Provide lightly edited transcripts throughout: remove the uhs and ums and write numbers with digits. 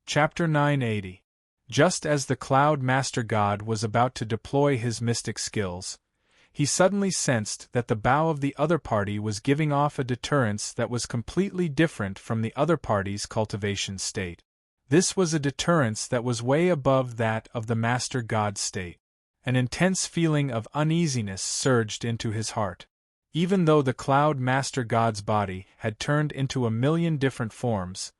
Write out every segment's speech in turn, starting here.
Chapter 980. Just as the Cloud Master God was about to deploy his mystic skills, he suddenly sensed that the bow of the other party was giving off a deterrence that was completely different from the other party's cultivation state. This was a deterrence that was way above that of the Master God's state. An intense feeling of uneasiness surged into his heart. Even though the Cloud Master God's body had turned into a million different forms,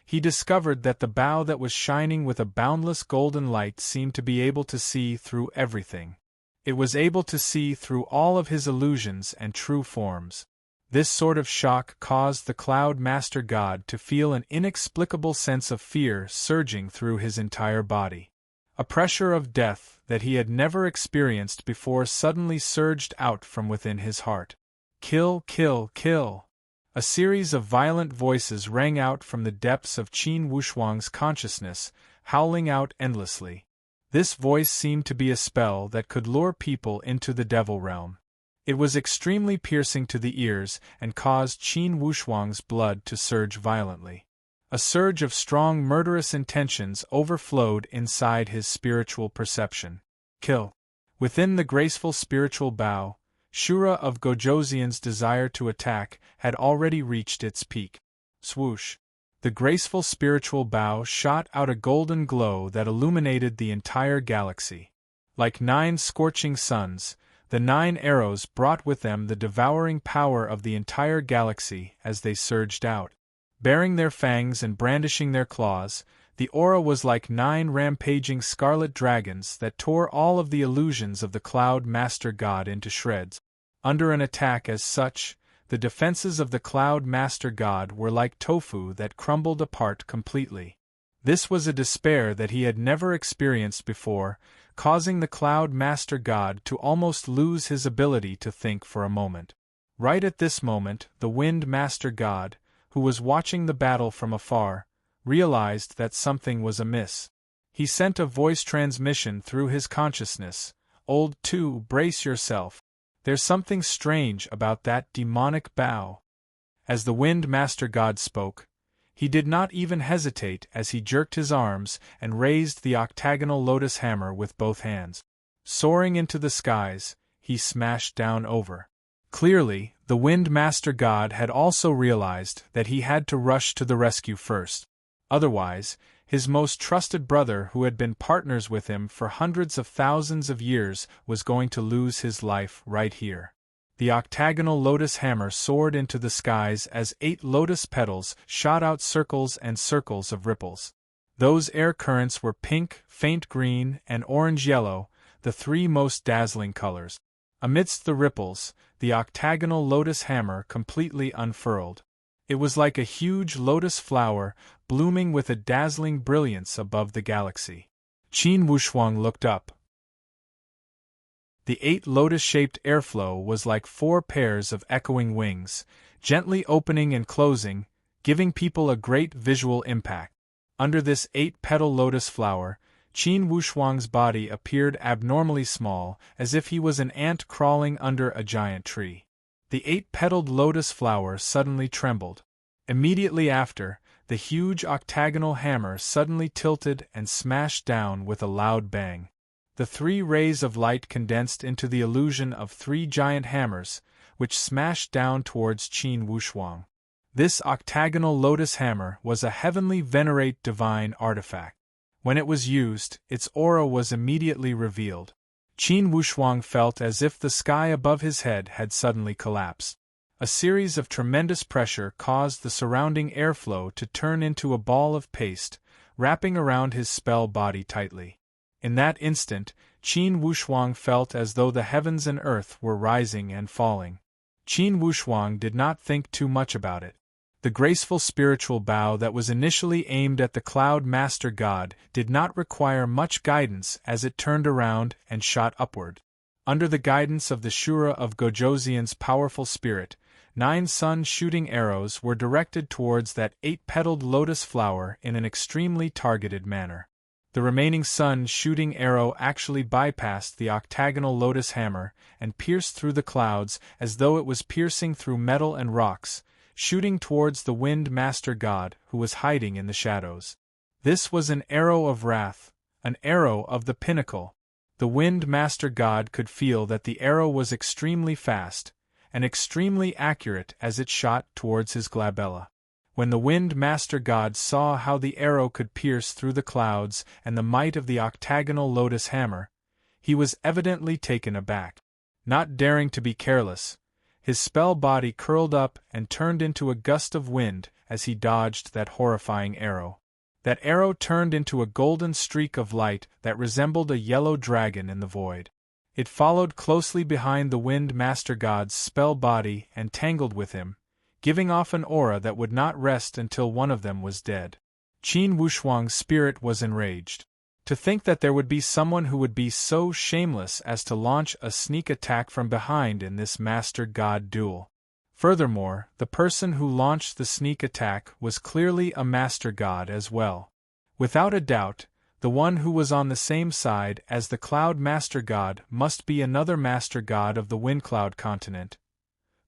he discovered that the bow that was shining with a boundless golden light seemed to be able to see through everything. It was able to see through all of his illusions and true forms. This sort of shock caused the Cloud Master God to feel an inexplicable sense of fear surging through his entire body. A pressure of death that he had never experienced before suddenly surged out from within his heart. Kill, kill, kill! A series of violent voices rang out from the depths of Qin Wushuang's consciousness, howling out endlessly. This voice seemed to be a spell that could lure people into the devil realm. It was extremely piercing to the ears and caused Qin Wushuang's blood to surge violently. A surge of strong murderous intentions overflowed inside his spiritual perception. Kill! Within the graceful spiritual bow, Shura of Gojoseon's desire to attack had already reached its peak. Swoosh! The graceful spiritual bow shot out a golden glow that illuminated the entire galaxy. Like 9 scorching suns, the 9 arrows brought with them the devouring power of the entire galaxy as they surged out. Baring their fangs and brandishing their claws, the aura was like 9 rampaging scarlet dragons that tore all of the illusions of the Cloud Master God into shreds. Under an attack as such, the defenses of the Cloud Master God were like tofu that crumbled apart completely. This was a despair that he had never experienced before, causing the Cloud Master God to almost lose his ability to think for a moment. Right at this moment, the Wind Master God, who was watching the battle from afar, realized that something was amiss. He sent a voice transmission through his consciousness. "Old 2, brace yourself. There's something strange about that demonic bow." As the Wind Master God spoke, he did not even hesitate as he jerked his arms and raised the octagonal lotus hammer with both hands. Soaring into the skies, he smashed down over. Clearly, the Wind Master God had also realized that he had to rush to the rescue first. Otherwise, his most trusted brother who had been partners with him for hundreds of thousands of years was going to lose his life right here. The octagonal lotus hammer soared into the skies as 8 lotus petals shot out circles and circles of ripples. Those air currents were pink, faint green, and orange-yellow, the 3 most dazzling colors. Amidst the ripples, the octagonal lotus hammer completely unfurled. It was like a huge lotus flower blooming with a dazzling brilliance above the galaxy. Qin Wushuang looked up. The 8 lotus-shaped airflow was like 4 pairs of echoing wings, gently opening and closing, giving people a great visual impact. Under this 8-petal lotus flower, Qin Wushuang's body appeared abnormally small, as if he was an ant crawling under a giant tree. The 8-petaled lotus flower suddenly trembled. Immediately after, the huge octagonal hammer suddenly tilted and smashed down with a loud bang. The 3 rays of light condensed into the illusion of 3 giant hammers, which smashed down towards Qin Wushuang. This octagonal lotus hammer was a heavenly venerate divine artifact. When it was used, its aura was immediately revealed. Qin Wushuang felt as if the sky above his head had suddenly collapsed. A series of tremendous pressure caused the surrounding airflow to turn into a ball of paste, wrapping around his spell body tightly. In that instant, Qin Wushuang felt as though the heavens and earth were rising and falling. Qin Wushuang did not think too much about it. The graceful spiritual bow that was initially aimed at the Cloud Master God did not require much guidance as it turned around and shot upward. Under the guidance of the Shura of Gojoseon's powerful spirit, 9 sun-shooting arrows were directed towards that 8-petaled lotus flower in an extremely targeted manner. The remaining sun-shooting arrow actually bypassed the octagonal lotus hammer and pierced through the clouds as though it was piercing through metal and rocks, shooting towards the Wind Master God who was hiding in the shadows. This was an arrow of wrath, an arrow of the pinnacle. The Wind Master God could feel that the arrow was extremely fast, and extremely accurate as it shot towards his glabella. When the Wind Master God saw how the arrow could pierce through the clouds and the might of the octagonal lotus hammer, he was evidently taken aback. Not daring to be careless, his spell body curled up and turned into a gust of wind as he dodged that horrifying arrow. That arrow turned into a golden streak of light that resembled a yellow dragon in the void. It followed closely behind the Wind Master God's spell body and tangled with him, giving off an aura that would not rest until one of them was dead. Qin Wushuang's spirit was enraged. To think that there would be someone who would be so shameless as to launch a sneak attack from behind in this Master God duel. Furthermore, the person who launched the sneak attack was clearly a Master God as well. Without a doubt, the one who was on the same side as the Cloud Master God must be another Master God of the Wind Cloud continent.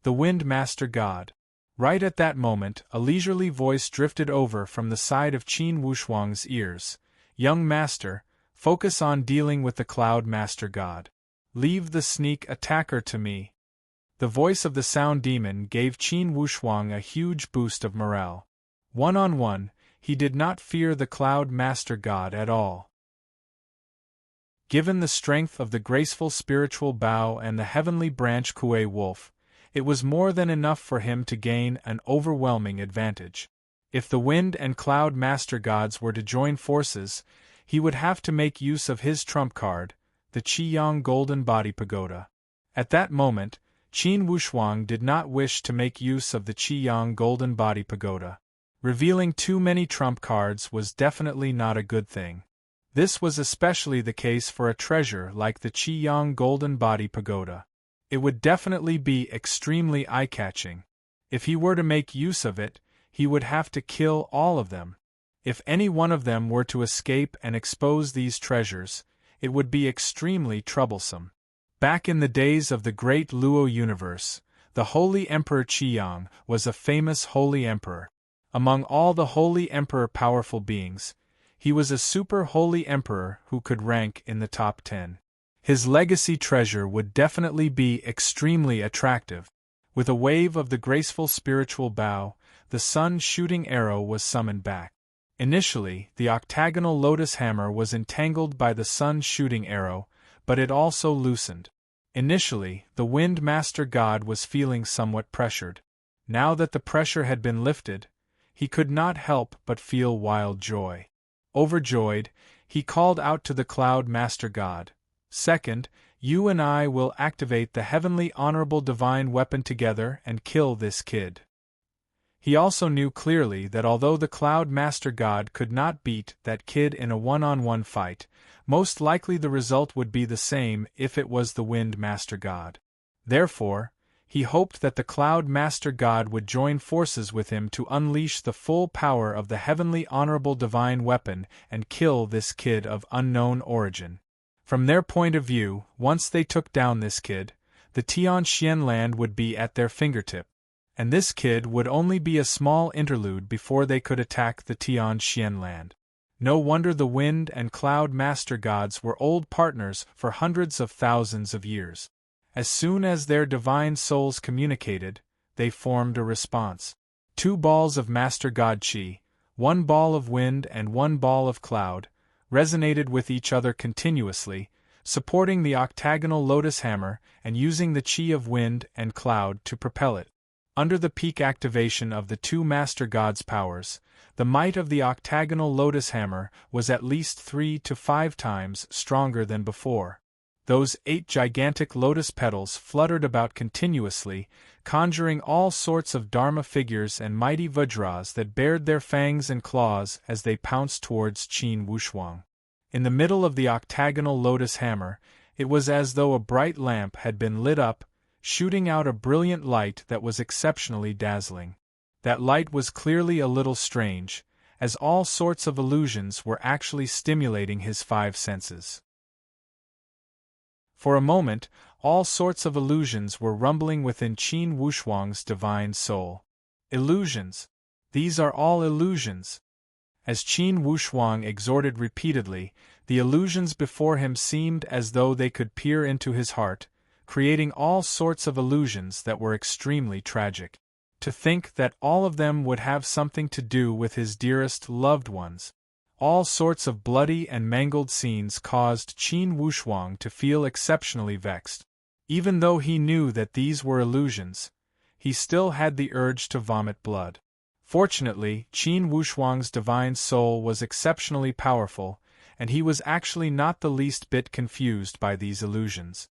The Wind Master God. Right at that moment, a leisurely voice drifted over from the side of Qin Wushuang's ears. Young Master, focus on dealing with the Cloud Master God. Leave the sneak attacker to me. The voice of the Sound Demon gave Qin Wushuang a huge boost of morale. One-on-one, he did not fear the Cloud Master God at all. Given the strength of the graceful spiritual bow and the heavenly branch Kuei Wolf, it was more than enough for him to gain an overwhelming advantage. If the Wind and Cloud Master Gods were to join forces, he would have to make use of his trump card, the Qiyang Golden Body Pagoda. At that moment, Qin Wushuang did not wish to make use of the Qiyang Golden Body Pagoda. Revealing too many trump cards was definitely not a good thing. This was especially the case for a treasure like the Qiyang Golden Body Pagoda. It would definitely be extremely eye-catching. If he were to make use of it, he would have to kill all of them. If any one of them were to escape and expose these treasures, it would be extremely troublesome. Back in the days of the great Luo universe, the Holy Emperor Qiyang was a famous Holy Emperor. Among all the Holy Emperor powerful beings, he was a super Holy Emperor who could rank in the top 10. His legacy treasure would definitely be extremely attractive. With a wave of the graceful spiritual bow, the sun-shooting arrow was summoned back. Initially, the octagonal lotus hammer was entangled by the sun-shooting arrow, but it also loosened. Initially, the Wind Master God was feeling somewhat pressured. Now that the pressure had been lifted, he could not help but feel wild joy. Overjoyed, he called out to the Cloud Master God, "Second, you and I will activate the heavenly honorable divine weapon together and kill this kid." He also knew clearly that although the Cloud Master God could not beat that kid in a one-on-one fight, most likely the result would be the same if it was the Wind Master God. Therefore, he hoped that the Cloud Master God would join forces with him to unleash the full power of the heavenly honorable divine weapon and kill this kid of unknown origin. From their point of view, once they took down this kid, the Tianxian land would be at their fingertip. And this kid would only be a small interlude before they could attack the Tianxian land. No wonder the Wind and Cloud Master Gods were old partners for hundreds of thousands of years. As soon as their divine souls communicated, they formed a response. 2 balls of Master God Qi, 1 ball of wind and 1 ball of cloud, resonated with each other continuously, supporting the octagonal lotus hammer and using the Qi of wind and cloud to propel it. Under the peak activation of the 2 Master Gods' powers, the might of the octagonal lotus hammer was at least 3 to 5 times stronger than before. Those 8 gigantic lotus petals fluttered about continuously, conjuring all sorts of Dharma figures and mighty Vajras that bared their fangs and claws as they pounced towards Qin Wushuang. In the middle of the octagonal lotus hammer, it was as though a bright lamp had been lit up, shooting out a brilliant light that was exceptionally dazzling. That light was clearly a little strange, as all sorts of illusions were actually stimulating his 5 senses. For a moment, all sorts of illusions were rumbling within Qin Wushuang's divine soul. Illusions. These are all illusions. As Qin Wushuang exhorted repeatedly, the illusions before him seemed as though they could peer into his heart, creating all sorts of illusions that were extremely tragic. To think that all of them would have something to do with his dearest loved ones. All sorts of bloody and mangled scenes caused Qin Wushuang to feel exceptionally vexed. Even though he knew that these were illusions, he still had the urge to vomit blood. Fortunately, Qin Wushuang's divine soul was exceptionally powerful, and he was actually not the least bit confused by these illusions.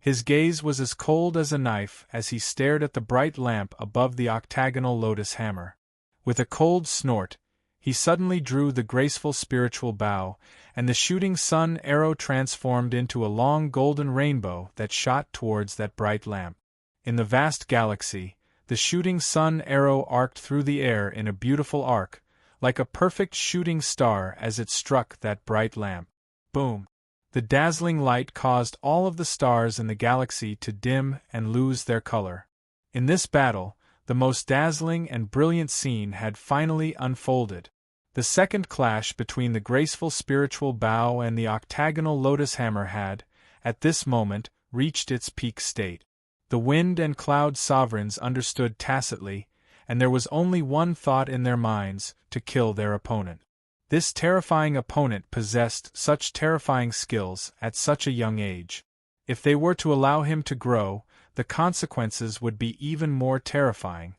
His gaze was as cold as a knife as he stared at the bright lamp above the octagonal lotus hammer. With a cold snort, he suddenly drew the graceful spiritual bow, and the shooting sun arrow transformed into a long golden rainbow that shot towards that bright lamp. In the vast galaxy, the shooting sun arrow arced through the air in a beautiful arc, like a perfect shooting star as it struck that bright lamp. Boom! The dazzling light caused all of the stars in the galaxy to dim and lose their color. In this battle, the most dazzling and brilliant scene had finally unfolded. The second clash between the graceful spiritual bow and the octagonal lotus hammer had, at this moment, reached its peak state. The wind and cloud sovereigns understood tacitly, and there was only one thought in their minds: to kill their opponent. This terrifying opponent possessed such terrifying skills at such a young age. If they were to allow him to grow, the consequences would be even more terrifying.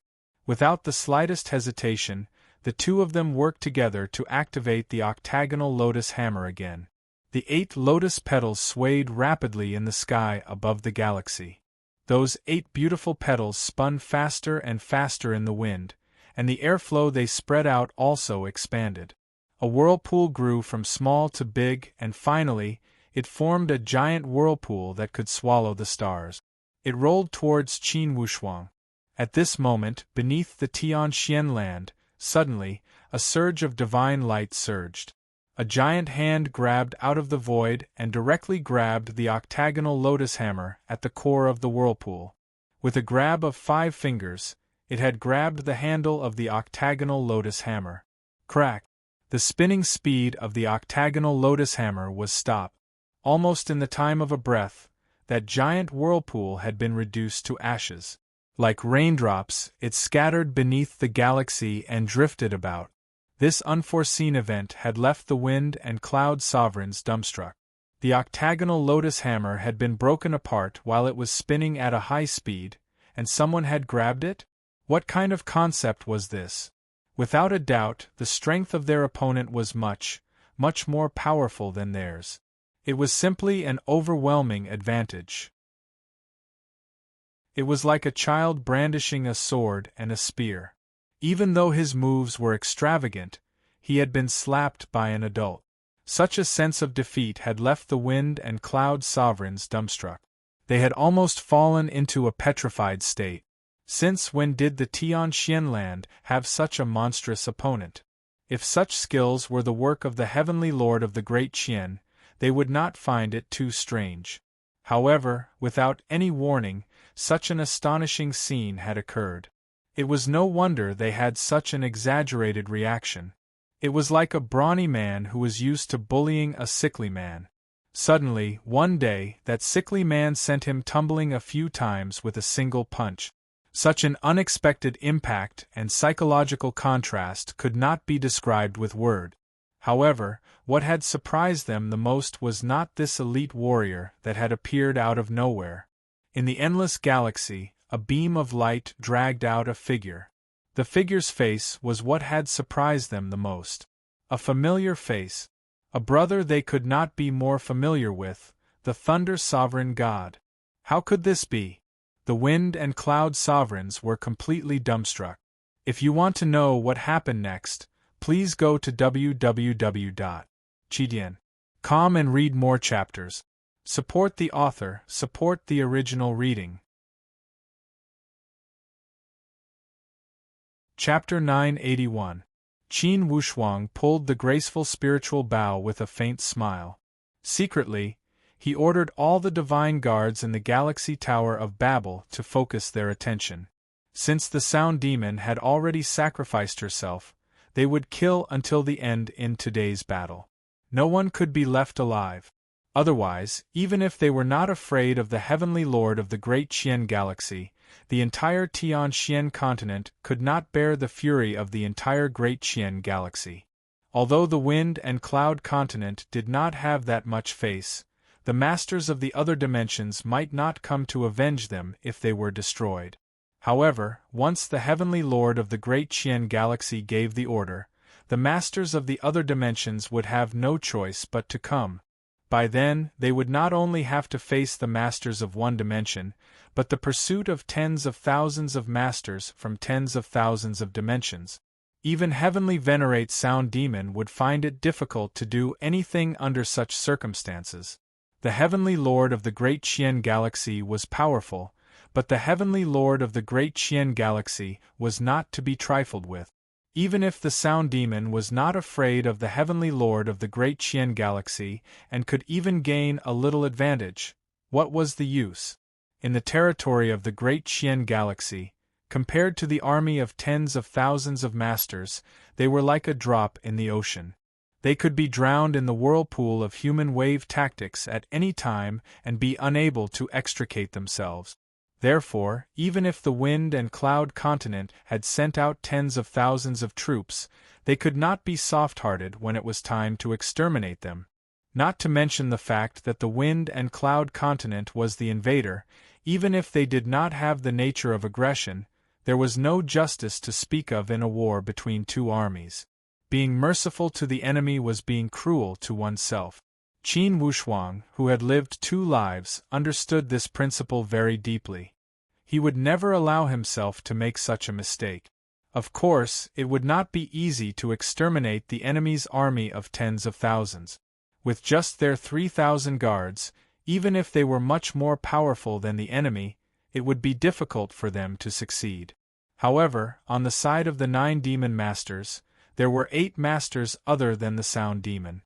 Without the slightest hesitation, the two of them worked together to activate the octagonal lotus hammer again. The 8 lotus petals swayed rapidly in the sky above the galaxy. Those 8 beautiful petals spun faster and faster in the wind, and the airflow they spread out also expanded. A whirlpool grew from small to big, and finally, it formed a giant whirlpool that could swallow the stars. It rolled towards Qin Wushuang. At this moment, beneath the Tianxian land, suddenly, a surge of divine light surged. A giant hand grabbed out of the void and directly grabbed the octagonal lotus hammer at the core of the whirlpool. With a grab of 5 fingers, it had grabbed the handle of the octagonal lotus hammer. Crack! The spinning speed of the octagonal lotus hammer was stopped. Almost in the time of a breath, that giant whirlpool had been reduced to ashes. Like raindrops, it scattered beneath the galaxy and drifted about. This unforeseen event had left the wind and cloud sovereigns dumbstruck. The octagonal lotus hammer had been broken apart while it was spinning at a high speed, and someone had grabbed it? What kind of concept was this? Without a doubt, the strength of their opponent was much, much more powerful than theirs. It was simply an overwhelming advantage. It was like a child brandishing a sword and a spear. Even though his moves were extravagant, he had been slapped by an adult. Such a sense of defeat had left the wind and cloud sovereigns dumbstruck. They had almost fallen into a petrified state. Since when did the Tianxian land have such a monstrous opponent? If such skills were the work of the heavenly lord of the great Qian, they would not find it too strange. However, without any warning, such an astonishing scene had occurred. It was no wonder they had such an exaggerated reaction. It was like a brawny man who was used to bullying a sickly man. Suddenly, one day, that sickly man sent him tumbling a few times with a single punch. Such an unexpected impact and psychological contrast could not be described with words. However, what had surprised them the most was not this elite warrior that had appeared out of nowhere. In the endless galaxy, a beam of light dragged out a figure. The figure's face was what had surprised them the most. A familiar face. A brother they could not be more familiar with, the Thunder Sovereign God. How could this be? The wind and cloud sovereigns were completely dumbstruck. If you want to know what happened next, please go to www.chidian.com and read more chapters. Support the author, support the original reading. Chapter 981. Qin Wushuang pulled the graceful spiritual bow with a faint smile. Secretly, he ordered all the divine guards in the Galaxy Tower of Babel to focus their attention. Since the Sound Demon had already sacrificed herself, They would kill until the end in today's battle. No one could be left alive. Otherwise, even if they were not afraid of the Heavenly Lord of the Great Qian Galaxy, the entire Tian Xian continent could not bear the fury of the entire Great Qian Galaxy. Although the Wind and Cloud continent did not have that much face, the masters of the other dimensions might not come to avenge them if they were destroyed. However, once the Heavenly Lord of the Great Qian Galaxy gave the order, the masters of the other dimensions would have no choice but to come. By then, they would not only have to face the masters of one dimension, but the pursuit of tens of thousands of masters from tens of thousands of dimensions. Even Heavenly Venerate Sound Demon would find it difficult to do anything under such circumstances. The Heavenly Lord of the Great Qian Galaxy was powerful, but the Heavenly Lord of the Great Qian Galaxy was not to be trifled with. Even if the Sound Demon was not afraid of the Heavenly Lord of the Great Qian Galaxy and could even gain a little advantage, what was the use? In the territory of the Great Qian Galaxy, compared to the army of tens of thousands of masters, they were like a drop in the ocean. They could be drowned in the whirlpool of human wave tactics at any time and be unable to extricate themselves. Therefore, even if the Wind and Cloud continent had sent out tens of thousands of troops, they could not be soft-hearted when it was time to exterminate them. Not to mention the fact that the Wind and Cloud continent was the invader, even if they did not have the nature of aggression, there was no justice to speak of in a war between two armies. Being merciful to the enemy was being cruel to oneself. Qin Wushuang, who had lived 2 lives, understood this principle very deeply. He would never allow himself to make such a mistake. Of course, it would not be easy to exterminate the enemy's army of tens of thousands. With just their 3,000 guards, even if they were much more powerful than the enemy, it would be difficult for them to succeed. However, on the side of the 9 demon masters, there were 8 masters other than the Sound Demon.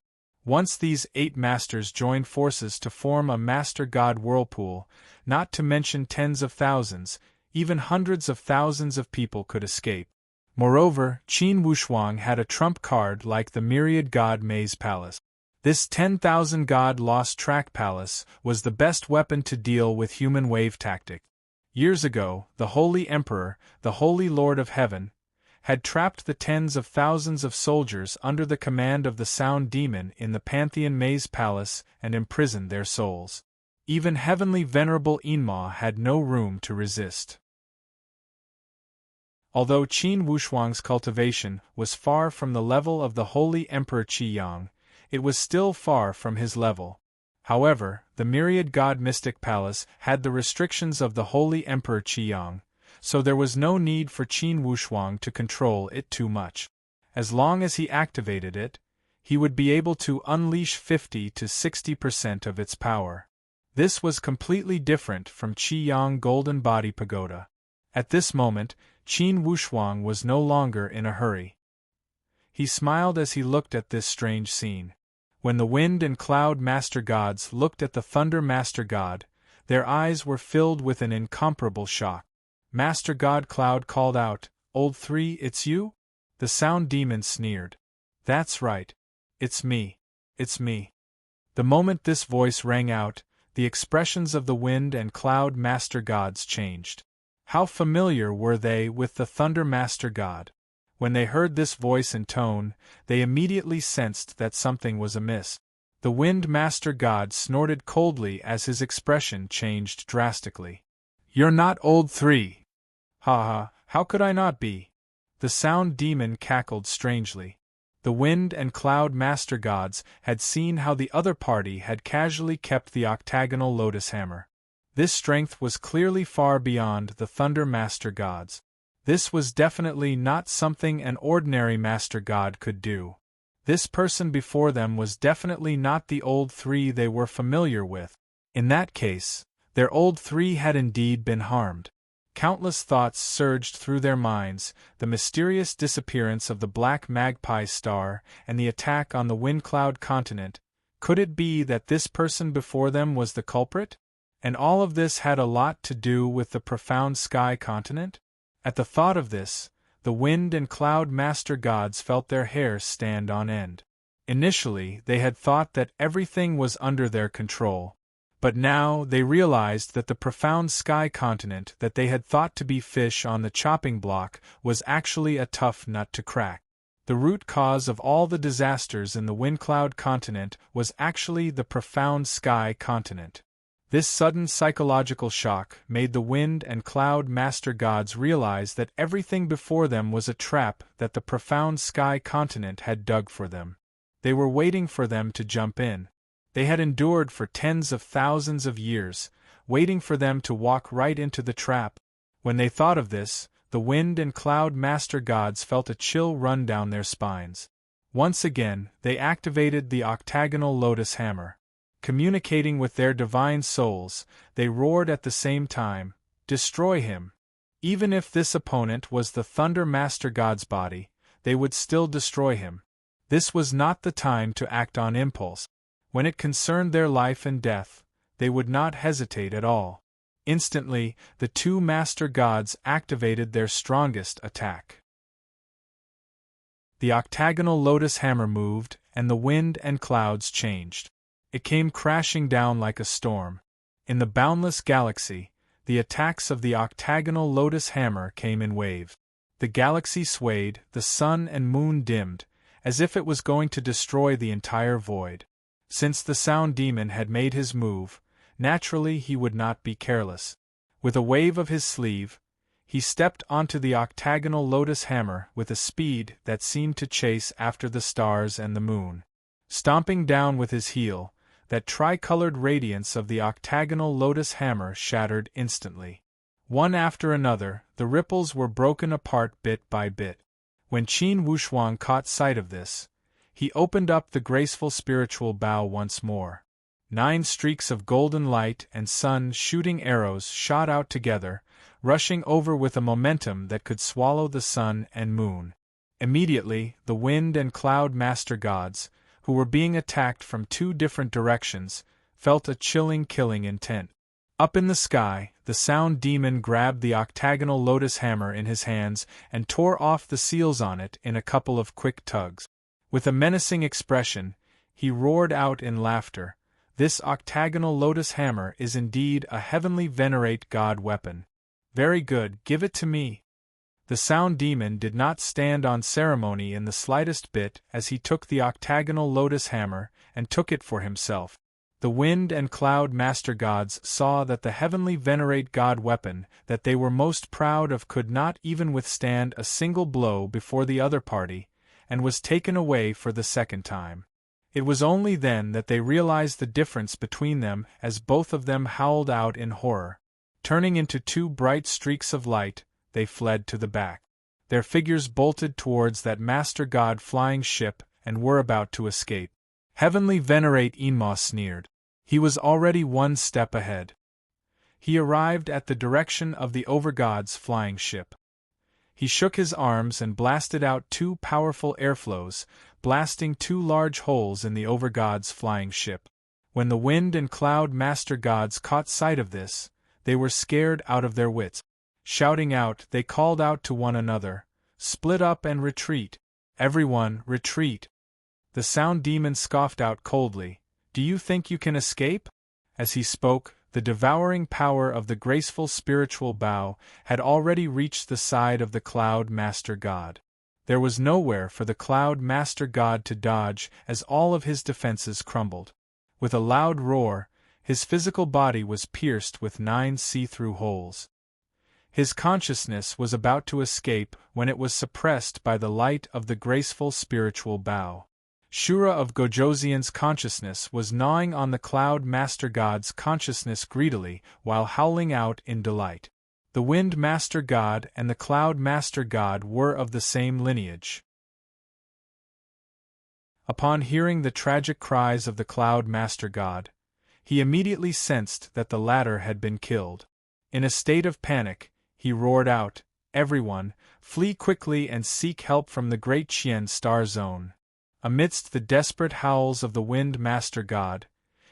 Once these 8 masters joined forces to form a Master God whirlpool, not to mention tens of thousands, even hundreds of thousands of people could escape. Moreover, Qin Wushuang had a trump card like the Myriad God Maze Palace. This 10,000 God Lost Track Palace was the best weapon to deal with human wave tactic. Years ago, the Holy Emperor, the Holy Lord of Heaven, had trapped the tens of thousands of soldiers under the command of the Sound Demon in the Pantheon Maze Palace and imprisoned their souls. Even Heavenly Venerable Enma had no room to resist. Although Qin Wushuang's cultivation was far from the level of the Holy Emperor Qi Yang, it was still far from his level. However, the Myriad God Mystic Palace had the restrictions of the Holy Emperor Qi Yang, so there was no need for Qin Wushuang to control it too much. As long as he activated it, he would be able to unleash 50 to 60% of its power. This was completely different from Qi Yang Golden Body Pagoda. At this moment, Qin Wushuang was no longer in a hurry. He smiled as he looked at this strange scene. When the Wind and Cloud Master Gods looked at the Thunder Master God, their eyes were filled with an incomparable shock. Master God Cloud called out, "Old 3, it's you?" The Sound Demon sneered. "That's right. It's me. It's me." The moment this voice rang out, the expressions of the Wind and Cloud Master Gods changed. How familiar were they with the Thunder Master God? When they heard this voice and tone, they immediately sensed that something was amiss. The Wind Master God snorted coldly as his expression changed drastically. "You're not Old 3. Ha ha, how could I not be?" The Sound Demon cackled strangely. The Wind and Cloud Master Gods had seen how the other party had casually kept the octagonal lotus hammer. This strength was clearly far beyond the Thunder Master Gods. This was definitely not something an ordinary Master God could do. This person before them was definitely not the Old 3 they were familiar with. In that case, their Old 3 had indeed been harmed. Countless thoughts surged through their minds, the mysterious disappearance of the Black Magpie Star and the attack on the Windcloud continent. Could it be that this person before them was the culprit? And all of this had a lot to do with the Profound Sky continent? At the thought of this, the Wind and Cloud Master Gods felt their hair stand on end. Initially, they had thought that everything was under their control. But now they realized that the profound sky continent that they had thought to be fish on the chopping block was actually a tough nut to crack. The root cause of all the disasters in the Windcloud continent was actually the profound sky continent. This sudden psychological shock made the Wind and Cloud Master Gods realize that everything before them was a trap that the profound sky continent had dug for them. They were waiting for them to jump in. They had endured for tens of thousands of years, waiting for them to walk right into the trap. When they thought of this, the Wind and Cloud Master Gods felt a chill run down their spines. Once again, they activated the octagonal lotus hammer. Communicating with their divine souls, they roared at the same time, "Destroy him!" Even if this opponent was the Thunder Master God's body, they would still destroy him. This was not the time to act on impulse. When it concerned their life and death, they would not hesitate at all. Instantly, the two Master Gods activated their strongest attack. The octagonal lotus hammer moved, and the wind and clouds changed. It came crashing down like a storm. In the boundless galaxy, the attacks of the octagonal lotus hammer came in waves. The galaxy swayed, the sun and moon dimmed, as if it was going to destroy the entire void. Since the sound demon had made his move, naturally he would not be careless. With a wave of his sleeve, he stepped onto the octagonal lotus hammer with a speed that seemed to chase after the stars and the moon. Stomping down with his heel, that tricolored radiance of the octagonal lotus hammer shattered instantly. One after another, the ripples were broken apart bit by bit. When Qin Wushuang caught sight of this, he opened up the graceful spiritual bow once more. 9 streaks of golden light and sun shooting arrows shot out together, rushing over with a momentum that could swallow the sun and moon. Immediately, the Wind and Cloud Master Gods, who were being attacked from 2 different directions, felt a chilling killing intent. Up in the sky, the sound demon grabbed the octagonal lotus hammer in his hands and tore off the seals on it in a couple of quick tugs. With a menacing expression, he roared out in laughter, "This octagonal lotus hammer is indeed a heavenly venerate god weapon. Very good, give it to me." The sound demon did not stand on ceremony in the slightest bit as he took the octagonal lotus hammer and took it for himself. The Wind and Cloud Master Gods saw that the heavenly venerate god weapon that they were most proud of could not even withstand a single blow before the other party, and was taken away for the second time. It was only then that they realized the difference between them as both of them howled out in horror. Turning into 2 bright streaks of light, they fled to the back. Their figures bolted towards that Master God flying ship and were about to escape. Heavenly Venerate Enma sneered. He was already 1 step ahead. He arrived at the direction of the Overgod's flying ship. He shook his arms and blasted out 2 powerful airflows, blasting 2 large holes in the Overgod's flying ship. When the Wind and Cloud Master Gods caught sight of this, they were scared out of their wits. Shouting out, they called out to one another, "Split up and retreat! Everyone, retreat!" The sound demon scoffed out coldly, "Do you think you can escape?" As he spoke, the devouring power of the graceful spiritual bow had already reached the side of the Cloud Master God. There was nowhere for the Cloud Master God to dodge as all of his defenses crumbled. With a loud roar, his physical body was pierced with 9 see-through holes. His consciousness was about to escape when it was suppressed by the light of the graceful spiritual bow. Shura of Gojoseon's consciousness was gnawing on the Cloud Master God's consciousness greedily while howling out in delight. The Wind Master God and the Cloud Master God were of the same lineage. Upon hearing the tragic cries of the Cloud Master God, he immediately sensed that the latter had been killed. In a state of panic, he roared out, "Everyone, flee quickly and seek help from the Great Qian Star Zone." Amidst the desperate howls of the Wind Master God,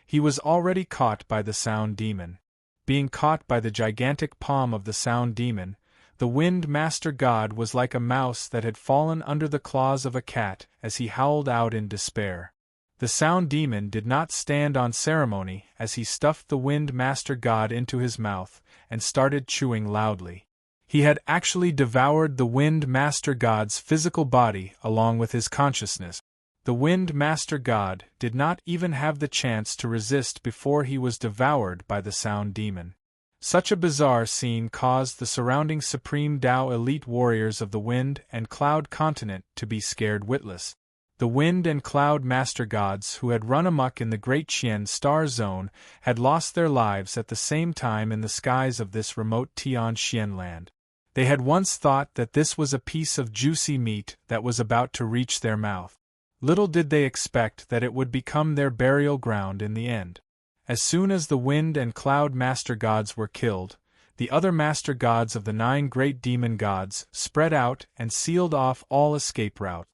he was already caught by the Sound Demon. Being caught by the gigantic palm of the Sound Demon, The Wind Master God was like a mouse that had fallen under the claws of a cat as he howled out in despair. The Sound Demon did not stand on ceremony as he stuffed the Wind Master God into his mouth and started chewing loudly. He had actually devoured the Wind Master God's physical body along with his consciousness. The Wind Master God did not even have the chance to resist before he was devoured by the Sound Demon. Such a bizarre scene caused the surrounding Supreme Tao elite warriors of the Wind and Cloud continent to be scared witless. The Wind and Cloud Master Gods who had run amok in the Great Qian Star Zone had lost their lives at the same time in the skies of this remote Tianxian land. They had once thought that this was a piece of juicy meat that was about to reach their mouth. Little did they expect that it would become their burial ground in the end. As soon as the Wind and Cloud Master Gods were killed, the other Master Gods of the 9 great demon gods spread out and sealed off all escape route.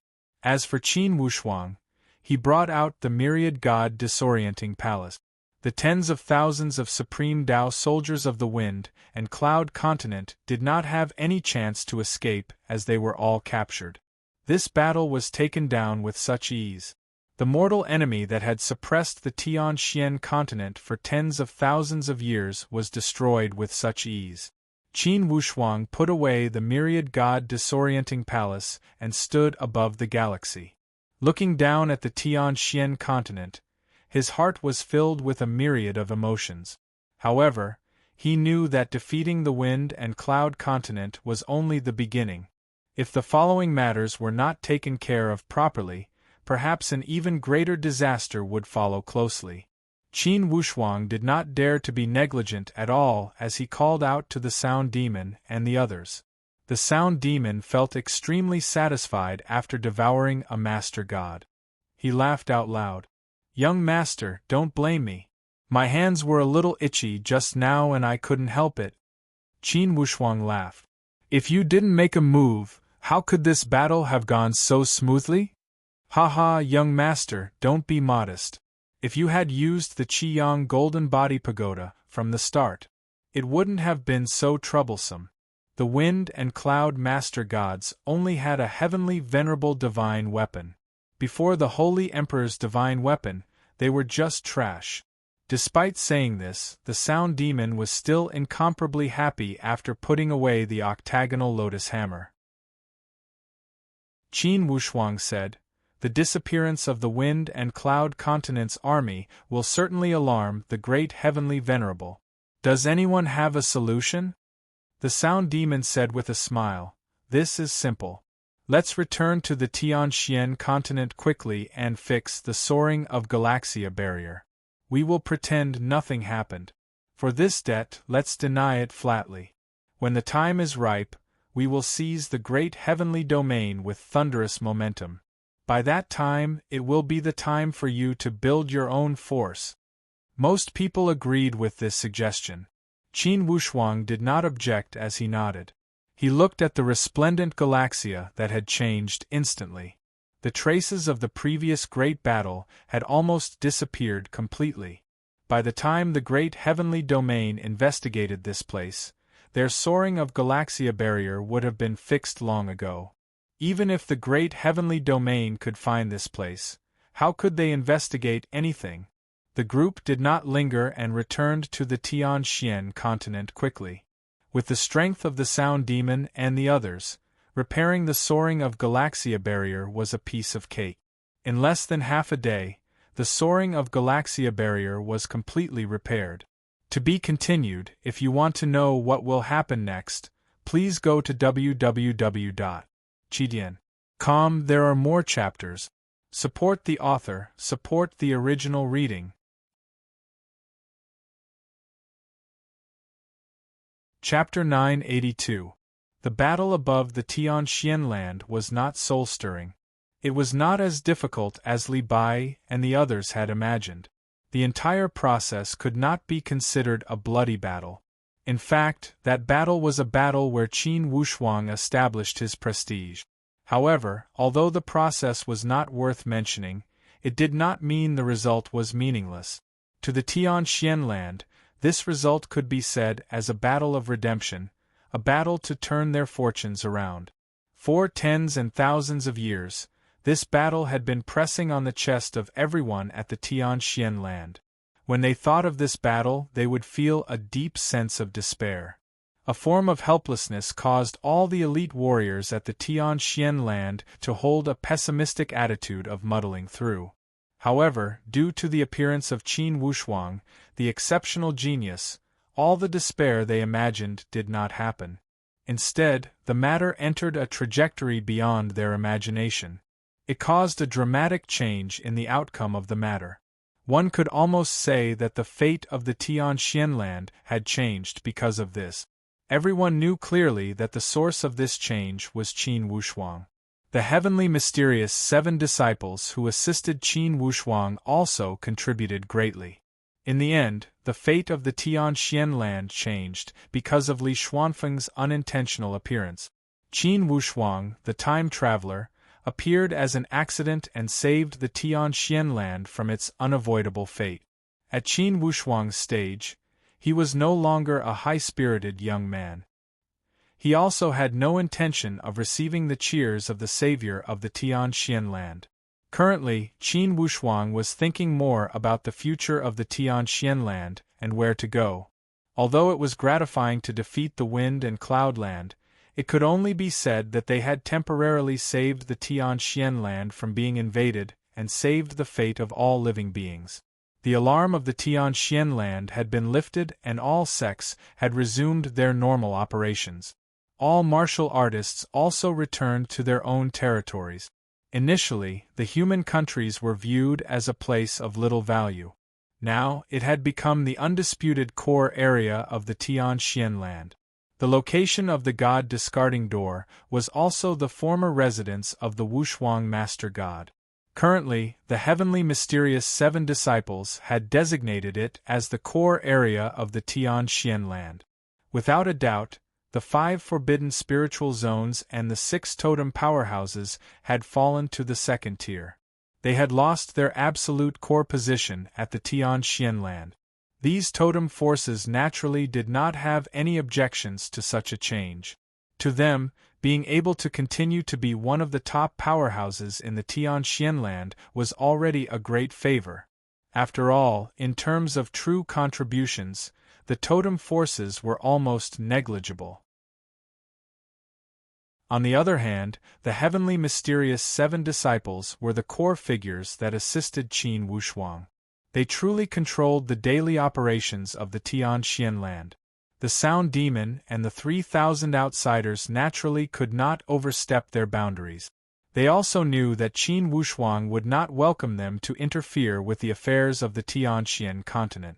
As for Qin Wushuang, he brought out the myriad god disorienting palace. The tens of thousands of Supreme Tao soldiers of the Wind and Cloud continent did not have any chance to escape as they were all captured. This battle was taken down with such ease. The mortal enemy that had suppressed the Tianxian continent for tens of thousands of years was destroyed with such ease. Qin Wushuang put away the myriad god disorienting palace and stood above the galaxy. Looking down at the Tianxian continent, his heart was filled with a myriad of emotions. However, he knew that defeating the Wind and Cloud continent was only the beginning. If the following matters were not taken care of properly, perhaps an even greater disaster would follow closely. Qin Wushuang did not dare to be negligent at all as he called out to the Sound Demon and the others. The Sound Demon felt extremely satisfied after devouring a Master God. He laughed out loud. "Young Master, don't blame me. My hands were a little itchy just now and I couldn't help it." Qin Wushuang laughed. "If you didn't make a move, how could this battle have gone so smoothly? Ha ha, young Master, don't be modest. If you had used the Qiyang Golden Body Pagoda from the start, it wouldn't have been so troublesome. The Wind and Cloud Master Gods only had a heavenly venerable divine weapon. Before the Holy Emperor's divine weapon, they were just trash." Despite saying this, the Sound Demon was still incomparably happy after putting away the octagonal lotus hammer. Qin Wushuang said, "The disappearance of the Wind and Cloud continent's army will certainly alarm the great heavenly venerable. Does anyone have a solution?" The Sound Demon said with a smile, "This is simple. Let's return to the Tianxian continent quickly and fix the soaring of Galaxia barrier. We will pretend nothing happened. For this debt, let's deny it flatly. When the time is ripe, we will seize the great heavenly domain with thunderous momentum. By that time, it will be the time for you to build your own force." Most people agreed with this suggestion. Qin Wushuang did not object as he nodded. He looked at the resplendent Galaxia that had changed instantly. The traces of the previous great battle had almost disappeared completely. By the time the great heavenly domain investigated this place, their soaring of Galaxia barrier would have been fixed long ago. Even if the great heavenly domain could find this place, how could they investigate anything? The group did not linger and returned to the Tianxian continent quickly. With the strength of the Sound Demon and the others, repairing the soaring of Galaxia barrier was a piece of cake. In less than half a day, the soaring of Galaxia barrier was completely repaired. To be continued. If you want to know what will happen next, please go to www.chidian.com. There are more chapters. Support the author, support the original reading. Chapter 982. The battle above the Tianxian land was not soul-stirring. It was not as difficult as Li Bai and the others had imagined. The entire process could not be considered a bloody battle. In fact, that battle was a battle where Qin Wushuang established his prestige. However, although the process was not worth mentioning, it did not mean the result was meaningless. To the Tianxian land, this result could be said as a battle of redemption, a battle to turn their fortunes around. For tens and thousands of years, this battle had been pressing on the chest of everyone at the Tianxian land. When they thought of this battle, they would feel a deep sense of despair. A form of helplessness caused all the elite warriors at the Tianxian land to hold a pessimistic attitude of muddling through. However, due to the appearance of Qin Wushuang, the exceptional genius, all the despair they imagined did not happen. Instead, the matter entered a trajectory beyond their imagination. It caused a dramatic change in the outcome of the matter. One could almost say that the fate of the Tianxian land had changed because of this. Everyone knew clearly that the source of this change was Qin Wushuang. The heavenly mysterious 7 disciples who assisted Qin Wushuang also contributed greatly. In the end, the fate of the Tianxian land changed because of Li Xuanfeng's unintentional appearance. Qin Wushuang, the time traveler, appeared as an accident and saved the Tianxian land from its unavoidable fate. At Qin Wushuang's stage, he was no longer a high-spirited young man. He also had no intention of receiving the cheers of the savior of the Tianxian land. Currently, Qin Wushuang was thinking more about the future of the Tianxian land and where to go. Although it was gratifying to defeat the Wind and Cloud land, it could only be said that they had temporarily saved the Tianxian land from being invaded and saved the fate of all living beings. The alarm of the Tianxian land had been lifted and all sects had resumed their normal operations. All martial artists also returned to their own territories. Initially, the human countries were viewed as a place of little value. Now, it had become the undisputed core area of the Tianxian land. The location of the god discarding door was also the former residence of the Wushuang master god. Currently, the heavenly mysterious 7 disciples had designated it as the core area of the Tianxian land. Without a doubt, the 5 forbidden spiritual zones and the 6 totem powerhouses had fallen to the second tier. They had lost their absolute core position at the Tianxian land. These totem forces naturally did not have any objections to such a change. To them, being able to continue to be one of the top powerhouses in the Tianxian land was already a great favor. After all, in terms of true contributions, the totem forces were almost negligible. On the other hand, the heavenly mysterious 7 disciples were the core figures that assisted Qin Wushuang. They truly controlled the daily operations of the Tianxian land. The Sound Demon and the 3,000 outsiders naturally could not overstep their boundaries. They also knew that Qin Wushuang would not welcome them to interfere with the affairs of the Tianxian continent.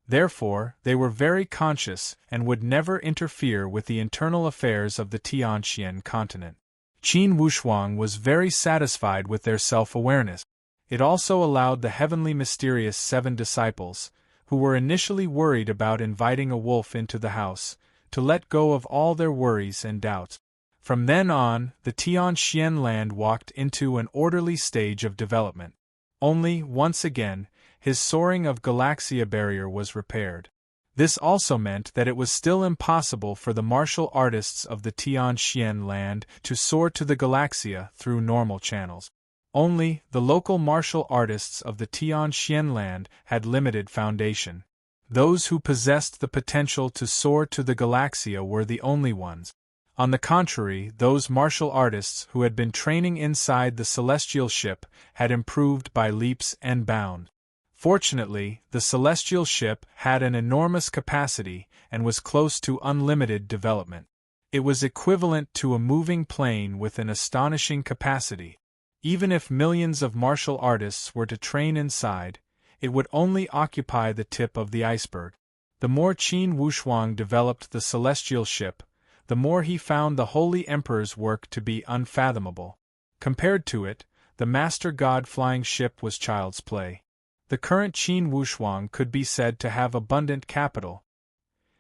Therefore, they were very conscious and would never interfere with the internal affairs of the Tianxian continent. Qin Wushuang was very satisfied with their self-awareness. It also allowed the heavenly mysterious 7 disciples, who were initially worried about inviting a wolf into the house, to let go of all their worries and doubts. From then on, the Tianxian land walked into an orderly stage of development. Only, once again, his soaring of Galaxia barrier was repaired. This also meant that it was still impossible for the martial artists of the Tianxian land to soar to the Galaxia through normal channels. Only, the local martial artists of the Tianxian land had limited foundation. Those who possessed the potential to soar to the Galaxia were the only ones. On the contrary, those martial artists who had been training inside the celestial ship had improved by leaps and bounds. Fortunately, the celestial ship had an enormous capacity and was close to unlimited development. It was equivalent to a moving plane with an astonishing capacity. Even if millions of martial artists were to train inside, it would only occupy the tip of the iceberg. The more Qin Wushuang developed the celestial ship, the more he found the Holy Emperor's work to be unfathomable. Compared to it, the Master God flying ship was child's play. The current Qin Wushuang could be said to have abundant capital.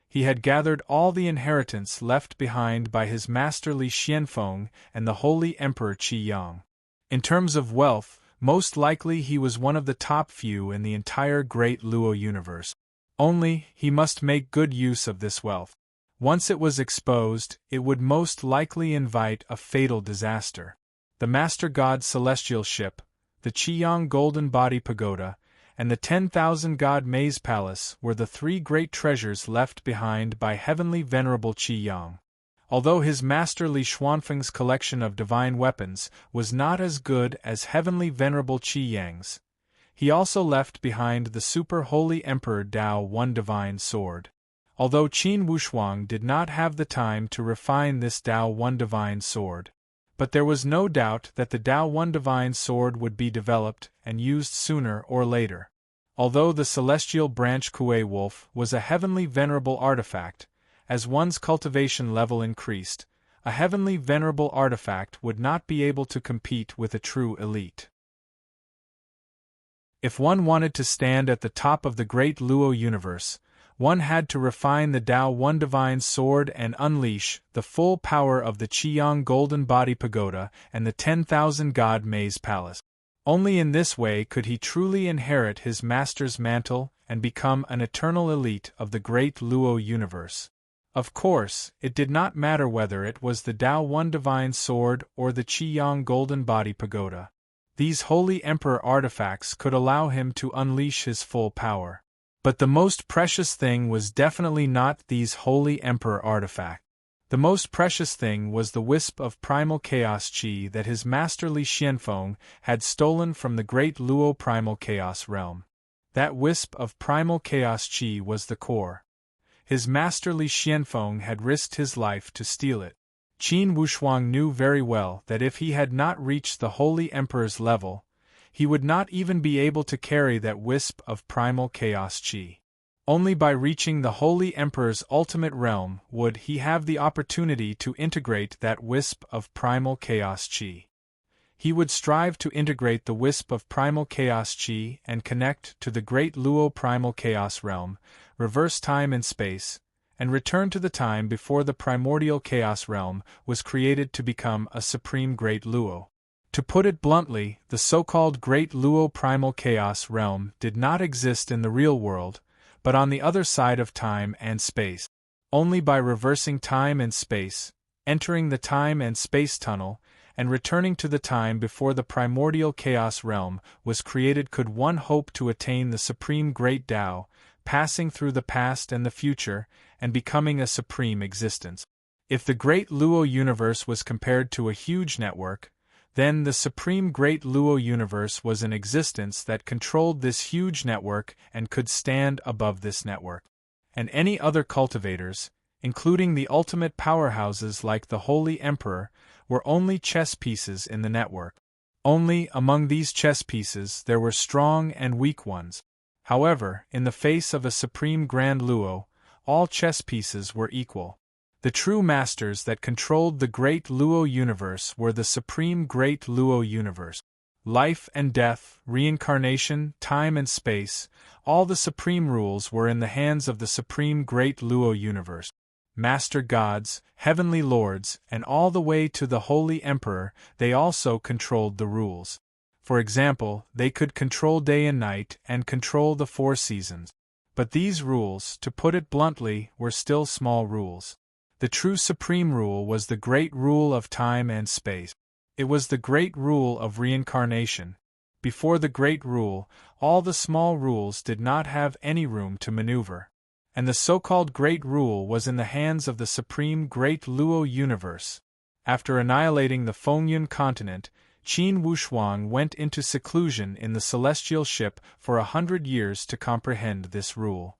He had gathered all the inheritance left behind by his master Li Xianfeng and the Holy Emperor Qi Yang. In terms of wealth, most likely he was one of the top few in the entire Great Luo universe. Only, he must make good use of this wealth. Once it was exposed, it would most likely invite a fatal disaster. The Master God's celestial ship, the Qiyang Golden Body Pagoda, and the 10,000 God Maze Palace were the three great treasures left behind by Heavenly Venerable Qiyang. Although his master Li Xuanfeng's collection of divine weapons was not as good as Heavenly Venerable Qiyang's, he also left behind the super holy Emperor Dao One Divine Sword. Although Qin Wushuang did not have the time to refine this Dao One Divine Sword, but there was no doubt that the Dao One Divine Sword would be developed and used sooner or later. Although the celestial branch Kuei Wolf was a heavenly venerable artifact, as one's cultivation level increased, a heavenly venerable artifact would not be able to compete with a true elite. If one wanted to stand at the top of the great Luo universe, one had to refine the Dao One Divine Sword and unleash the full power of the Qiyang Golden Body Pagoda and the 10,000 God Maze Palace. Only in this way could he truly inherit his master's mantle and become an eternal elite of the great Luo universe. Of course, it did not matter whether it was the Dao One Divine Sword or the Qiyang Golden Body Pagoda. These holy emperor artifacts could allow him to unleash his full power. But the most precious thing was definitely not these holy emperor artifacts. The most precious thing was the wisp of primal chaos chi that his master Li Xianfeng had stolen from the great Luo primal chaos realm. That wisp of primal chaos chi was the core. His master Li Xianfeng had risked his life to steal it. Qin Wushuang knew very well that if he had not reached the Holy Emperor's level, he would not even be able to carry that wisp of primal chaos chi. Only by reaching the Holy Emperor's ultimate realm would he have the opportunity to integrate that wisp of primal chaos chi. He would strive to integrate the wisp of primal chaos chi and connect to the great Luo primal chaos realm, reverse time and space, and return to the time before the primordial chaos realm was created to become a supreme great Luo. To put it bluntly, the so-called great Luo primal chaos realm did not exist in the real world, but on the other side of time and space. Only by reversing time and space, entering the time and space tunnel, and returning to the time before the primordial chaos realm was created could one hope to attain the supreme great Tao, passing through the past and the future, and becoming a supreme existence. If the great Luo universe was compared to a huge network, then the supreme great Luo universe was an existence that controlled this huge network and could stand above this network. And any other cultivators, including the ultimate powerhouses like the Holy Emperor, were only chess pieces in the network. Only among these chess pieces there were strong and weak ones. However, in the face of a supreme grand Luo, all chess pieces were equal. The true masters that controlled the great Luo universe were the supreme great Luo universe. Life and death, reincarnation, time and space, all the supreme rules were in the hands of the supreme great Luo universe. Master gods, heavenly lords, and all the way to the Holy Emperor, they also controlled the rules. For example, they could control day and night and control the 4 seasons. But these rules, to put it bluntly, were still small rules. The true supreme rule was the great rule of time and space. It was the great rule of reincarnation. Before the great rule, all the small rules did not have any room to maneuver. And the so-called great rule was in the hands of the supreme great Luo universe. After annihilating the Fengyun continent, Qin Wushuang went into seclusion in the celestial ship for 100 years to comprehend this rule.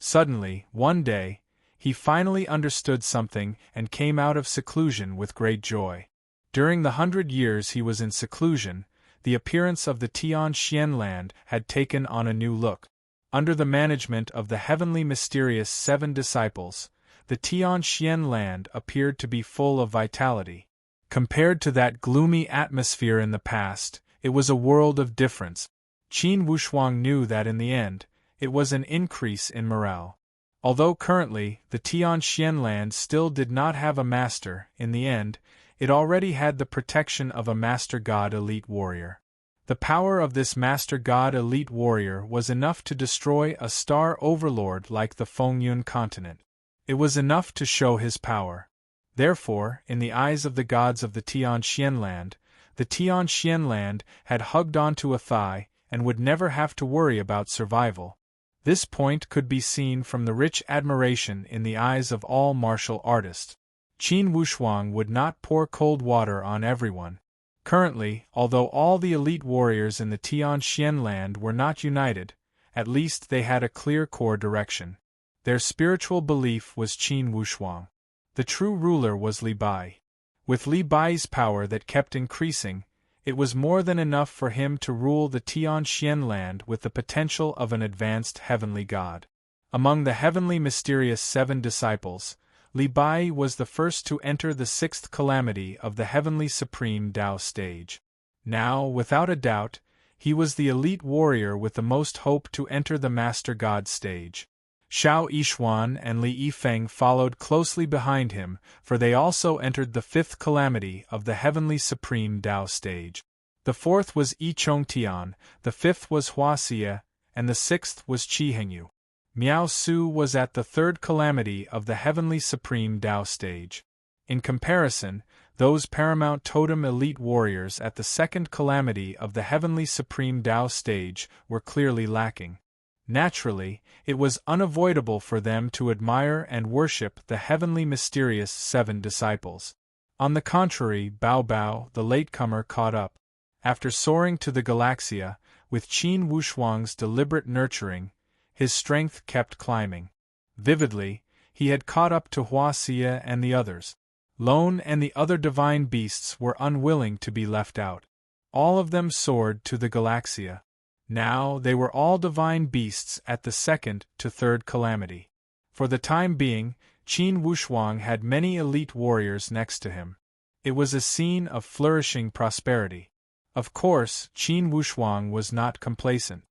Suddenly, one day, he finally understood something and came out of seclusion with great joy. During the 100 years he was in seclusion, the appearance of the Tianxian land had taken on a new look. Under the management of the heavenly mysterious 7 disciples, the Tianxian land appeared to be full of vitality. Compared to that gloomy atmosphere in the past, it was a world of difference. Qin Wushuang knew that in the end, it was an increase in morale. Although currently, the Tianxian land still did not have a master, in the end, it already had the protection of a master god elite warrior. The power of this Master God elite warrior was enough to destroy a star overlord like the Fengyun continent. It was enough to show his power. Therefore, in the eyes of the gods of the Tianxian land, the Tianxian land had hugged onto a thigh and would never have to worry about survival. This point could be seen from the rich admiration in the eyes of all martial artists. Qin Wushuang would not pour cold water on everyone. Currently, although all the elite warriors in the Tianxian land were not united, at least they had a clear core direction. Their spiritual belief was Qin Wushuang. The true ruler was Li Bai. With Li Bai's power that kept increasing, it was more than enough for him to rule the Tianxian land with the potential of an advanced heavenly god. Among the heavenly mysterious 7 disciples, Li Bai was the first to enter the 6th calamity of the heavenly supreme Tao stage. Now, without a doubt, he was the elite warrior with the most hope to enter the Master God stage. Xiao Yixuan and Li Yifeng followed closely behind him, for they also entered the 5th calamity of the heavenly supreme Tao stage. The 4th was Yi Chongtian, the 5th was Huaxia, and the 6th was Qi Hengyu. Miao Su was at the 3rd calamity of the heavenly supreme Tao stage. In comparison, those paramount totem elite warriors at the 2nd calamity of the heavenly supreme Tao stage were clearly lacking. Naturally, it was unavoidable for them to admire and worship the heavenly mysterious 7 disciples. On the contrary, Bao Bao, the latecomer, caught up. After soaring to the Galaxia, with Qin Wushuang's deliberate nurturing, his strength kept climbing. Vividly, he had caught up to Huaxia and the others. Lone and the other divine beasts were unwilling to be left out. All of them soared to the Galaxia. Now they were all divine beasts at the 2nd to 3rd calamity. For the time being, Qin Wushuang had many elite warriors next to him. It was a scene of flourishing prosperity. Of course, Qin Wushuang was not complacent.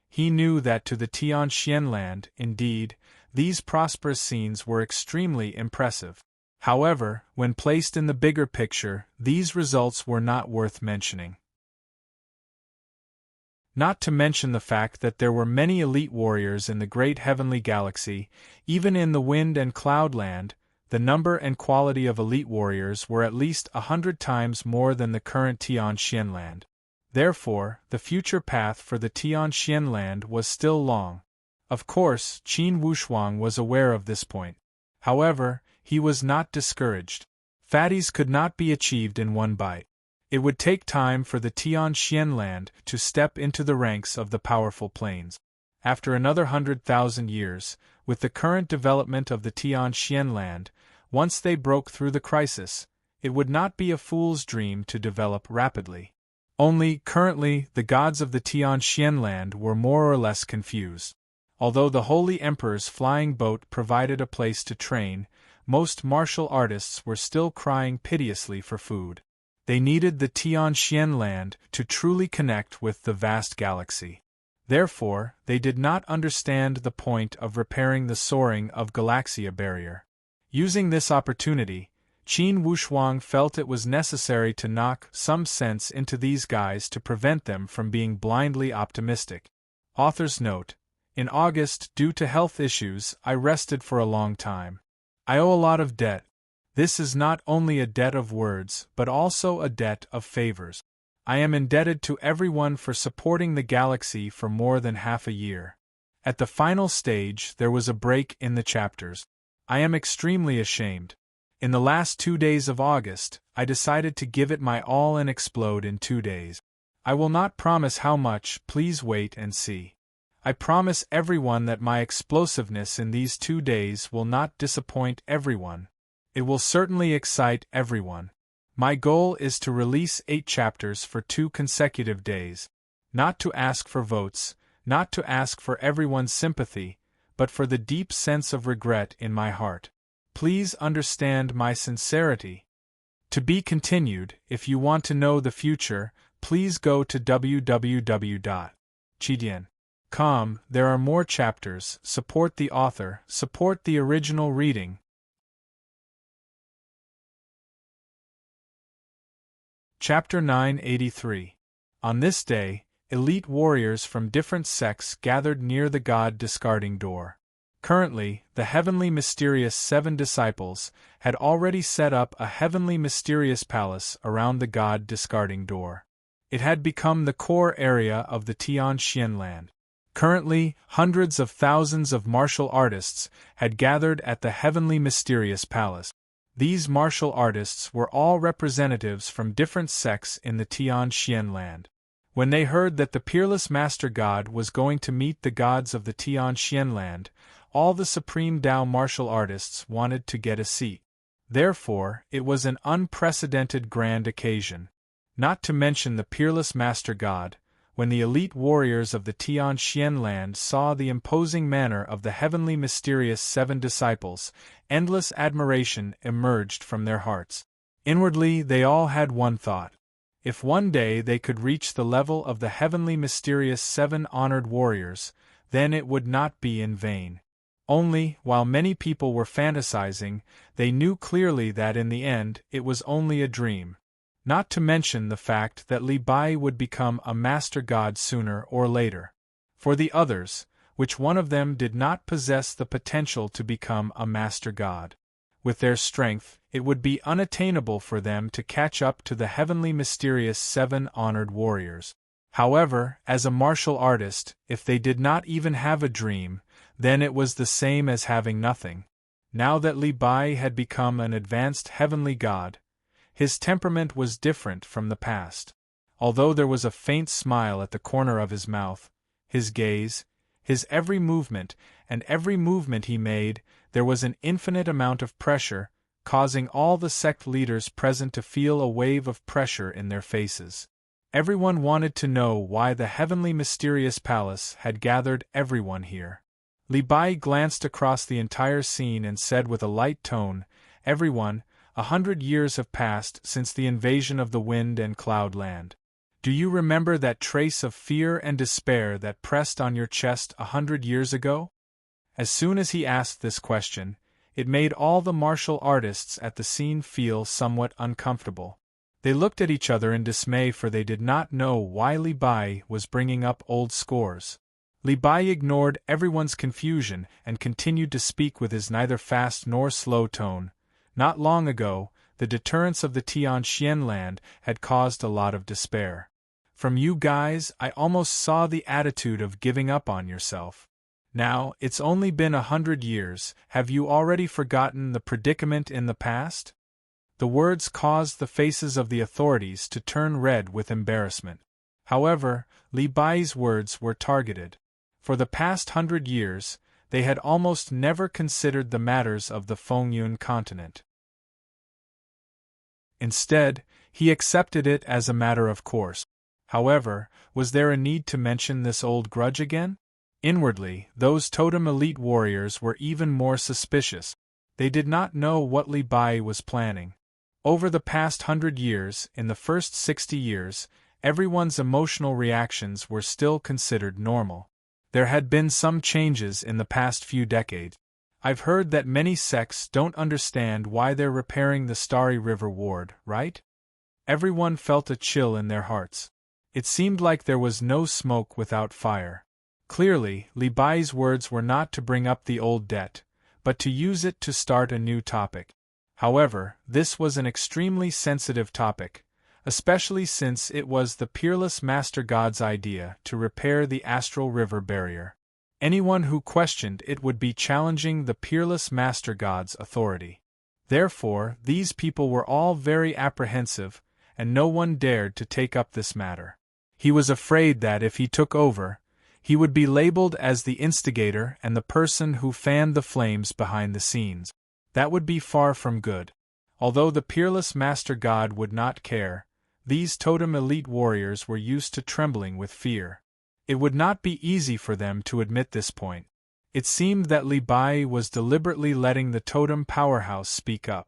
He knew that to the Tianxian land, indeed, these prosperous scenes were extremely impressive. However, when placed in the bigger picture, these results were not worth mentioning. Not to mention the fact that there were many elite warriors in the great heavenly galaxy, even in the wind and cloud land, the number and quality of elite warriors were at least 100 times more than the current Tianxian land. Therefore, the future path for the Tianxian land was still long. Of course, Qin Wushuang was aware of this point. However, he was not discouraged. Fatties could not be achieved in one bite. It would take time for the Tianxian land to step into the ranks of the powerful plains. After another 100,000 years, with the current development of the Tianxian land, once they broke through the crisis, it would not be a fool's dream to develop rapidly. Only, currently, the gods of the Tianxian land were more or less confused. Although the Holy Emperor's flying boat provided a place to train, most martial artists were still crying piteously for food. They needed the Tianxian land to truly connect with the vast galaxy. Therefore, they did not understand the point of repairing the soaring of Galaxia barrier. Using this opportunity, Qin Wushuang felt it was necessary to knock some sense into these guys to prevent them from being blindly optimistic. Author's note: in August, due to health issues, I rested for a long time. I owe a lot of debt. This is not only a debt of words, but also a debt of favors. I am indebted to everyone for supporting the galaxy for more than half a year. At the final stage, there was a break in the chapters. I am extremely ashamed. In the last 2 days of August, I decided to give it my all and explode in 2 days. I will not promise how much, please wait and see. I promise everyone that my explosiveness in these 2 days will not disappoint everyone. It will certainly excite everyone. My goal is to release 8 chapters for 2 consecutive days. Not to ask for votes, not to ask for everyone's sympathy, but for the deep sense of regret in my heart. Please understand my sincerity. To be continued. If you want to know the future, please go to www.chidian.com. There are more chapters. Support the author, support the original reading. Chapter 983. On this day, elite warriors from different sects gathered near the God-discarding door. Currently, the heavenly mysterious 7 disciples had already set up a heavenly mysterious palace around the God-discarding door. It had become the core area of the Tian land. Currently, hundreds of thousands of martial artists had gathered at the heavenly mysterious palace. These martial artists were all representatives from different sects in the Tian land. When they heard that the peerless Master God was going to meet the gods of the Tian land, all the supreme Tao martial artists wanted to get a seat. Therefore, it was an unprecedented grand occasion. Not to mention the peerless Master God, when the elite warriors of the Tian land saw the imposing manner of the heavenly mysterious 7 disciples, endless admiration emerged from their hearts. Inwardly, they all had one thought. If one day they could reach the level of the heavenly mysterious 7 honored warriors, then it would not be in vain. Only, while many people were fantasizing, they knew clearly that in the end, it was only a dream. Not to mention the fact that Li Bai would become a master god sooner or later. For the others, which one of them did not possess the potential to become a master god? With their strength, it would be unattainable for them to catch up to the heavenly mysterious 7 honored warriors. However, as a martial artist, if they did not even have a dream, then it was the same as having nothing. Now that Li Bai had become an advanced heavenly god, his temperament was different from the past. Although there was a faint smile at the corner of his mouth, his gaze, his every movement, and every movement he made, there was an infinite amount of pressure, causing all the sect leaders present to feel a wave of pressure in their faces. Everyone wanted to know why the heavenly mysterious palace had gathered everyone here. Li Bai glanced across the entire scene and said with a light tone, "Everyone, 100 years have passed since the invasion of the Wind and Cloud land. Do you remember that trace of fear and despair that pressed on your chest 100 years ago?" As soon as he asked this question, it made all the martial artists at the scene feel somewhat uncomfortable. They looked at each other in dismay, for they did not know why Li Bai was bringing up old scores. Li Bai ignored everyone's confusion and continued to speak with his neither fast nor slow tone. Not long ago, the deterrence of the Tian land had caused a lot of despair. From you guys, I almost saw the attitude of giving up on yourself. Now, it's only been 100 years, have you already forgotten the predicament in the past? The words caused the faces of the authorities to turn red with embarrassment. However, Li Bai's words were targeted. For the past 100 years, they had almost never considered the matters of the Fengyun continent. Instead, he accepted it as a matter of course. However, was there a need to mention this old grudge again? Inwardly, those totem elite warriors were even more suspicious. They did not know what Li Bai was planning. Over the past 100 years, in the first 60 years, everyone's emotional reactions were still considered normal. There had been some changes in the past few decades. I've heard that many sects don't understand why they're repairing the Starry River ward, right? Everyone felt a chill in their hearts. It seemed like there was no smoke without fire. Clearly, Li Bai's words were not to bring up the old debt, but to use it to start a new topic. However, this was an extremely sensitive topic, especially since it was the peerless Master God's idea to repair the astral river barrier. Anyone who questioned it would be challenging the peerless Master God's authority. Therefore, these people were all very apprehensive, and no one dared to take up this matter. He was afraid that if he took over, he would be labeled as the instigator and the person who fanned the flames behind the scenes. That would be far from good. Although the peerless Master God would not care, these totem elite warriors were used to trembling with fear. It would not be easy for them to admit this point. It seemed that Li Bai was deliberately letting the totem powerhouse speak up.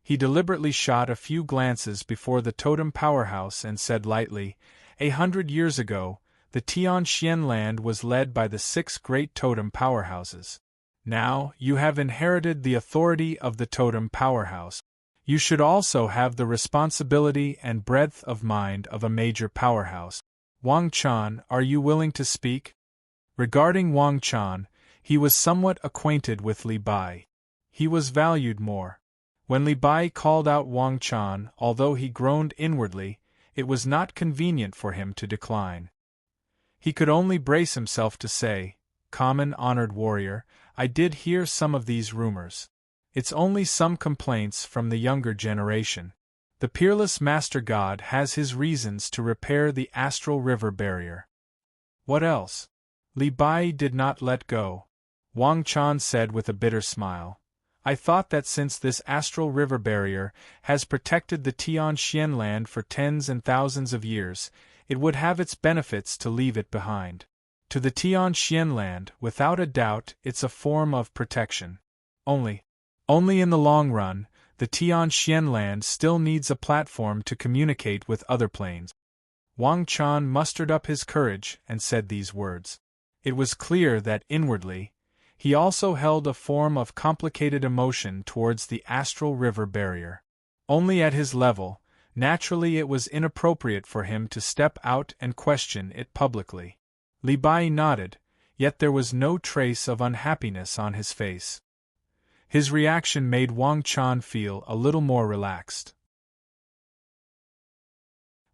He deliberately shot a few glances before the totem powerhouse and said lightly, 100 years ago, the Tian land was led by the 6 great totem powerhouses. Now, you have inherited the authority of the totem powerhouse. You should also have the responsibility and breadth of mind of a major powerhouse. Wang Chan, are you willing to speak? Regarding Wang Chan, he was somewhat acquainted with Li Bai. He was valued more. When Li Bai called out Wang Chan, although he groaned inwardly, it was not convenient for him to decline. He could only brace himself to say, "Common honored warrior, I did hear some of these rumors. It's only some complaints from the younger generation. The peerless Master God has his reasons to repair the astral river barrier." What else? Li Bai did not let go. Wang Chan said with a bitter smile, "I thought that since this astral river barrier has protected the Tianxian land for tens and thousands of years, it would have its benefits to leave it behind. To the Tianxian land, without a doubt, it's a form of protection. Only in the long run, the Tianxian land still needs a platform to communicate with other planes." Wang Chan mustered up his courage and said these words. It was clear that inwardly, he also held a form of complicated emotion towards the astral river barrier. Only at his level, naturally it was inappropriate for him to step out and question it publicly. Li Bai nodded, yet there was no trace of unhappiness on his face. His reaction made Wang Chan feel a little more relaxed.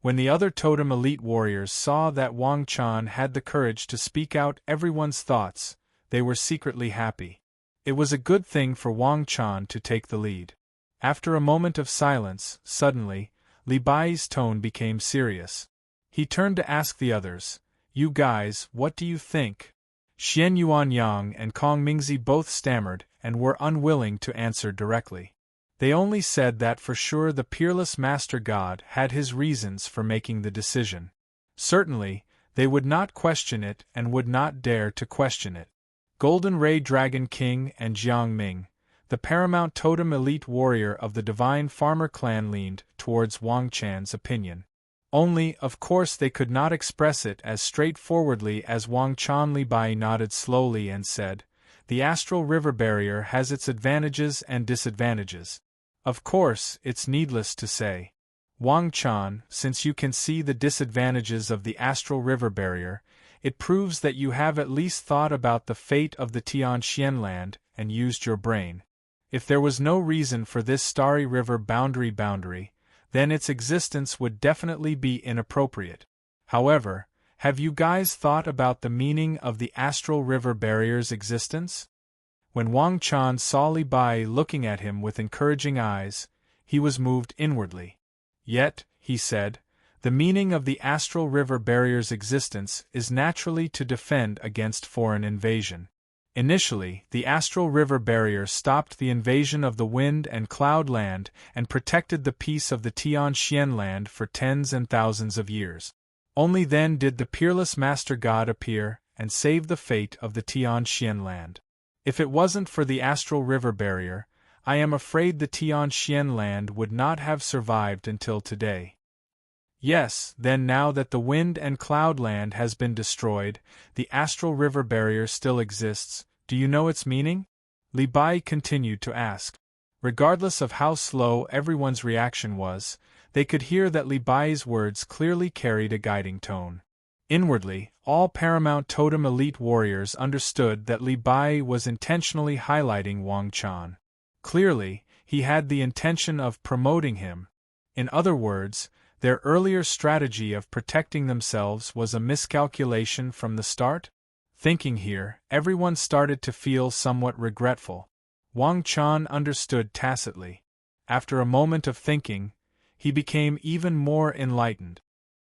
When the other totem elite warriors saw that Wang Chan had the courage to speak out everyone's thoughts, they were secretly happy. It was a good thing for Wang Chan to take the lead. After a moment of silence, suddenly, Li Bai's tone became serious. He turned to ask the others, "You guys, what do you think?" Xian Yuanyang and Kong Mingzi both stammered and were unwilling to answer directly. They only said that for sure the peerless Master God had his reasons for making the decision. Certainly, they would not question it and would not dare to question it. Golden Ray Dragon King and Jiang Ming, the paramount totem elite warrior of the Divine Farmer clan, leaned towards Wang Chan's opinion. Only, of course, they could not express it as straightforwardly as Wang Chan. Li Bai nodded slowly and said, "The astral river barrier has its advantages and disadvantages. Of course, it's needless to say. Wang Chan, since you can see the disadvantages of the astral river barrier, it proves that you have at least thought about the fate of the Tianxian land and used your brain. If there was no reason for this starry river boundary, then its existence would definitely be inappropriate. However, have you guys thought about the meaning of the astral river barrier's existence?" When Wang Chan saw Li Bai looking at him with encouraging eyes, he was moved inwardly. "Yet," he said, "the meaning of the astral river barrier's existence is naturally to defend against foreign invasion. Initially, the astral river barrier stopped the invasion of the wind and cloud land and protected the peace of the Tianxian land for tens and thousands of years. Only then did the peerless Master God appear and save the fate of the Tianxian land. If it wasn't for the astral river barrier, I am afraid the Tianxian land would not have survived until today." "Yes, then now that the wind and cloud land has been destroyed, the astral river barrier still exists. Do you know its meaning?" Li Bai continued to ask. Regardless of how slow everyone's reaction was, they could hear that Li Bai's words clearly carried a guiding tone. Inwardly, all paramount totem elite warriors understood that Li Bai was intentionally highlighting Wang Chan. Clearly, he had the intention of promoting him. In other words, their earlier strategy of protecting themselves was a miscalculation from the start? Thinking here, everyone started to feel somewhat regretful. Wang Chan understood tacitly. After a moment of thinking, he became even more enlightened.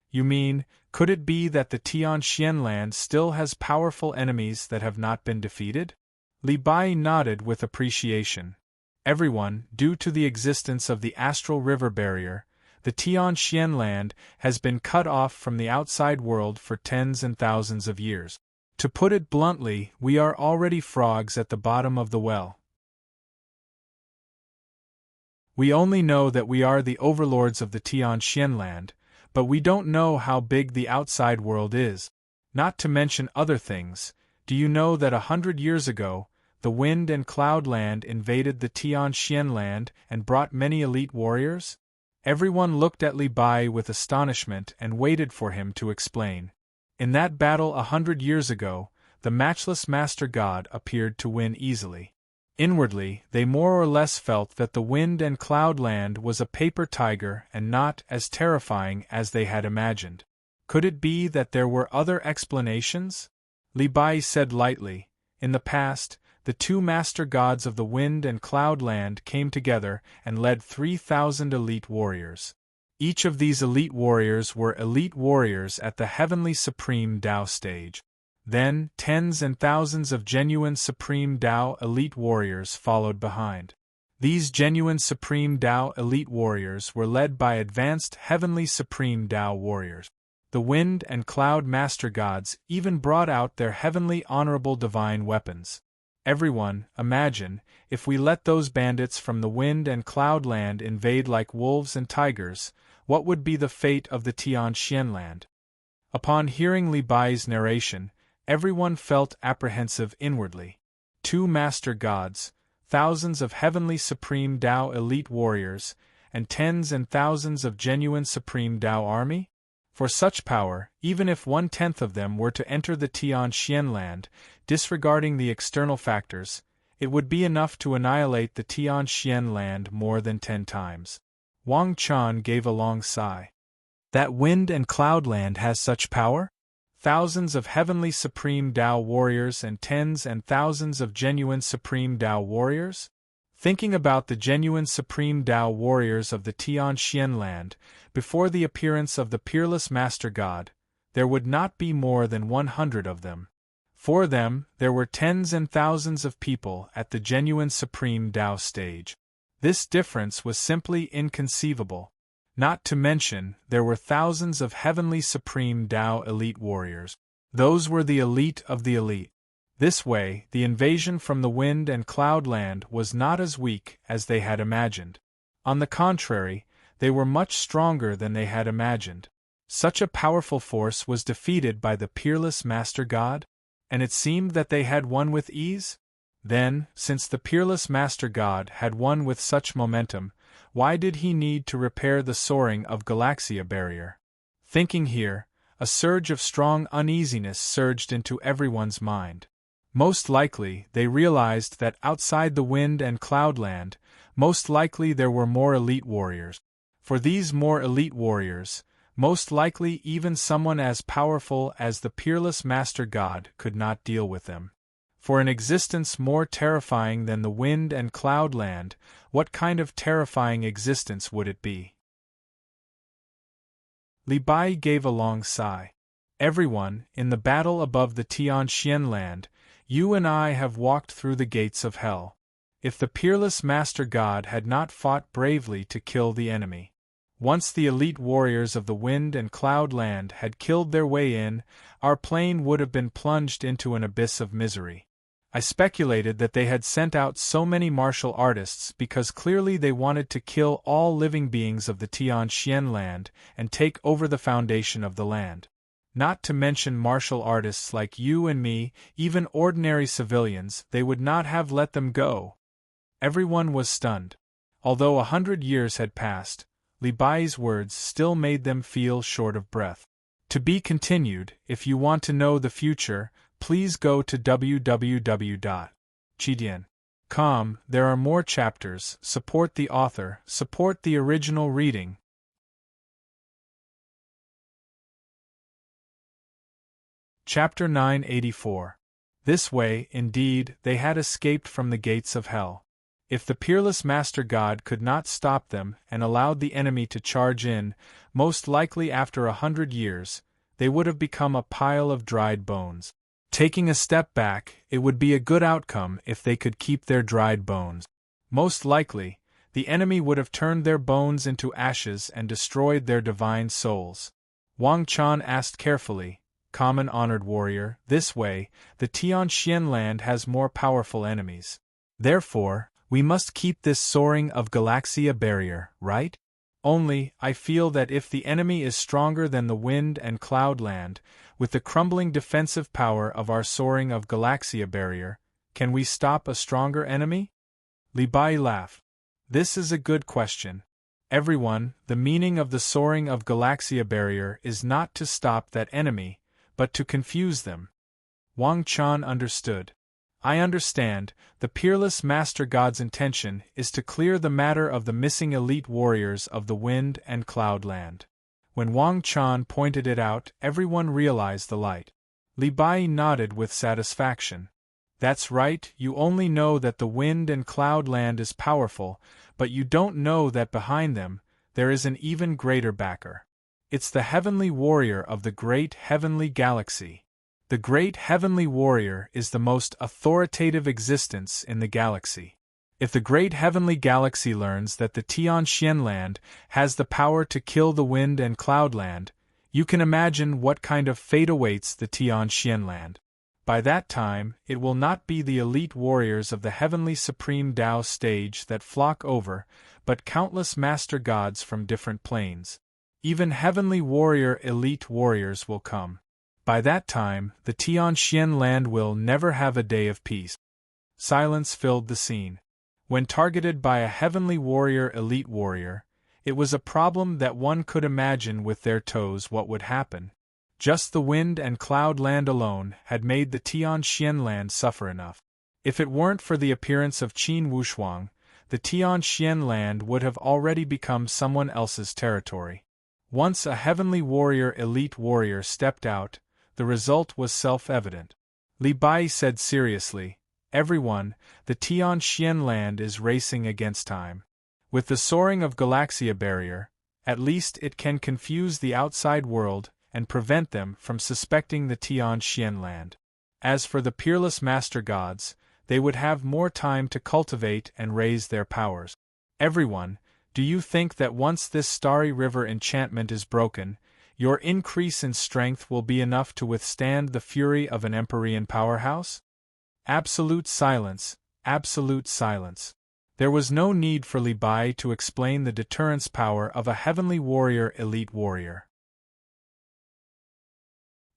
"You mean, could it be that the Tianxian land still has powerful enemies that have not been defeated?" Li Bai nodded with appreciation. "Everyone, due to the existence of the astral river barrier, the Tianxian land has been cut off from the outside world for tens and thousands of years. To put it bluntly, we are already frogs at the bottom of the well. We only know that we are the overlords of the Tianxian land, but we don't know how big the outside world is. Not to mention other things, do you know that 100 years ago, the wind and cloud land invaded the Tianxian land and brought many elite warriors? Everyone looked at Li Bai with astonishment and waited for him to explain. In that battle 100 years ago, the matchless Master God appeared to win easily. Inwardly, they more or less felt that the wind and cloud land was a paper tiger and not as terrifying as they had imagined. Could it be that there were other explanations? Li Bai said lightly, "In the past, the two master gods of the wind and cloud land came together and led 3,000 elite warriors. Each of these elite warriors were elite warriors at the heavenly supreme Tao stage. Then, tens and thousands of genuine Supreme Tao elite warriors followed behind. These genuine Supreme Tao elite warriors were led by advanced heavenly Supreme Tao warriors. The wind and cloud master gods even brought out their heavenly honorable divine weapons. Everyone, imagine, if we let those bandits from the wind and cloud land invade like wolves and tigers, what would be the fate of the Tianxian land?" Upon hearing Li Bai's narration, everyone felt apprehensive inwardly. Two master gods, thousands of heavenly Supreme Tao elite warriors, and tens and thousands of genuine Supreme Tao army? For such power, even if 1/10 of them were to enter the Tianxian land, disregarding the external factors, it would be enough to annihilate the Tianxian land more than 10 times. Wang Quan gave a long sigh. That wind and cloud land has such power? Thousands of heavenly Supreme Tao warriors and tens and thousands of genuine Supreme Tao warriors? Thinking about the genuine Supreme Tao warriors of the Tianxian land, before the appearance of the peerless Master God, there would not be more than 100 of them. For them, there were tens and thousands of people at the genuine Supreme Tao stage. This difference was simply inconceivable. Not to mention, there were thousands of heavenly Supreme Tao elite warriors. Those were the elite of the elite. This way, the invasion from the wind and cloud land was not as weak as they had imagined. On the contrary, they were much stronger than they had imagined. Such a powerful force was defeated by the peerless Master God? And it seemed that they had won with ease? Then, since the peerless Master God had won with such momentum, why did he need to repair the soaring of Galaxia barrier? Thinking here, a surge of strong uneasiness surged into everyone's mind. Most likely, they realized that outside the wind and cloud land, most likely there were more elite warriors. For these more elite warriors, most likely even someone as powerful as the peerless Master God could not deal with them. For an existence more terrifying than the wind and cloud land, what kind of terrifying existence would it be? Li Bai gave a long sigh. Everyone, in the battle above the Tianxian land, you and I have walked through the gates of hell. If the peerless Master God had not fought bravely to kill the enemy, once the elite warriors of the wind and cloud land had killed their way in, our plane would have been plunged into an abyss of misery. I speculated that they had sent out so many martial artists because clearly they wanted to kill all living beings of the Tianxian land and take over the foundation of the land. Not to mention martial artists like you and me, even ordinary civilians, they would not have let them go. Everyone was stunned. Although 100 years had passed, Li Bai's words still made them feel short of breath. To be continued. If you want to know the future, please go to www.chidian.com. There are more chapters. Support the author, support the original reading. Chapter 984. This way, indeed, they had escaped from the gates of hell. If the peerless Master God could not stop them and allowed the enemy to charge in, most likely after 100 years, they would have become a pile of dried bones. Taking a step back, it would be a good outcome if they could keep their dried bones. Most likely, the enemy would have turned their bones into ashes and destroyed their divine souls. Wang Quan asked carefully, "Common honored warrior, this way, the Tianxian land has more powerful enemies. Therefore, we must keep this soaring of Galaxia barrier, right? Only, I feel that if the enemy is stronger than the wind and cloud land, with the crumbling defensive power of our soaring of Galaxia barrier, Can we stop a stronger enemy? Li Bai laughed. This is a good question. Everyone, the meaning of the soaring of Galaxia barrier is not to stop that enemy, but to confuse them. Wang Quan understood. I understand, the peerless Master God's intention is to clear the matter of the missing elite warriors of the Wind and Cloud Land. When Wang Quan pointed it out, everyone realized the light. Li Bai nodded with satisfaction. That's right, you only know that the Wind and Cloud Land is powerful, but you don't know that behind them, there is an even greater backer. It's the heavenly warrior of the great heavenly galaxy. The great heavenly warrior is the most authoritative existence in the galaxy. If the great heavenly galaxy learns that the Tianxian land has the power to kill the Wind and Cloud Land, you can imagine what kind of fate awaits the Tianxian land. By that time, it will not be the elite warriors of the heavenly supreme Tao stage that flock over, but countless master gods from different planes. Even heavenly warrior elite warriors will come. By that time, the Tianxian land will never have a day of peace. Silence filled the scene. When targeted by a heavenly warrior elite warrior, it was a problem that one could imagine with their toes what would happen. Just the Wind and Cloud Land alone had made the Tianxian land suffer enough. If it weren't for the appearance of Qin Wushuang, the Tianxian land would have already become someone else's territory. Once a heavenly warrior elite warrior stepped out, the result was self-evident. Li Bai said seriously, Everyone, the Tianxian land is racing against time. With the soaring of Galaxia barrier, at least it can confuse the outside world and prevent them from suspecting the Tianxian land. As for the peerless master gods, they would have more time to cultivate and raise their powers. Everyone, do you think that once this starry river enchantment is broken, your increase in strength will be enough to withstand the fury of an Empyrean powerhouse? Absolute silence, absolute silence. There was no need for Li Bai to explain the deterrence power of a heavenly warrior elite warrior.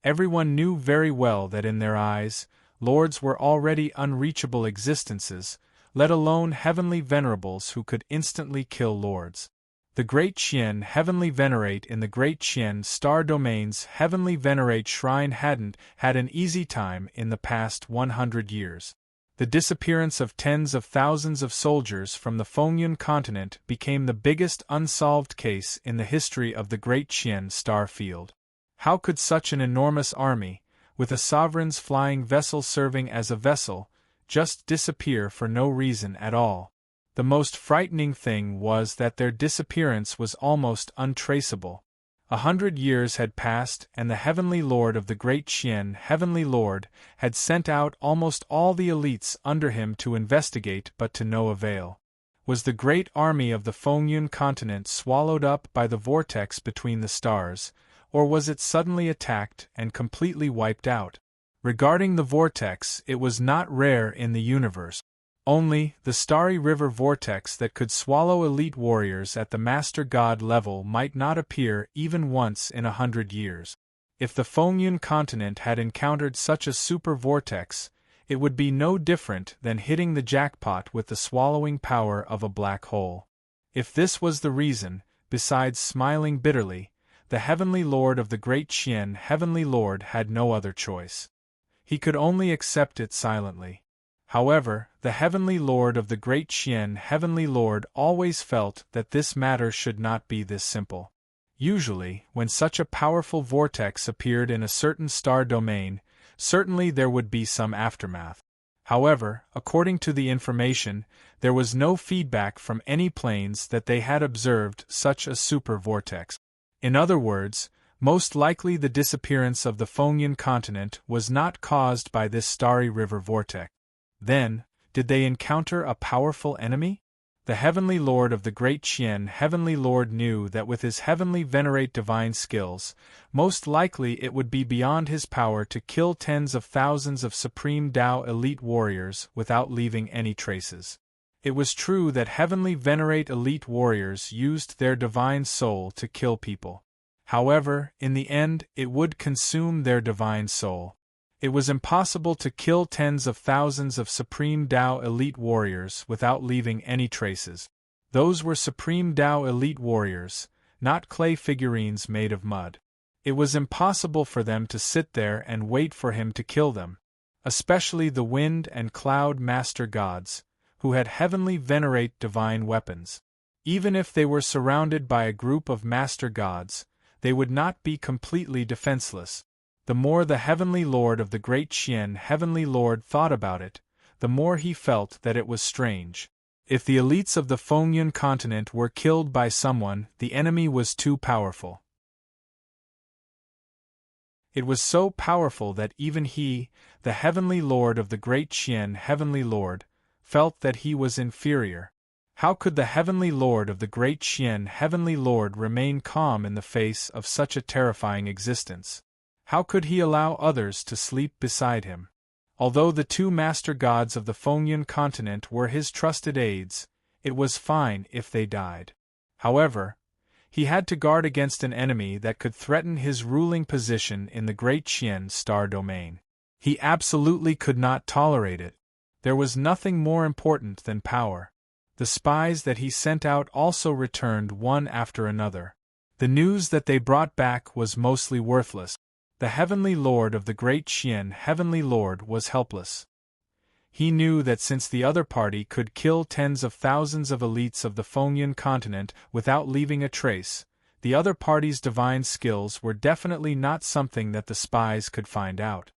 Everyone knew very well that in their eyes, lords were already unreachable existences, let alone heavenly venerables who could instantly kill lords. The Great Qian Heavenly Venerate in the Great Qian Star Domain's Heavenly Venerate Shrine hadn't had an easy time in the past 100 years. The disappearance of tens of thousands of soldiers from the Fengyun continent became the biggest unsolved case in the history of the Great Qian Star Field. How could such an enormous army, with a sovereign's flying vessel serving as a vessel, just disappear for no reason at all? The most frightening thing was that their disappearance was almost untraceable. 100 years had passed and the Heavenly Lord of the Great Qian Heavenly Lord had sent out almost all the elites under him to investigate but to no avail. Was the great army of the Fengyun continent swallowed up by the vortex between the stars, or was it suddenly attacked and completely wiped out? Regarding the vortex, it was not rare in the universe. Only, the starry river vortex that could swallow elite warriors at the Master God level might not appear even once in 100 years. If the Fengyun continent had encountered such a super vortex, it would be no different than hitting the jackpot with the swallowing power of a black hole. If this was the reason, besides smiling bitterly, the Heavenly Lord of the Great Qian Heavenly Lord had no other choice. He could only accept it silently. However, the Heavenly Lord of the Great Qian Heavenly Lord always felt that this matter should not be this simple. Usually, when such a powerful vortex appeared in a certain star domain, certainly there would be some aftermath. However, according to the information, there was no feedback from any planes that they had observed such a super vortex. In other words, most likely the disappearance of the Fengyun continent was not caused by this starry river vortex. Then, did they encounter a powerful enemy? The Heavenly Lord of the Great Qian Heavenly Lord knew that with his heavenly venerate divine skills, most likely it would be beyond his power to kill tens of thousands of Supreme Tao elite warriors without leaving any traces. It was true that heavenly venerate elite warriors used their divine soul to kill people. However, in the end, it would consume their divine soul. It was impossible to kill tens of thousands of Supreme Tao elite warriors without leaving any traces. Those were Supreme Tao elite warriors, not clay figurines made of mud. It was impossible for them to sit there and wait for him to kill them, especially the wind and cloud master gods, who had heavenly venerate divine weapons. Even if they were surrounded by a group of master gods, they would not be completely defenseless. The more the Heavenly Lord of the Great Qian Heavenly Lord thought about it, the more he felt that it was strange. If the elites of the Fengyun continent were killed by someone, the enemy was too powerful. It was so powerful that even he, the Heavenly Lord of the Great Qian Heavenly Lord, felt that he was inferior. How could the Heavenly Lord of the Great Qian Heavenly Lord remain calm in the face of such a terrifying existence? How could he allow others to sleep beside him? Although the two master gods of the Fengyun continent were his trusted aides, it was fine if they died. However, he had to guard against an enemy that could threaten his ruling position in the Great Qian star domain. He absolutely could not tolerate it. There was nothing more important than power. The spies that he sent out also returned one after another. The news that they brought back was mostly worthless. The Heavenly Lord of the Great Qian Heavenly Lord was helpless. He knew that since the other party could kill tens of thousands of elites of the Fengyun continent without leaving a trace, the other party's divine skills were definitely not something that the spies could find out.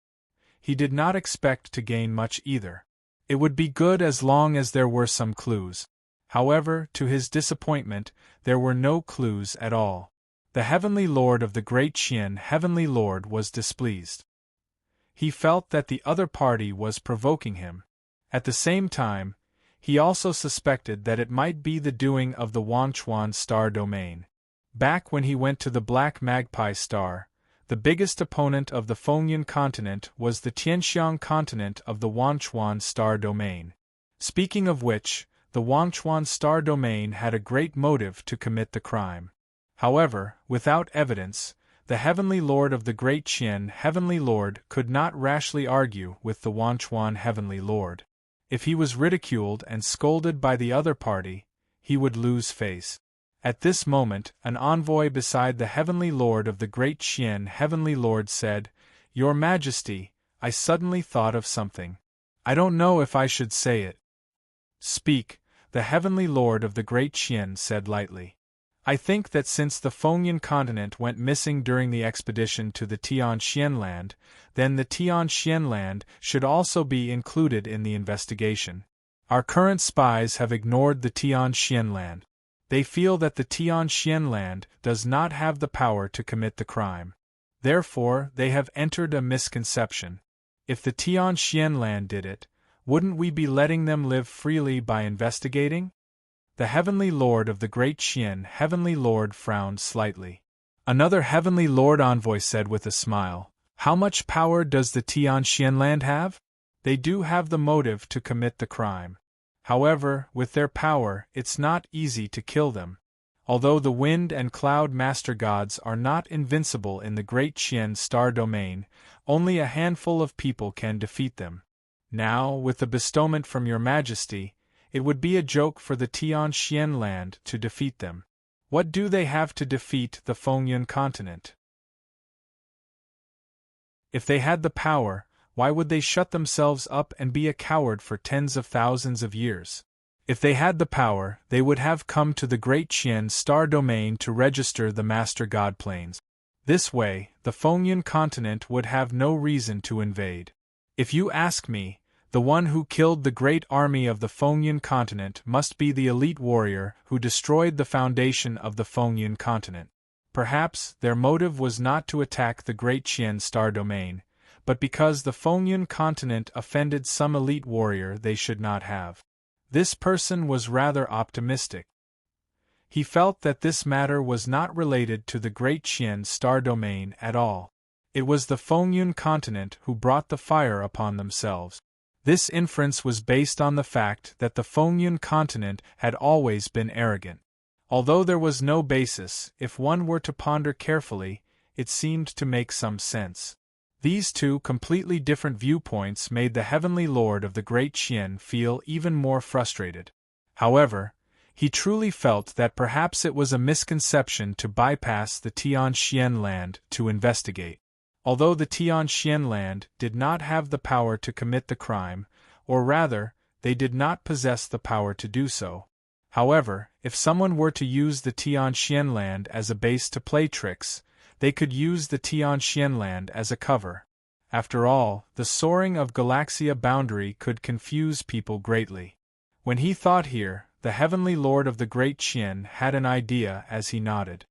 He did not expect to gain much either. It would be good as long as there were some clues. However, to his disappointment, there were no clues at all. The Heavenly Lord of the Great Qian Heavenly Lord was displeased. He felt that the other party was provoking him. At the same time, he also suspected that it might be the doing of the Wanchuan star domain. Back when he went to the Black Magpie star, the biggest opponent of the Fengyun continent was the Tianxiang continent of the Wanchuan star domain. Speaking of which, the Wanchuan star domain had a great motive to commit the crime. However, without evidence, the Heavenly Lord of the Great Qian Heavenly Lord could not rashly argue with the Wanchuan Heavenly Lord. If he was ridiculed and scolded by the other party, he would lose face. At this moment, an envoy beside the Heavenly Lord of the Great Qian Heavenly Lord said, "Your Majesty, I suddenly thought of something. I don't know if I should say it." "Speak," the Heavenly Lord of the Great Qian said lightly. "I think that since the Fengyun continent went missing during the expedition to the Tianxian land, then the Tianxian land should also be included in the investigation. Our current spies have ignored the Tianxian land. They feel that the Tianxian land does not have the power to commit the crime. Therefore, they have entered a misconception. If the Tianxian land did it, wouldn't we be letting them live freely by investigating?" The Heavenly Lord of the Great Qian Heavenly Lord frowned slightly. Another Heavenly Lord envoy said with a smile, "How much power does the Tianxian land have? They do have the motive to commit the crime. However, with their power, it's not easy to kill them. Although the wind and cloud master gods are not invincible in the Great Qian star domain, only a handful of people can defeat them. Now, with the bestowment from your Majesty, it would be a joke for the Tianxian land to defeat them. What do they have to defeat the Fengyun continent? If they had the power, why would they shut themselves up and be a coward for tens of thousands of years? If they had the power, they would have come to the Great Qian star domain to register the Master God planes. This way, the Fengyun continent would have no reason to invade. If you ask me, the one who killed the great army of the Fengyun continent must be the elite warrior who destroyed the foundation of the Fengyun continent. Perhaps their motive was not to attack the Great Qian star domain, but because the Fengyun continent offended some elite warrior they should not have. This person was rather optimistic. He felt that this matter was not related to the Great Qian star domain at all. It was the Fengyun continent who brought the fire upon themselves. This inference was based on the fact that the Fengyun continent had always been arrogant. Although there was no basis, if one were to ponder carefully, it seemed to make some sense. These two completely different viewpoints made the Heavenly Lord of the Great Qian feel even more frustrated. However, he truly felt that perhaps it was a misconception to bypass the Tianxian land to investigate. Although the Tianxian land did not have the power to commit the crime, or rather, they did not possess the power to do so. However, if someone were to use the Tianxian land as a base to play tricks, they could use the Tianxian land as a cover. After all, the soaring of Galaxia boundary could confuse people greatly. When he thought here, the Heavenly Lord of the Great Qian had an idea as he nodded.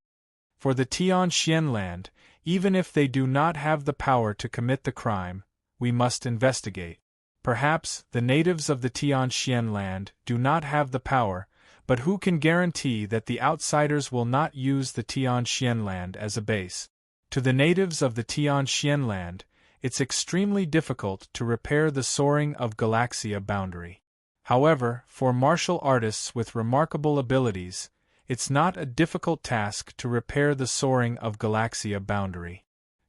For the Tianxian land, even if they do not have the power to commit the crime, we must investigate. Perhaps the natives of the Tianxian land do not have the power, but who can guarantee that the outsiders will not use the Tianxian land as a base? To the natives of the Tianxian land, it's extremely difficult to repair the soaring of Galaxia boundary. However, for martial artists with remarkable abilities, it's not a difficult task to repair the soaring of Galaxia boundary.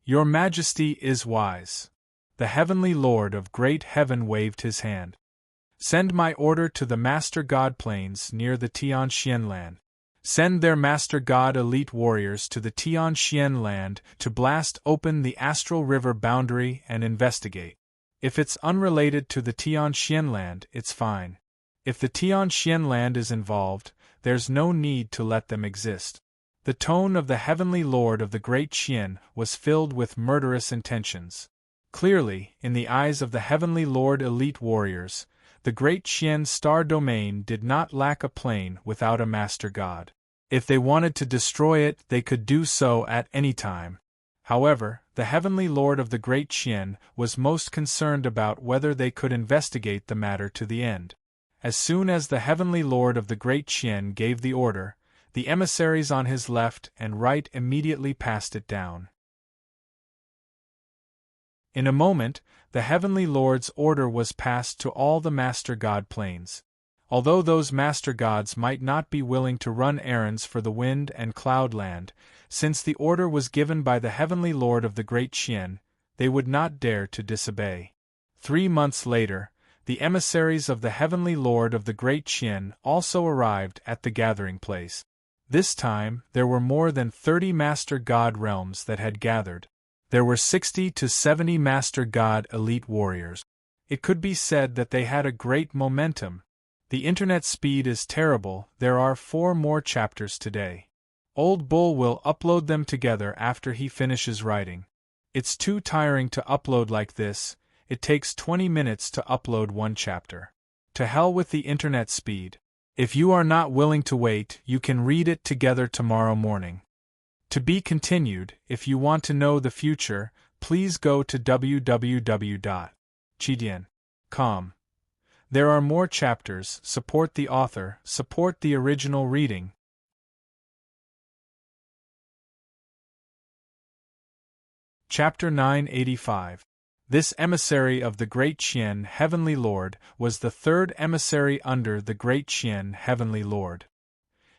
Your Majesty is wise. The Heavenly Lord of Great Heaven waved his hand. Send my order to the Master God plains near the Tianxian land. Send their Master God elite warriors to the Tianxian land to blast open the Astral River boundary and investigate. If it's unrelated to the Tianxian land, it's fine. If the Tianxian land is involved, there's no need to let them exist. The tone of the Heavenly Lord of the Great Qian was filled with murderous intentions. Clearly, in the eyes of the Heavenly Lord elite warriors, the Great Qian star domain did not lack a plane without a Master God. If they wanted to destroy it, they could do so at any time. However, the Heavenly Lord of the Great Qian was most concerned about whether they could investigate the matter to the end. As soon as the Heavenly Lord of the Great Qian gave the order, the emissaries on his left and right immediately passed it down. In a moment, the Heavenly Lord's order was passed to all the Master God planes. Although those Master Gods might not be willing to run errands for the Wind and Cloud Land, since the order was given by the Heavenly Lord of the Great Qian, they would not dare to disobey. 3 months later, the emissaries of the Heavenly Lord of the Great Qian also arrived at the gathering place. This time, there were more than 30 Master God realms that had gathered. There were 60 to 70 Master God elite warriors. It could be said that they had a great momentum. The internet speed is terrible. There are 4 more chapters today. Old Bull will upload them together after he finishes writing. It's too tiring to upload like this. It takes 20 minutes to upload 1 chapter. To hell with the internet speed. If you are not willing to wait, you can read it together tomorrow morning. To be continued. If you want to know the future, please go to www.chidian.com. There are more chapters. Support the author, support the original reading. Chapter 985. This emissary of the Great Qian Heavenly Lord was the 3rd emissary under the Great Qian Heavenly Lord.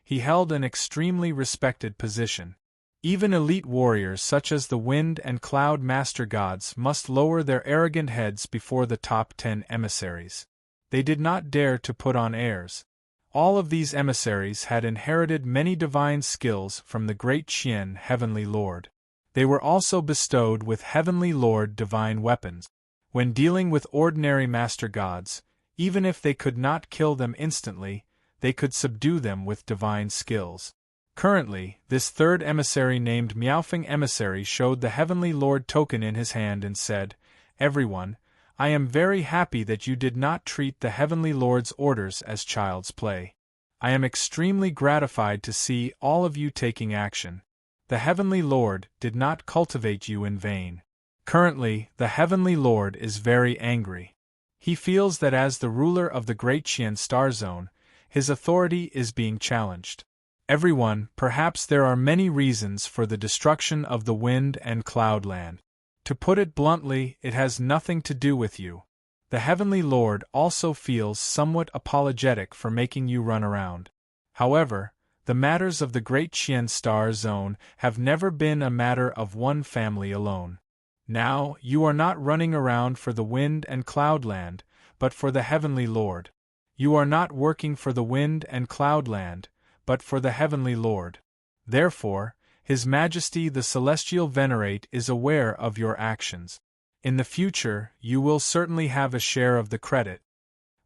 He held an extremely respected position. Even elite warriors such as the Wind and Cloud Master Gods must lower their arrogant heads before the top 10 emissaries. They did not dare to put on airs. All of these emissaries had inherited many divine skills from the Great Qian Heavenly Lord. They were also bestowed with Heavenly Lord divine weapons. When dealing with ordinary Master Gods, even if they could not kill them instantly, they could subdue them with divine skills. Currently, this 3rd emissary named Meowfing Emissary showed the Heavenly Lord token in his hand and said, "Everyone, I am very happy that you did not treat the Heavenly Lord's orders as child's play. I am extremely gratified to see all of you taking action. The Heavenly Lord did not cultivate you in vain. Currently, the Heavenly Lord is very angry. He feels that as the ruler of the Great Qian Star Zone, his authority is being challenged. Everyone, perhaps there are many reasons for the destruction of the Wind and Cloud Land. To put it bluntly, it has nothing to do with you. The Heavenly Lord also feels somewhat apologetic for making you run around. However, the matters of the Great Qian Star Zone have never been a matter of one family alone. Now, you are not running around for the wind and cloud land, but for the heavenly Lord. You are not working for the wind and cloud land, but for the heavenly Lord. Therefore, His Majesty the Celestial Venerate is aware of your actions. In the future, you will certainly have a share of the credit.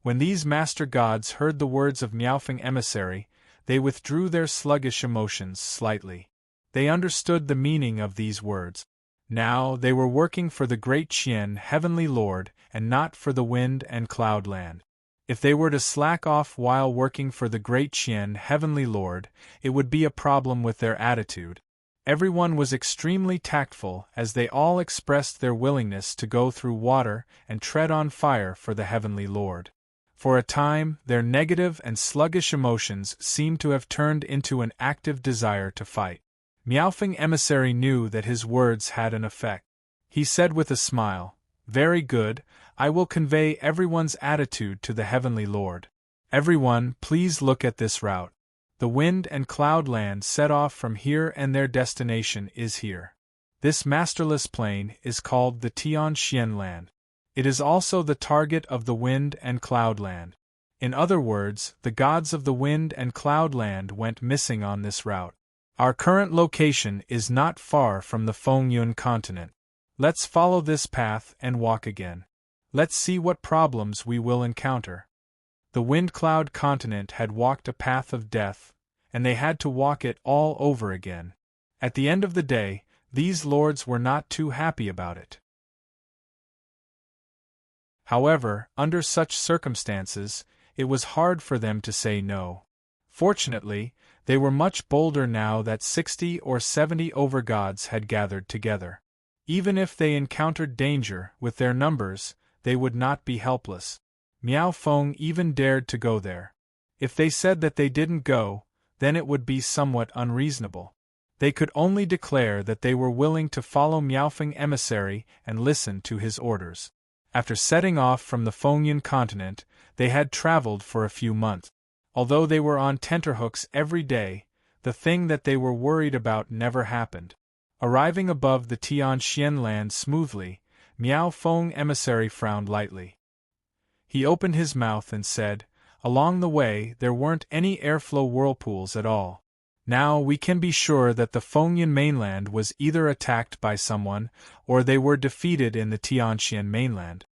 When these master gods heard the words of Miaofeng Emissary, they withdrew their sluggish emotions slightly. They understood the meaning of these words. Now they were working for the great Qian Heavenly Lord and not for the wind and cloud land. If they were to slack off while working for the great Qian Heavenly Lord, it would be a problem with their attitude. Everyone was extremely tactful as they all expressed their willingness to go through water and tread on fire for the Heavenly Lord. For a time, their negative and sluggish emotions seemed to have turned into an active desire to fight. Miaofeng Emissary knew that his words had an effect. He said with a smile, "Very good, I will convey everyone's attitude to the Heavenly Lord. Everyone, please look at this route. The wind and cloud land set off from here and their destination is here. This masterless plain is called the Tianxian land. It is also the target of the wind and cloud land. In other words, the gods of the wind and cloud land went missing on this route. Our current location is not far from the Fengyun continent. Let's follow this path and walk again. Let's see what problems we will encounter." The wind-cloud continent had walked a path of death, and they had to walk it all over again. At the end of the day, these lords were not too happy about it. However, under such circumstances, it was hard for them to say no. Fortunately, they were much bolder now that 60 or 70 overgods had gathered together. Even if they encountered danger with their numbers, they would not be helpless. Miaofeng even dared to go there. If they said that they didn't go, then it would be somewhat unreasonable. They could only declare that they were willing to follow Miaofeng Emissary and listen to his orders. After setting off from the Fengyun continent, they had traveled for a few months. Although they were on tenterhooks every day, the thing that they were worried about never happened. Arriving above the Tianxian land smoothly, Miaofeng Emissary frowned lightly. He opened his mouth and said, "Along the way there weren't any airflow whirlpools at all. Now we can be sure that the Fengyun mainland was either attacked by someone, or they were defeated in the Tianxian mainland."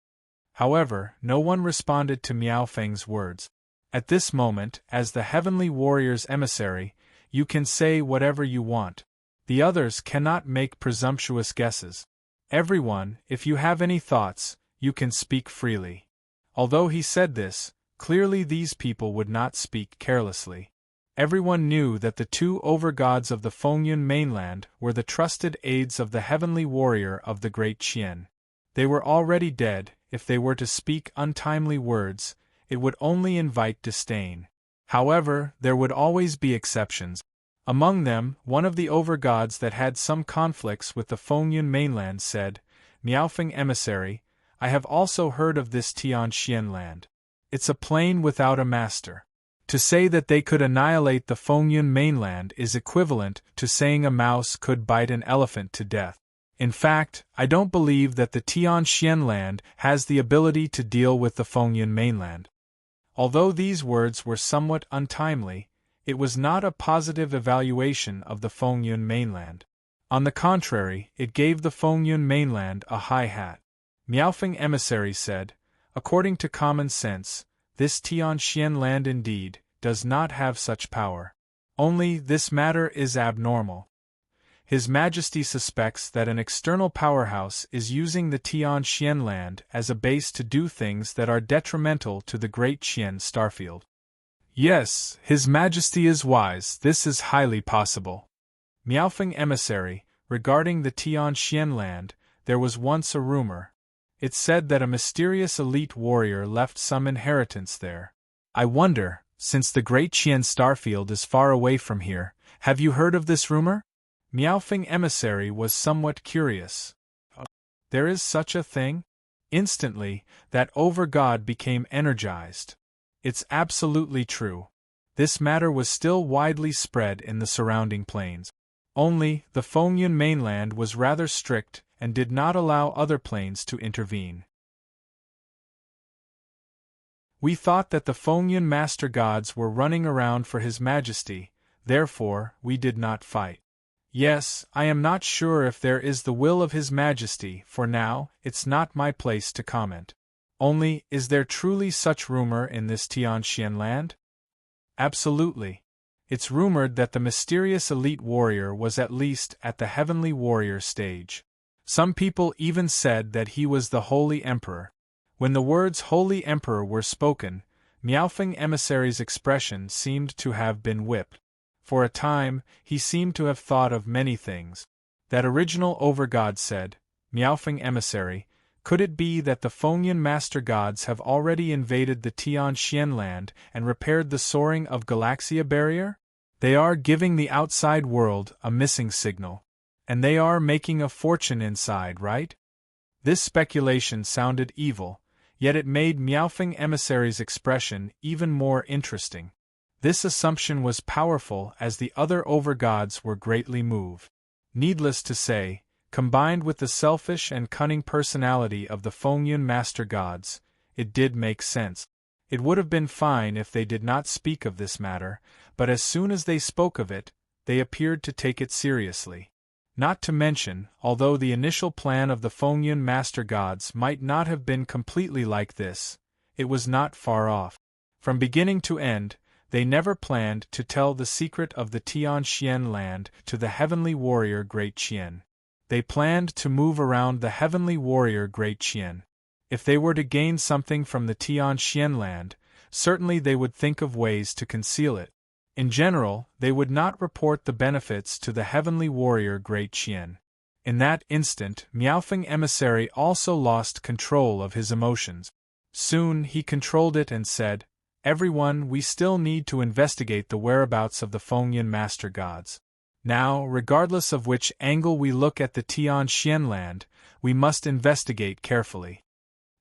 However, no one responded to Miaofeng's words. At this moment, as the heavenly warrior's emissary, you can say whatever you want. The others cannot make presumptuous guesses. Everyone, if you have any thoughts, you can speak freely. Although he said this, clearly these people would not speak carelessly. Everyone knew that the two overgods of the Fengyun mainland were the trusted aides of the heavenly warrior of the great Qian. They were already dead. If they were to speak untimely words, it would only invite disdain. However, there would always be exceptions. Among them, one of the overgods that had some conflicts with the Fengyun mainland said, "Miaofeng Emissary, I have also heard of this Tianxian land. It's a plain without a master. To say that they could annihilate the Fengyun mainland is equivalent to saying a mouse could bite an elephant to death. In fact, I don't believe that the Tianxian land has the ability to deal with the Fengyun mainland." Although these words were somewhat untimely, it was not a positive evaluation of the Fengyun mainland. On the contrary, it gave the Fengyun mainland a high hat. Miaofeng Emissary said, "According to common sense, this Tianxian land indeed does not have such power. Only this matter is abnormal. His Majesty suspects that an external powerhouse is using the Tianxian land as a base to do things that are detrimental to the great Qian starfield." "Yes, His Majesty is wise, this is highly possible." Miaofeng Emissary, regarding the Tianxian land, there was once a rumor. It said that a mysterious elite warrior left some inheritance there. I wonder, since the great Qian starfield is far away from here, have you heard of this rumor? Miaofeng Emissary was somewhat curious. There is such a thing? Instantly, that overgod became energized. It's absolutely true. This matter was still widely spread in the surrounding plains. Only, the Fengyun mainland was rather strict and did not allow other planes to intervene. We thought that the Fengyan Master Gods were running around for His Majesty, therefore we did not fight. Yes, I am not sure if there is the will of His Majesty, for now, it's not my place to comment. Only, is there truly such rumor in this Tianxian land? Absolutely. It's rumored that the mysterious elite warrior was at least at the heavenly warrior stage. Some people even said that he was the Holy Emperor. When the words Holy Emperor were spoken, Miaofeng Emissary's expression seemed to have been whipped. For a time, he seemed to have thought of many things. That original overgod said, Miaofeng Emissary, could it be that the Fengyan Master Gods have already invaded the Tianxian land and repaired the soaring of Galaxia barrier? They are giving the outside world a missing signal. And they are making a fortune inside, right? This speculation sounded evil, yet it made Miaofeng Emissary's expression even more interesting. This assumption was powerful as the other overgods were greatly moved. Needless to say, combined with the selfish and cunning personality of the Fengyan Master Gods, it did make sense. It would have been fine if they did not speak of this matter, but as soon as they spoke of it, they appeared to take it seriously. Not to mention, although the initial plan of the Fengyan Master Gods might not have been completely like this, it was not far off. From beginning to end, they never planned to tell the secret of the Tianxian land to the heavenly warrior Great Qian. They planned to move around the heavenly warrior Great Qian. If they were to gain something from the Tianxian land, certainly they would think of ways to conceal it. In general, they would not report the benefits to the heavenly warrior Great Qian. In that instant, Miaofeng Emissary also lost control of his emotions. Soon he controlled it and said, Everyone, we still need to investigate the whereabouts of the Fengyan Master Gods. Now, regardless of which angle we look at the Tianxian land, we must investigate carefully.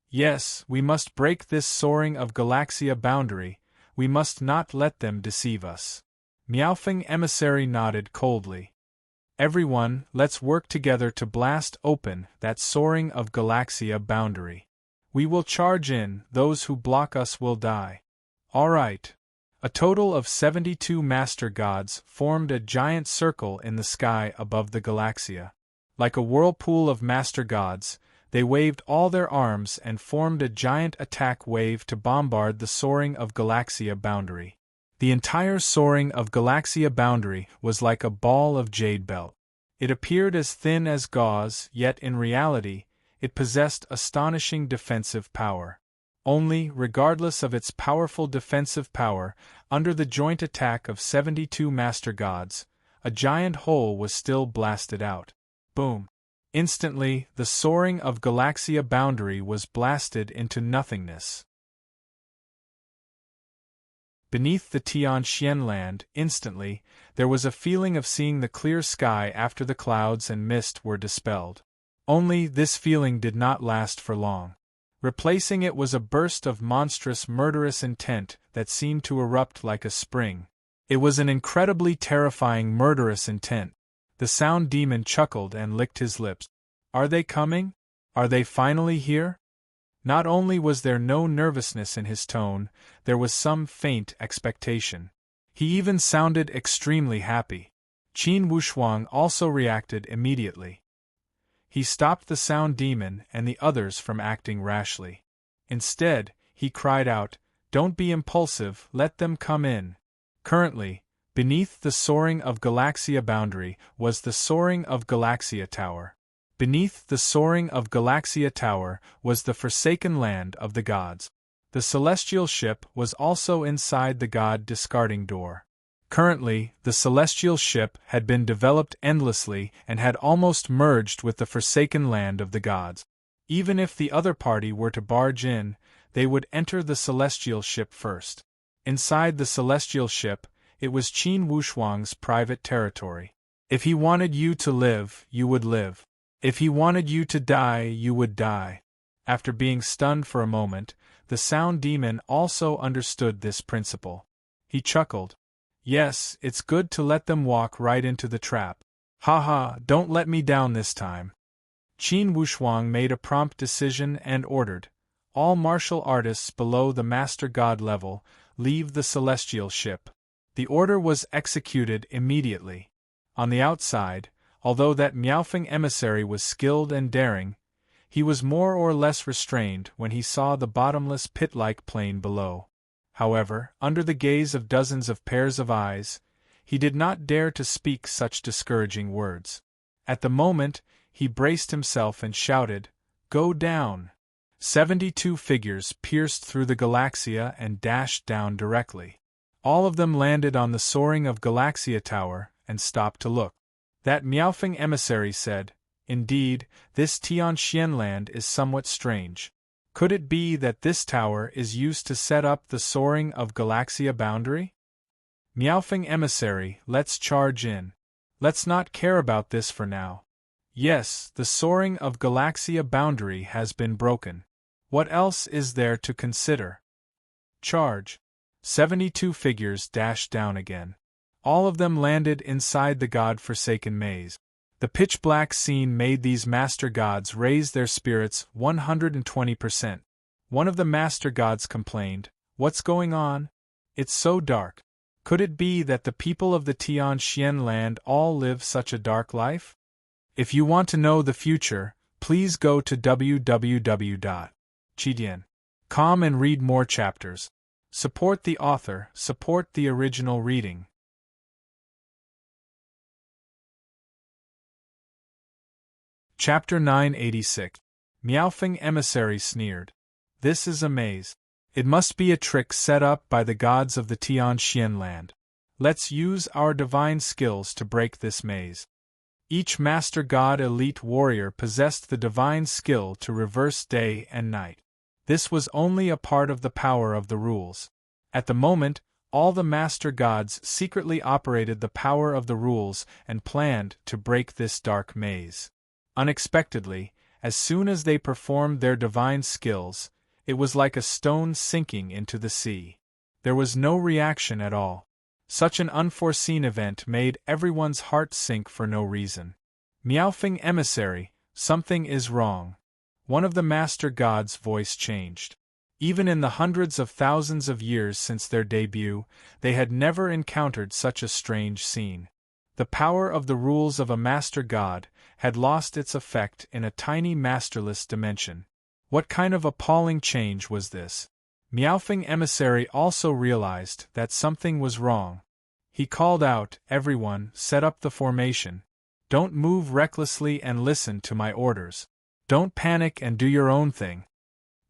Yes, we must break this soaring of Galaxia boundary, we must not let them deceive us. Miaofeng Emissary nodded coldly. Everyone, let's work together to blast open that soaring of Galaxia boundary. We will charge in, those who block us will die. All right. A total of 72 Master Gods formed a giant circle in the sky above the Galaxia. Like a whirlpool of Master Gods, they waved all their arms and formed a giant attack wave to bombard the soaring of Galaxia boundary. The entire soaring of Galaxia boundary was like a ball of jade belt. It appeared as thin as gauze, yet in reality, it possessed astonishing defensive power. Only, regardless of its powerful defensive power, under the joint attack of 72 Master Gods, a giant hole was still blasted out. Boom! Instantly, the soaring of Galaxia boundary was blasted into nothingness. Beneath the Tianxian land, instantly, there was a feeling of seeing the clear sky after the clouds and mist were dispelled. Only, this feeling did not last for long. Replacing it was a burst of monstrous murderous intent that seemed to erupt like a spring. It was an incredibly terrifying murderous intent. The sound demon chuckled and licked his lips. Are they coming? Are they finally here? Not only was there no nervousness in his tone, there was some faint expectation. He even sounded extremely happy. Qin Wushuang also reacted immediately. He stopped the sound demon and the others from acting rashly. Instead, he cried out, "Don't be impulsive, let them come in." Currently, beneath the soaring of Galaxia boundary was the soaring of Galaxia Tower. Beneath the soaring of Galaxia Tower was the forsaken land of the gods. The celestial ship was also inside the god discarding door. Currently, the celestial ship had been developed endlessly and had almost merged with the forsaken land of the gods. Even if the other party were to barge in, they would enter the celestial ship first. Inside the celestial ship, it was Qin Wushuang's private territory. If he wanted you to live, you would live. If he wanted you to die, you would die. After being stunned for a moment, the sound demon also understood this principle. He chuckled. Yes, it's good to let them walk right into the trap. Ha ha, don't let me down this time. Qin Wushuang made a prompt decision and ordered, "All martial artists below the Master God level, leave the celestial ship." The order was executed immediately. On the outside, although that Miaofeng emissary was skilled and daring, he was more or less restrained when he saw the bottomless pit-like plain below. However, under the gaze of dozens of pairs of eyes, he did not dare to speak such discouraging words. At the moment, he braced himself and shouted, "Go down!" 72 figures pierced through the Galaxia and dashed down directly. All of them landed on the soaring of Galaxia Tower and stopped to look. That Miaofeng emissary said, "Indeed, this Tianxian land is somewhat strange. Could it be that this tower is used to set up the soaring of Galaxia boundary? Miaofeng emissary, let's charge in. Let's not care about this for now. Yes, the soaring of Galaxia boundary has been broken. What else is there to consider? Charge." 72 figures dashed down again. All of them landed inside the god-forsaken maze. The pitch-black scene made these master gods raise their spirits 120%. One of the master gods complained, "What's going on? It's so dark. Could it be that the people of the Tianxian land all live such a dark life? If you want to know the future, please go to www.chidian.com and read more chapters. Support the author, support the original reading. Chapter 986. Miaofeng emissary sneered. "This is a maze. It must be a trick set up by the gods of the Tianxian land. Let's use our divine skills to break this maze." Each Master God elite warrior possessed the divine skill to reverse day and night. This was only a part of the power of the rules. At the moment, all the Master Gods secretly operated the power of the rules and planned to break this dark maze. Unexpectedly, as soon as they performed their divine skills, it was like a stone sinking into the sea. There was no reaction at all. Such an unforeseen event made everyone's heart sink for no reason. "Miaofeng emissary, something is wrong." One of the Master Gods' voice changed. Even in the hundreds of thousands of years since their debut, they had never encountered such a strange scene. The power of the rules of a Master God had lost its effect in a tiny masterless dimension. What kind of appalling change was this? Miaofeng emissary also realized that something was wrong. He called out, "Everyone, set up the formation. Don't move recklessly and listen to my orders. Don't panic and do your own thing."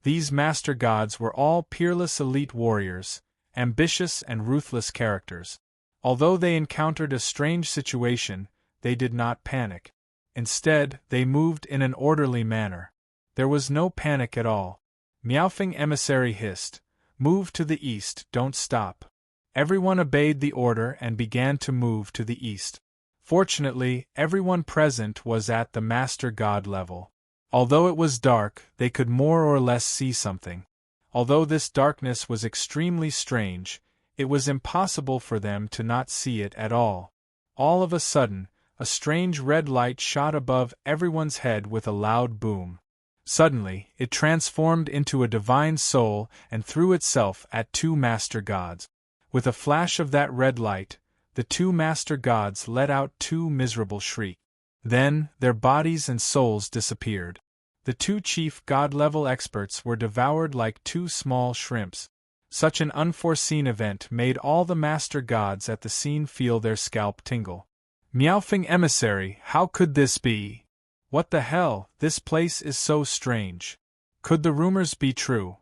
These Master Gods were all peerless elite warriors, ambitious and ruthless characters. Although they encountered a strange situation, they did not panic. Instead, they moved in an orderly manner. There was no panic at all. Miaofeng emissary hissed, "Move to the east, don't stop." Everyone obeyed the order and began to move to the east. Fortunately, everyone present was at the Master God level. Although it was dark, they could more or less see something. Although this darkness was extremely strange, it was impossible for them to not see it at all. All of a sudden, a strange red light shot above everyone's head with a loud boom. Suddenly, it transformed into a divine soul and threw itself at two Master Gods. With a flash of that red light, the two Master Gods let out two miserable shrieks. Then, their bodies and souls disappeared. The two chief God-level experts were devoured like two small shrimps. Such an unforeseen event made all the Master Gods at the scene feel their scalp tingle. "Miaofeng emissary, how could this be? What the hell, this place is so strange. Could the rumors be true?"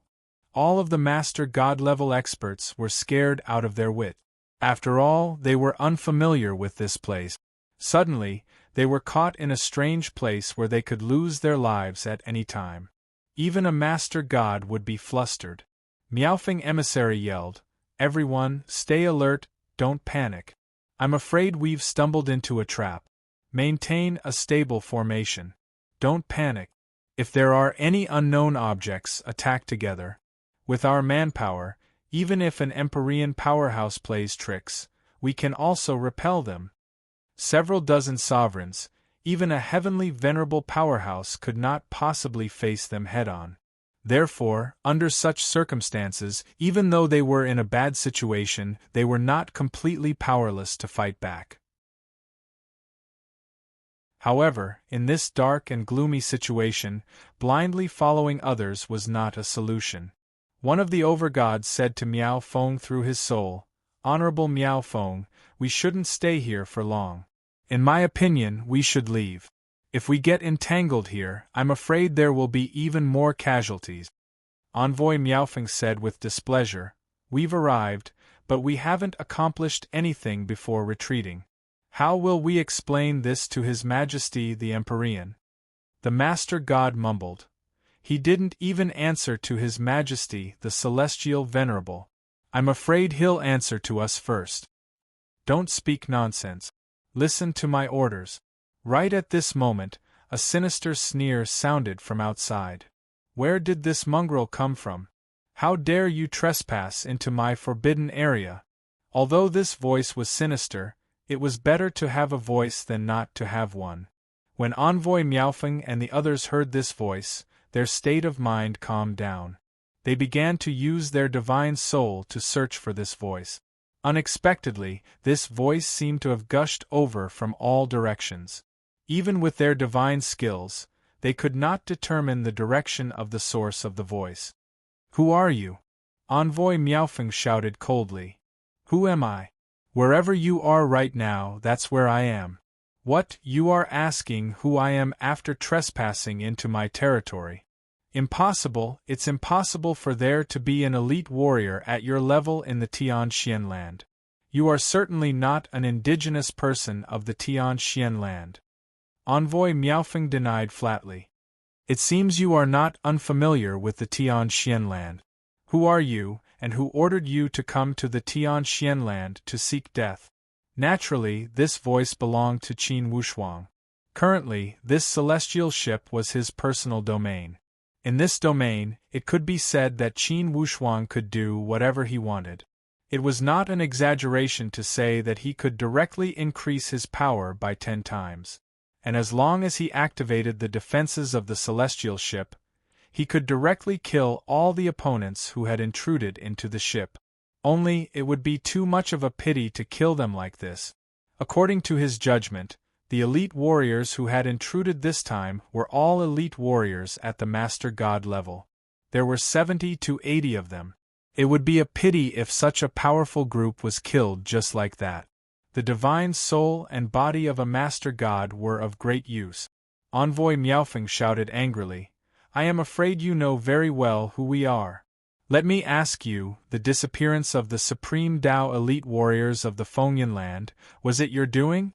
All of the Master God-level experts were scared out of their wit. After all, they were unfamiliar with this place. Suddenly, they were caught in a strange place where they could lose their lives at any time. Even a Master God would be flustered. Miaofeng emissary yelled, "Everyone, stay alert, don't panic. I'm afraid we've stumbled into a trap. Maintain a stable formation. Don't panic. If there are any unknown objects, attack together. With our manpower, even if an Empyrean powerhouse plays tricks, we can also repel them." Several dozen sovereigns, even a heavenly venerable powerhouse could not possibly face them head-on. Therefore, under such circumstances, even though they were in a bad situation, they were not completely powerless to fight back. However, in this dark and gloomy situation, blindly following others was not a solution. One of the overgods said to Miao Feng through his soul, "Honorable Miao Feng, we shouldn't stay here for long. In my opinion, we should leave. If we get entangled here, I'm afraid there will be even more casualties." Envoy Miaofeng said with displeasure, "We've arrived, but we haven't accomplished anything before retreating. How will we explain this to His Majesty the Empyrean?" The Master God mumbled. "He didn't even answer to His Majesty the Celestial Venerable. I'm afraid he'll answer to us first. Don't speak nonsense. Listen to my orders." Right at this moment, a sinister sneer sounded from outside. "Where did this mongrel come from? How dare you trespass into my forbidden area?" Although this voice was sinister, it was better to have a voice than not to have one. When Envoy Miaofeng and the others heard this voice, their state of mind calmed down. They began to use their divine soul to search for this voice. Unexpectedly, this voice seemed to have gushed over from all directions. Even with their divine skills, they could not determine the direction of the source of the voice. "Who are you?" Envoy Miaofeng shouted coldly. "Who am I? Wherever you are right now, that's where I am." "What, you are asking who I am after trespassing into my territory? Impossible, it's impossible for there to be an elite warrior at your level in the Tianxian land. You are certainly not an indigenous person of the Tianxian land." Envoy Miaofeng denied flatly. "It seems you are not unfamiliar with the Tianxian land. Who are you, and who ordered you to come to the Tianxian land to seek death?" Naturally, this voice belonged to Qin Wushuang. Currently, this celestial ship was his personal domain. In this domain, it could be said that Qin Wushuang could do whatever he wanted. It was not an exaggeration to say that he could directly increase his power by 10 times. And as long as he activated the defenses of the celestial ship, he could directly kill all the opponents who had intruded into the ship. Only, it would be too much of a pity to kill them like this. According to his judgment, the elite warriors who had intruded this time were all elite warriors at the Master God level. There were 70 to 80 of them. It would be a pity if such a powerful group was killed just like that. The divine soul and body of a Master God were of great use. Envoy Miaofeng shouted angrily, "I am afraid you know very well who we are. Let me ask you, the disappearance of the Supreme Tao elite warriors of the Fengyan land, was it your doing?"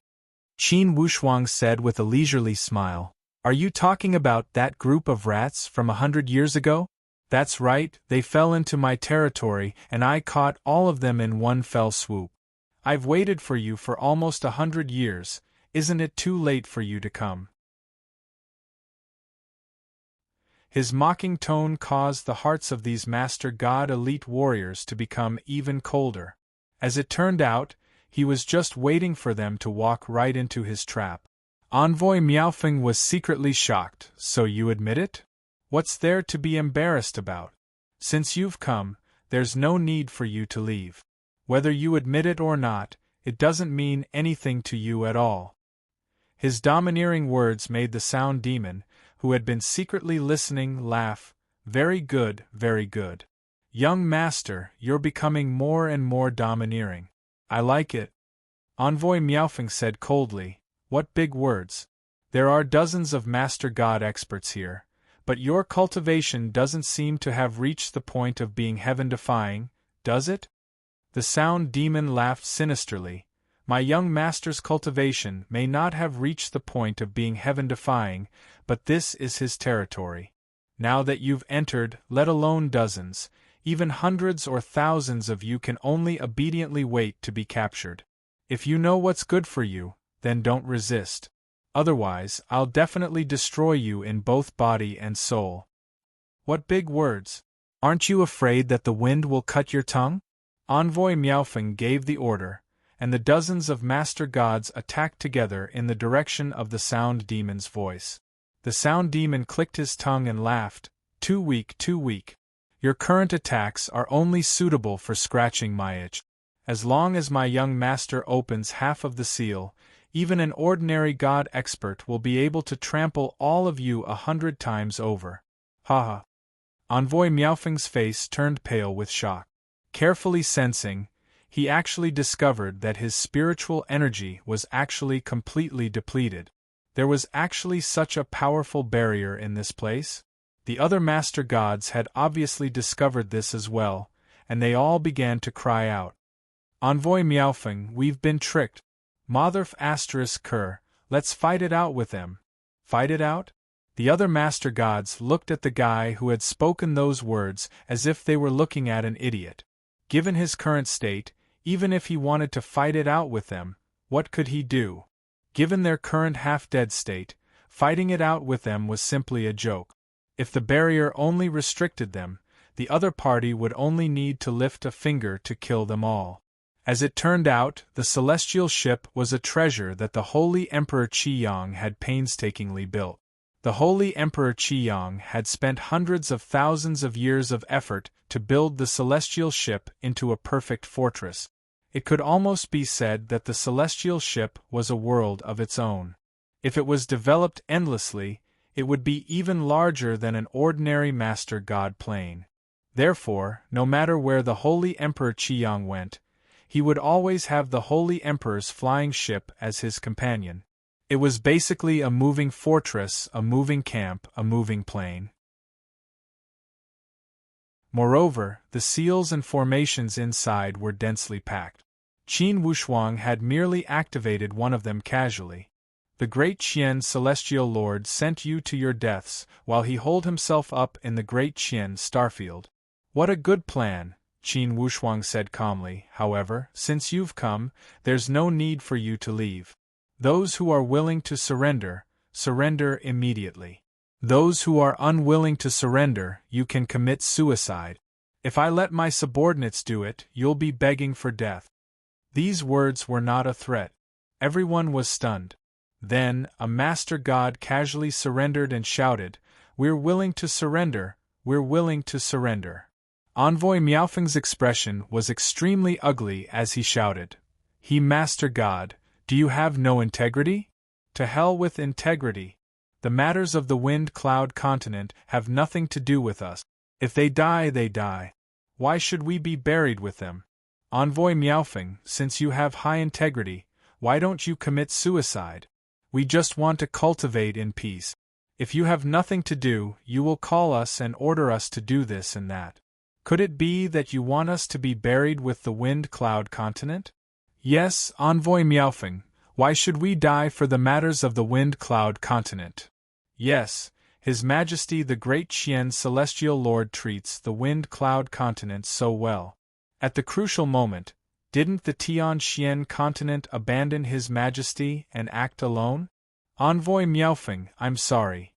Qin Wushuang said with a leisurely smile, "Are you talking about that group of rats from 100 years ago? That's right, they fell into my territory and I caught all of them in one fell swoop. I've waited for you for almost 100 years, isn't it too late for you to come?" His mocking tone caused the hearts of these Master God elite warriors to become even colder. As it turned out, he was just waiting for them to walk right into his trap. Envoy Miaofeng was secretly shocked. "So you admit it? What's there to be embarrassed about? Since you've come, there's no need for you to leave. Whether you admit it or not, it doesn't mean anything to you at all." His domineering words made the Sound Demon, who had been secretly listening, laugh. Very good, very good. Young Master, you're becoming more and more domineering. I like it." Envoy Miaofeng said coldly, "What big words. There are dozens of Master God experts here, but your cultivation doesn't seem to have reached the point of being heaven-defying, does it?" The Sound Demon laughed sinisterly. "My young master's cultivation may not have reached the point of being heaven-defying, but this is his territory. Now that you've entered, let alone dozens, even hundreds or thousands of you can only obediently wait to be captured. If you know what's good for you, then don't resist. Otherwise, I'll definitely destroy you in both body and soul." "What big words. Aren't you afraid that the wind will cut your tongue?" Envoy Miaofeng gave the order, and the dozens of master gods attacked together in the direction of the sound demon's voice. The sound demon clicked his tongue and laughed. Too weak, too weak. Your current attacks are only suitable for scratching my itch. As long as my young master opens half of the seal, even an ordinary god expert will be able to trample all of you 100 times over. Ha ha. Envoy Miaofeng's face turned pale with shock. Carefully sensing, he actually discovered that his spiritual energy was actually completely depleted. There was actually such a powerful barrier in this place? The other master gods had obviously discovered this as well, and they all began to cry out. Envoy Miaofeng, we've been tricked. Motherf *Ker, let's fight it out with them. Fight it out? The other master gods looked at the guy who had spoken those words as if they were looking at an idiot. Given his current state, even if he wanted to fight it out with them, what could he do? Given their current half-dead state, fighting it out with them was simply a joke. If the barrier only restricted them, the other party would only need to lift a finger to kill them all. As it turned out, the celestial ship was a treasure that the Holy Emperor Qiyang had painstakingly built. The Holy Emperor Qiyang had spent hundreds of thousands of years of effort to build the celestial ship into a perfect fortress. It could almost be said that the celestial ship was a world of its own. If it was developed endlessly, it would be even larger than an ordinary master god plane. Therefore, no matter where the Holy Emperor Qiyang went, he would always have the Holy Emperor's flying ship as his companion. It was basically a moving fortress, a moving camp, a moving plane. Moreover, the seals and formations inside were densely packed. Qin Wushuang had merely activated one of them casually. The great Qian celestial lord sent you to your deaths while he holed himself up in the great Qian starfield. What a good plan, Qin Wushuang said calmly. However, since you've come, there's no need for you to leave. Those who are willing to surrender, surrender immediately. Those who are unwilling to surrender, you can commit suicide. If I let my subordinates do it, you'll be begging for death. These words were not a threat. Everyone was stunned. Then, a master god casually surrendered and shouted, "We're willing to surrender, we're willing to surrender." Envoy Miaofeng's expression was extremely ugly as he shouted, "He master god, do you have no integrity? To hell with integrity. The matters of the wind-cloud continent have nothing to do with us. If they die, they die. Why should we be buried with them? Envoy Miaofeng, since you have high integrity, why don't you commit suicide? We just want to cultivate in peace. If you have nothing to do, you will call us and order us to do this and that. Could it be that you want us to be buried with the wind-cloud continent? Yes, Envoy Miaofeng, why should we die for the matters of the wind-cloud continent? Yes, His Majesty the Great Qian Celestial Lord treats the wind-cloud continent so well. At the crucial moment, didn't the Tian Xian continent abandon His Majesty and act alone? Envoy Miaofeng, I'm sorry.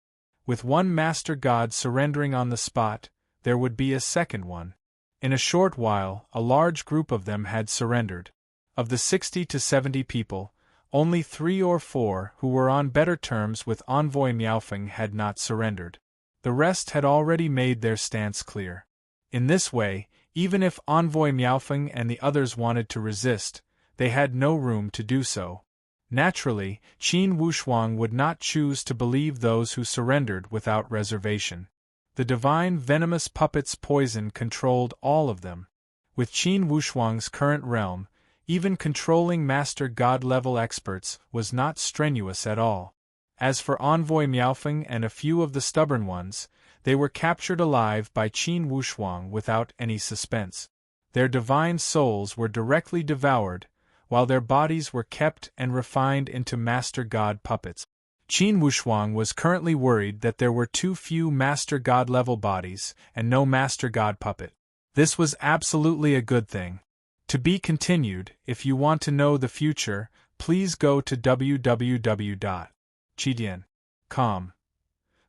With one master god surrendering on the spot, there would be a second one. In a short while, a large group of them had surrendered. Of the 60 to 70 people, only 3 or 4 who were on better terms with Envoy Miaofeng had not surrendered. The rest had already made their stance clear. In this way, even if Envoy Miaofeng and the others wanted to resist, they had no room to do so. Naturally, Qin Wushuang would not choose to believe those who surrendered without reservation. The divine venomous puppet's poison controlled all of them. With Qin Wushuang's current realm, even controlling master god-level experts was not strenuous at all. As for Envoy Miaofeng and a few of the stubborn ones, they were captured alive by Qin Wushuang without any suspense. Their divine souls were directly devoured, while their bodies were kept and refined into master god puppets. Qin Wushuang was currently worried that there were too few master god-level bodies and no master god puppet. This was absolutely a good thing. To be continued. If you want to know the future, please go to www.chidian.com.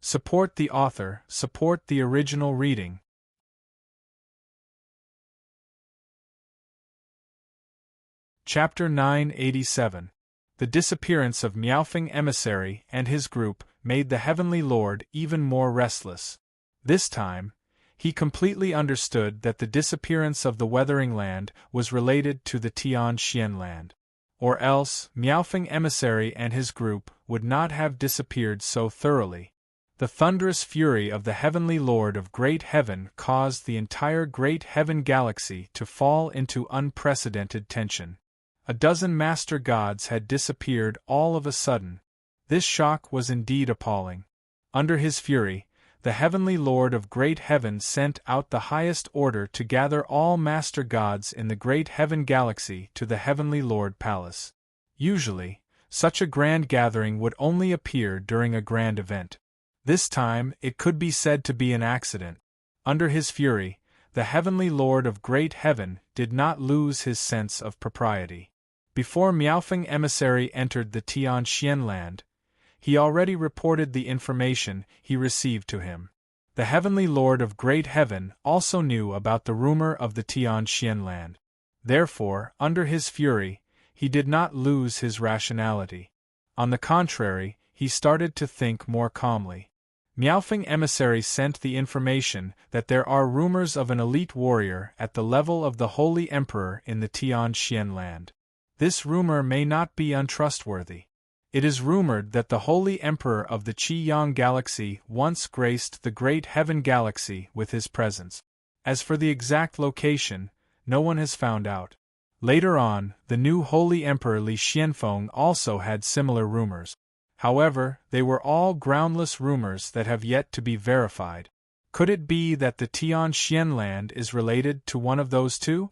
Support the author, support the original reading. Chapter 987. The disappearance of Meowfing Emissary and his group made the Heavenly Lord even more restless. This time, he completely understood that the disappearance of the Weathering Land was related to the Tian-Xian Land. Or else, Meowfing Emissary and his group would not have disappeared so thoroughly. The thunderous fury of the Heavenly Lord of Great Heaven caused the entire Great Heaven Galaxy to fall into unprecedented tension. A dozen Master Gods had disappeared all of a sudden. This shock was indeed appalling. Under his fury, the Heavenly Lord of Great Heaven sent out the highest order to gather all Master Gods in the Great Heaven Galaxy to the Heavenly Lord Palace. Usually, such a grand gathering would only appear during a grand event. This time, it could be said to be an accident. Under his fury, the Heavenly Lord of Great Heaven did not lose his sense of propriety. Before Meowfing Emissary entered the Tian-Xian Land, he already reported the information he received to him. The Heavenly Lord of Great Heaven also knew about the rumor of the Tian-Xian Land. Therefore, under his fury, he did not lose his rationality. On the contrary, he started to think more calmly. Meowfing Emissary sent the information that there are rumors of an elite warrior at the level of the Holy Emperor in the Tian-Xian Land. This rumor may not be untrustworthy. It is rumored that the Holy Emperor of the Qi-Yang Galaxy once graced the Great Heaven Galaxy with his presence. As for the exact location, no one has found out. Later on, the new Holy Emperor Li Xianfeng also had similar rumors. However, they were all groundless rumors that have yet to be verified. Could it be that the Tian-Xian Land is related to one of those two?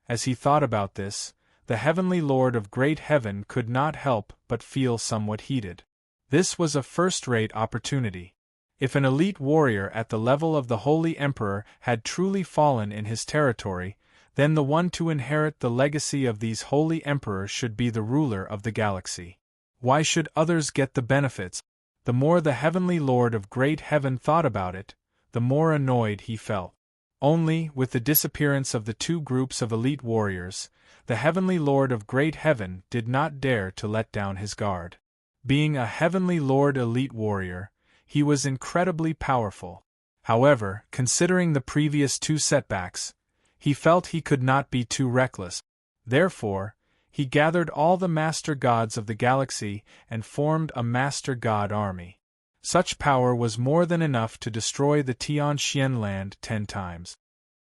As he thought about this, the Heavenly Lord of Great Heaven could not help but feel somewhat heated. This was a first-rate opportunity. If an elite warrior at the level of the Holy Emperor had truly fallen in his territory, then the one to inherit the legacy of these Holy Emperors should be the ruler of the galaxy. Why should others get the benefits? The more the Heavenly Lord of Great Heaven thought about it, the more annoyed he felt. Only, with the disappearance of the two groups of elite warriors, the Heavenly Lord of Great Heaven did not dare to let down his guard. Being a Heavenly Lord elite warrior, he was incredibly powerful. However, considering the previous two setbacks, he felt he could not be too reckless. Therefore, he gathered all the Master Gods of the galaxy and formed a Master God army. Such power was more than enough to destroy the Tian-Xian Land 10 times.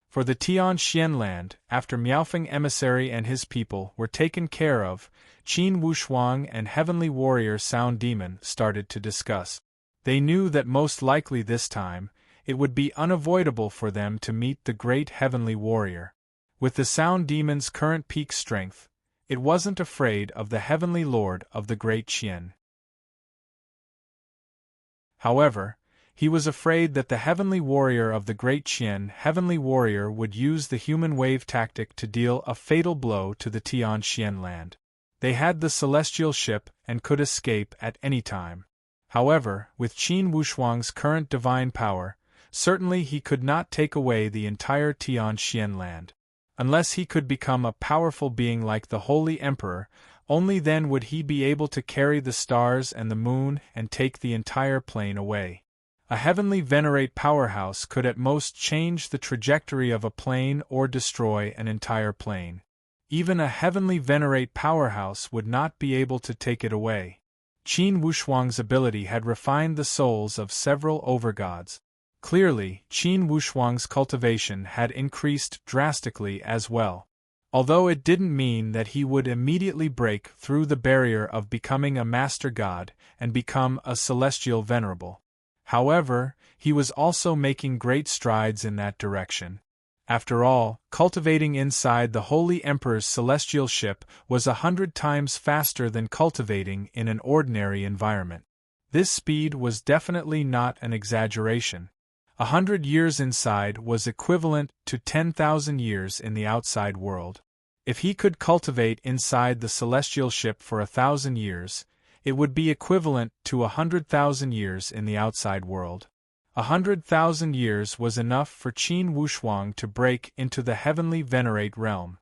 For the Tian-Xian Land, after Meowfing Emissary and his people were taken care of, Qin Wushuang and Heavenly Warrior Sound Demon started to discuss. They knew that most likely this time, it would be unavoidable for them to meet the great Heavenly Warrior. With the Sound Demon's current peak strength, it wasn't afraid of the Heavenly Lord of the Great Qian. However, he was afraid that the Heavenly Warrior of the Great Qian Heavenly Warrior would use the human wave tactic to deal a fatal blow to the Tian-Xian Land. They had the celestial ship and could escape at any time. However, with Qin Wushuang's current divine power, certainly he could not take away the entire Tian-Xian Land. Unless he could become a powerful being like the Holy Emperor, only then would he be able to carry the stars and the moon and take the entire plane away. A heavenly venerate powerhouse could at most change the trajectory of a plane or destroy an entire plane. Even a heavenly venerate powerhouse would not be able to take it away. Qin Wushuang's ability had refined the souls of several overgods. Clearly, Qin Wushuang's cultivation had increased drastically as well. Although it didn't mean that he would immediately break through the barrier of becoming a Master God and become a celestial venerable. However, he was also making great strides in that direction. After all, cultivating inside the Holy Emperor's celestial ship was 100 times faster than cultivating in an ordinary environment. This speed was definitely not an exaggeration. 100 years inside was equivalent to 10,000 years in the outside world. If he could cultivate inside the celestial ship for 1,000 years, it would be equivalent to 100,000 years in the outside world. 100,000 years was enough for Qin Wushuang to break into the heavenly venerate realm.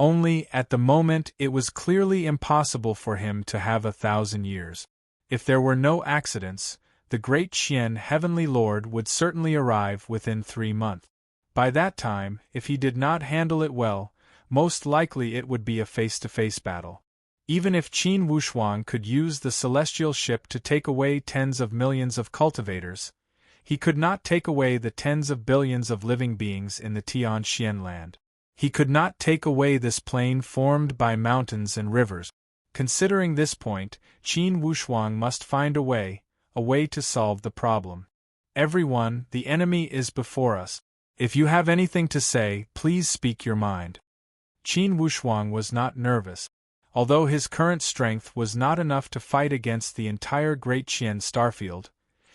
Only, at the moment, it was clearly impossible for him to have 1,000 years. If there were no accidents, the great Qian Heavenly Lord would certainly arrive within 3 months. By that time, if he did not handle it well, most likely it would be a face-to-face battle. Even if Qin Wushuang could use the celestial ship to take away tens of millions of cultivators, he could not take away the tens of billions of living beings in the Tianxian land. He could not take away this plain formed by mountains and rivers. Considering this point, Qin Wushuang must find a way to solve the problem. Everyone, the enemy is before us. If you have anything to say, please speak your mind. Qin Wushuang was not nervous. Although his current strength was not enough to fight against the entire Great Qian starfield,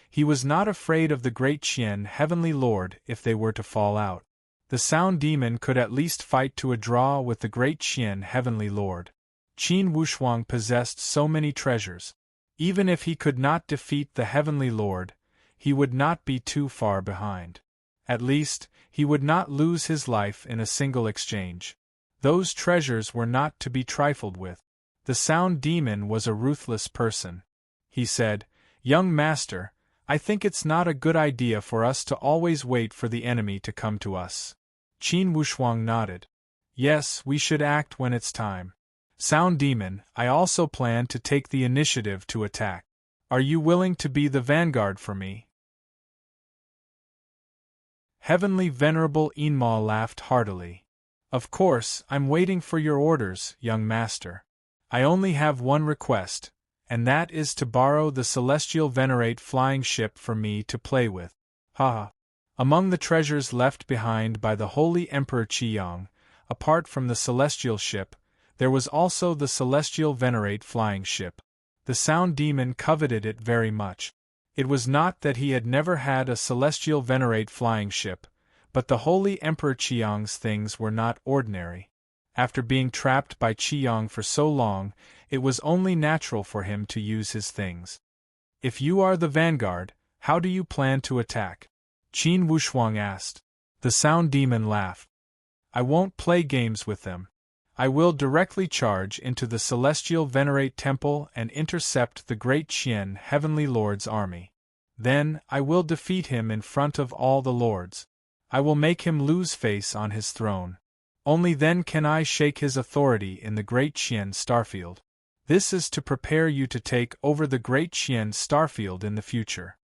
he was not afraid of the Great Qian Heavenly Lord if they were to fall out. The Sound Demon could at least fight to a draw with the Great Qian Heavenly Lord. Qin Wushuang possessed so many treasures. Even if he could not defeat the Heavenly Lord, he would not be too far behind. At least, he would not lose his life in a single exchange. Those treasures were not to be trifled with. The Sound Demon was a ruthless person. He said, "Young master, I think it's not a good idea for us to always wait for the enemy to come to us." Qin Wushuang nodded. "Yes, we should act when it's time. Sound Demon, I also plan to take the initiative to attack. Are you willing to be the vanguard for me?" Heavenly Venerable Enma laughed heartily. "Of course, I'm waiting for your orders, young master. I only have one request, and that is to borrow the celestial venerate flying ship for me to play with. Ha! Among the treasures left behind by the Holy Emperor Qiyang, apart from the celestial ship, there was also the celestial venerate flying ship. The Sound Demon coveted it very much. It was not that he had never had a celestial venerate flying ship, but the Holy Emperor Qiyang's things were not ordinary. After being trapped by Qiyang for so long, it was only natural for him to use his things. "If you are the vanguard, how do you plan to attack?" Qin Wushuang asked. The Sound Demon laughed. "I won't play games with them. I will directly charge into the Celestial Venerate Temple and intercept the Great Qian Heavenly Lord's army. Then, I will defeat him in front of all the lords. I will make him lose face on his throne. Only then can I shake his authority in the Great Qian starfield. This is to prepare you to take over the Great Qian starfield in the future.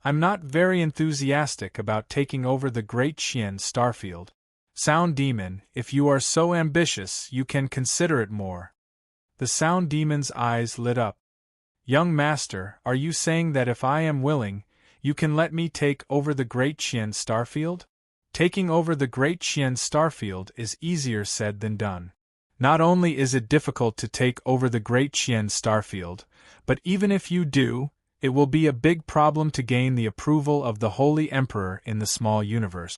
I'm not very enthusiastic about taking over the Great Qian starfield. Sound Demon, if you are so ambitious, you can consider it more." The Sound Demon's eyes lit up. "Young master, are you saying that if I am willing, you can let me take over the Great Qian starfield?" Taking over the Great Qian starfield is easier said than done. Not only is it difficult to take over the Great Qian starfield, but even if you do, it will be a big problem to gain the approval of the Holy Emperor in the small universe.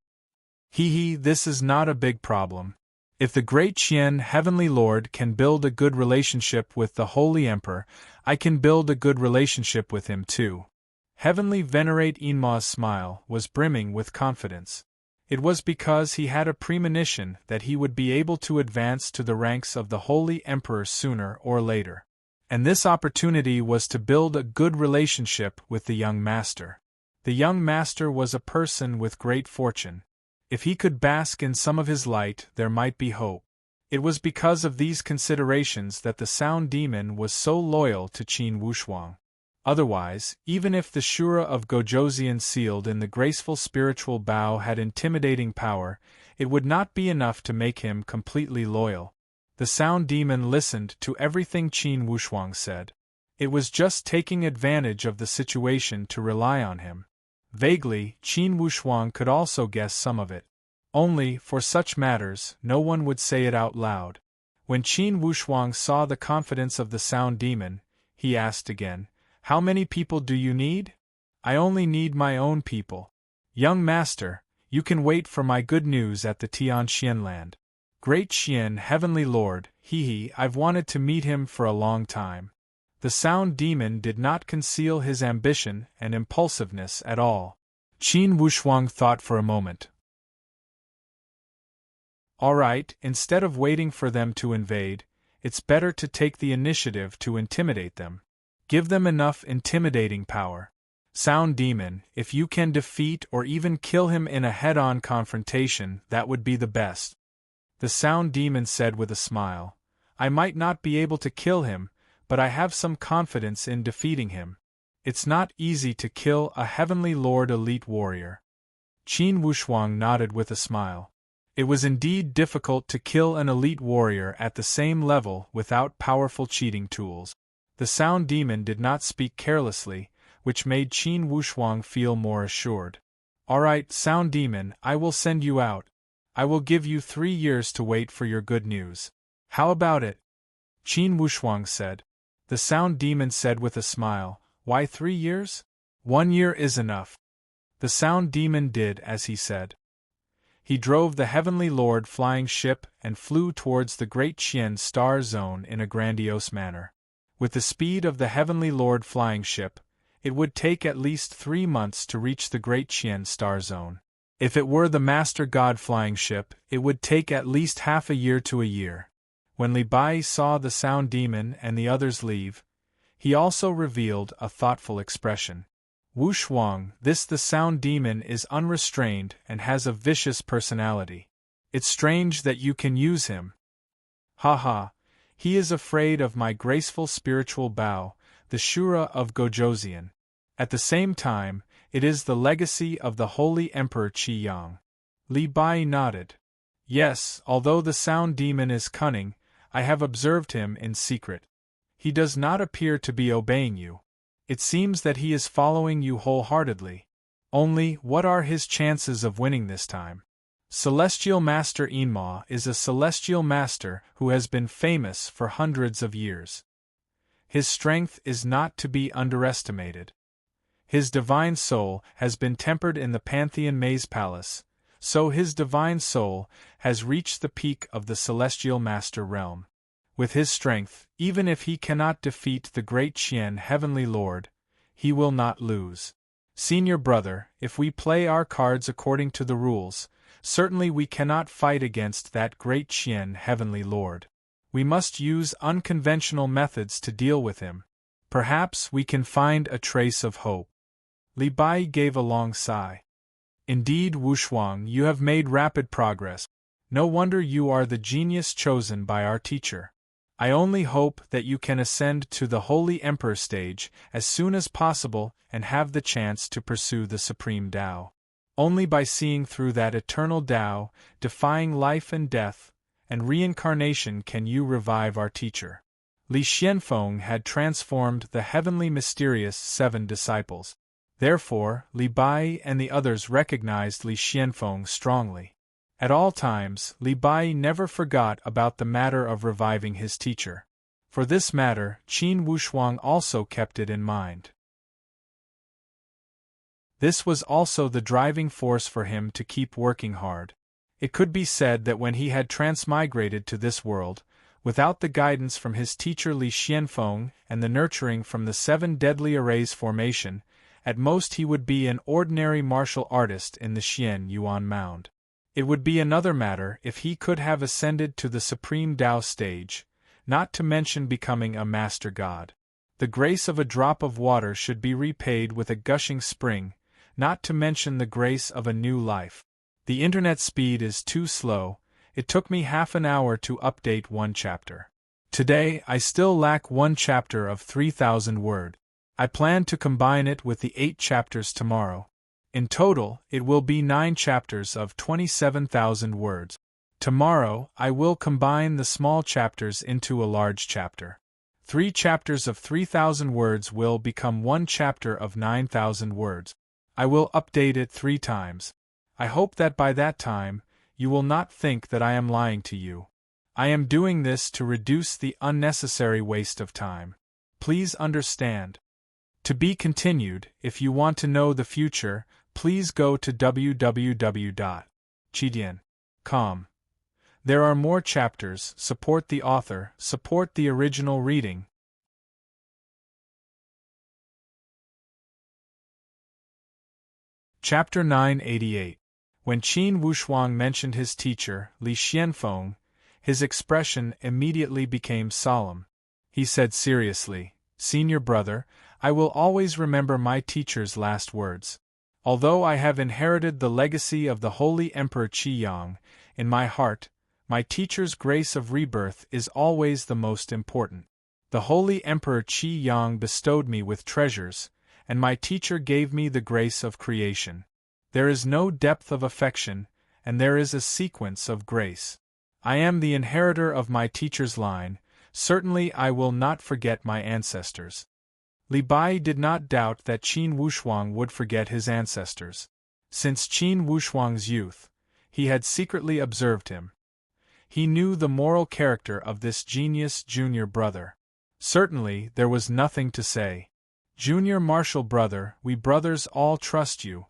This is not a big problem. If the Great Qian Heavenly Lord can build a good relationship with the Holy Emperor, I can build a good relationship with him too. Heavenly Venerate Enma's smile was brimming with confidence. It was because he had a premonition that he would be able to advance to the ranks of the Holy Emperor sooner or later. And this opportunity was to build a good relationship with the young master. The young master was a person with great fortune. If he could bask in some of his light, there might be hope. It was because of these considerations that the Sound Demon was so loyal to Qin Wushuang. Otherwise, even if the Shura of Gojoseon sealed in the graceful spiritual bow had intimidating power, it would not be enough to make him completely loyal. The Sound Demon listened to everything Qin Wushuang said. It was just taking advantage of the situation to rely on him. Vaguely, Qin Wushuang could also guess some of it. Only, for such matters, no one would say it out loud. When Qin Wushuang saw the confidence of the Sound Demon, he asked again, "How many people do you need?" "I only need my own people. Young master, you can wait for my good news at the Tianxian land. Great Qian Heavenly Lord, I've wanted to meet him for a long time." The Sound Demon did not conceal his ambition and impulsiveness at all. Qin Wushuang thought for a moment. Alright, instead of waiting for them to invade, it's better to take the initiative to intimidate them. Give them enough intimidating power. Sound Demon, if you can defeat or even kill him in a head-on confrontation, that would be the best. The Sound Demon said with a smile, I might not be able to kill him, but I have some confidence in defeating him. It's not easy to kill a Heavenly Lord elite warrior. Qin Wushuang nodded with a smile. It was indeed difficult to kill an elite warrior at the same level without powerful cheating tools. The Sound Demon did not speak carelessly, which made Qin Wushuang feel more assured. Alright, Sound Demon, I will send you out. I will give you 3 years to wait for your good news. How about it? Qin Wushuang said. The Sound Demon said with a smile, Why 3 years? 1 year is enough. The Sound Demon did as he said. He drove the Heavenly Lord flying ship and flew towards the Great Qian Star Zone in a grandiose manner. With the speed of the Heavenly Lord flying ship, it would take at least 3 months to reach the Great Qian Star Zone. If it were the Master God flying ship, it would take at least half a year to a year. When Li Bai saw the Sound Demon and the others leave, he also revealed a thoughtful expression. Wu Shuang, the Sound Demon is unrestrained and has a vicious personality. It's strange that you can use him. Ha. He is afraid of my graceful spiritual bow, the Shura of Gojoseon. At the same time, it is the legacy of the Holy Emperor Qi Yang. Li Bai nodded. Yes, although the Sound Demon is cunning, I have observed him in secret. He does not appear to be obeying you. It seems that he is following you wholeheartedly. Only, what are his chances of winning this time? Celestial Master Enma is a celestial master who has been famous for hundreds of years. His strength is not to be underestimated. His divine soul has been tempered in the Pantheon Maze Palace, so his divine soul has reached the peak of the Celestial Master realm. With his strength, even if he cannot defeat the Great Qian Heavenly Lord, he will not lose. Senior brother, if we play our cards according to the rules, certainly we cannot fight against that Great Qian Heavenly Lord. We must use unconventional methods to deal with him. Perhaps we can find a trace of hope. Li Bai gave a long sigh. Indeed, Wu Shuang, you have made rapid progress. No wonder you are the genius chosen by our teacher. I only hope that you can ascend to the Holy Emperor stage as soon as possible and have the chance to pursue the Supreme Tao. Only by seeing through that eternal Tao, defying life and death, and reincarnation can you revive our teacher. Li Xianfeng had transformed the heavenly mysterious 7 disciples. Therefore, Li Bai and the others recognized Li Xianfeng strongly. At all times, Li Bai never forgot about the matter of reviving his teacher. For this matter, Qin Wushuang also kept it in mind. This was also the driving force for him to keep working hard. It could be said that when he had transmigrated to this world, without the guidance from his teacher Li Xianfeng and the nurturing from the 7 deadly arrays formation, at most he would be an ordinary martial artist in the Xian Yuan Mound. It would be another matter if he could have ascended to the Supreme Tao stage, not to mention becoming a Master God. The grace of a drop of water should be repaid with a gushing spring, not to mention the grace of a new life. The internet speed is too slow. It took me half an hour to update 1 chapter. Today, I still lack 1 chapter of 3,000 word. I plan to combine it with the 8 chapters tomorrow. In total, it will be 9 chapters of 27,000 words. Tomorrow, I will combine the small chapters into a large chapter. 3 chapters of 3,000 words will become 1 chapter of 9,000 words. I will update it 3 times. I hope that by that time, you will not think that I am lying to you. I am doing this to reduce the unnecessary waste of time. Please understand. To be continued. If you want to know the future, please go to www.chidian.com. There are more chapters. Support the author, support the original reading. Chapter 988. When Qin Wushuang mentioned his teacher, Li Xianfeng, his expression immediately became solemn. He said seriously, "Senior brother, I will always remember my teacher's last words. Although I have inherited the legacy of the Holy Emperor Qi Yang, in my heart, my teacher's grace of rebirth is always the most important. The Holy Emperor Qi Yang bestowed me with treasures, and my teacher gave me the grace of creation. There is no depth of affection, and there is a sequence of grace. I am the inheritor of my teacher's line, certainly I will not forget my ancestors." Li Bai did not doubt that Qin Wushuang would forget his ancestors. Since Qin Wushuang's youth, he had secretly observed him. He knew the moral character of this genius junior brother. Certainly, there was nothing to say. "Junior martial brother, we brothers all trust you.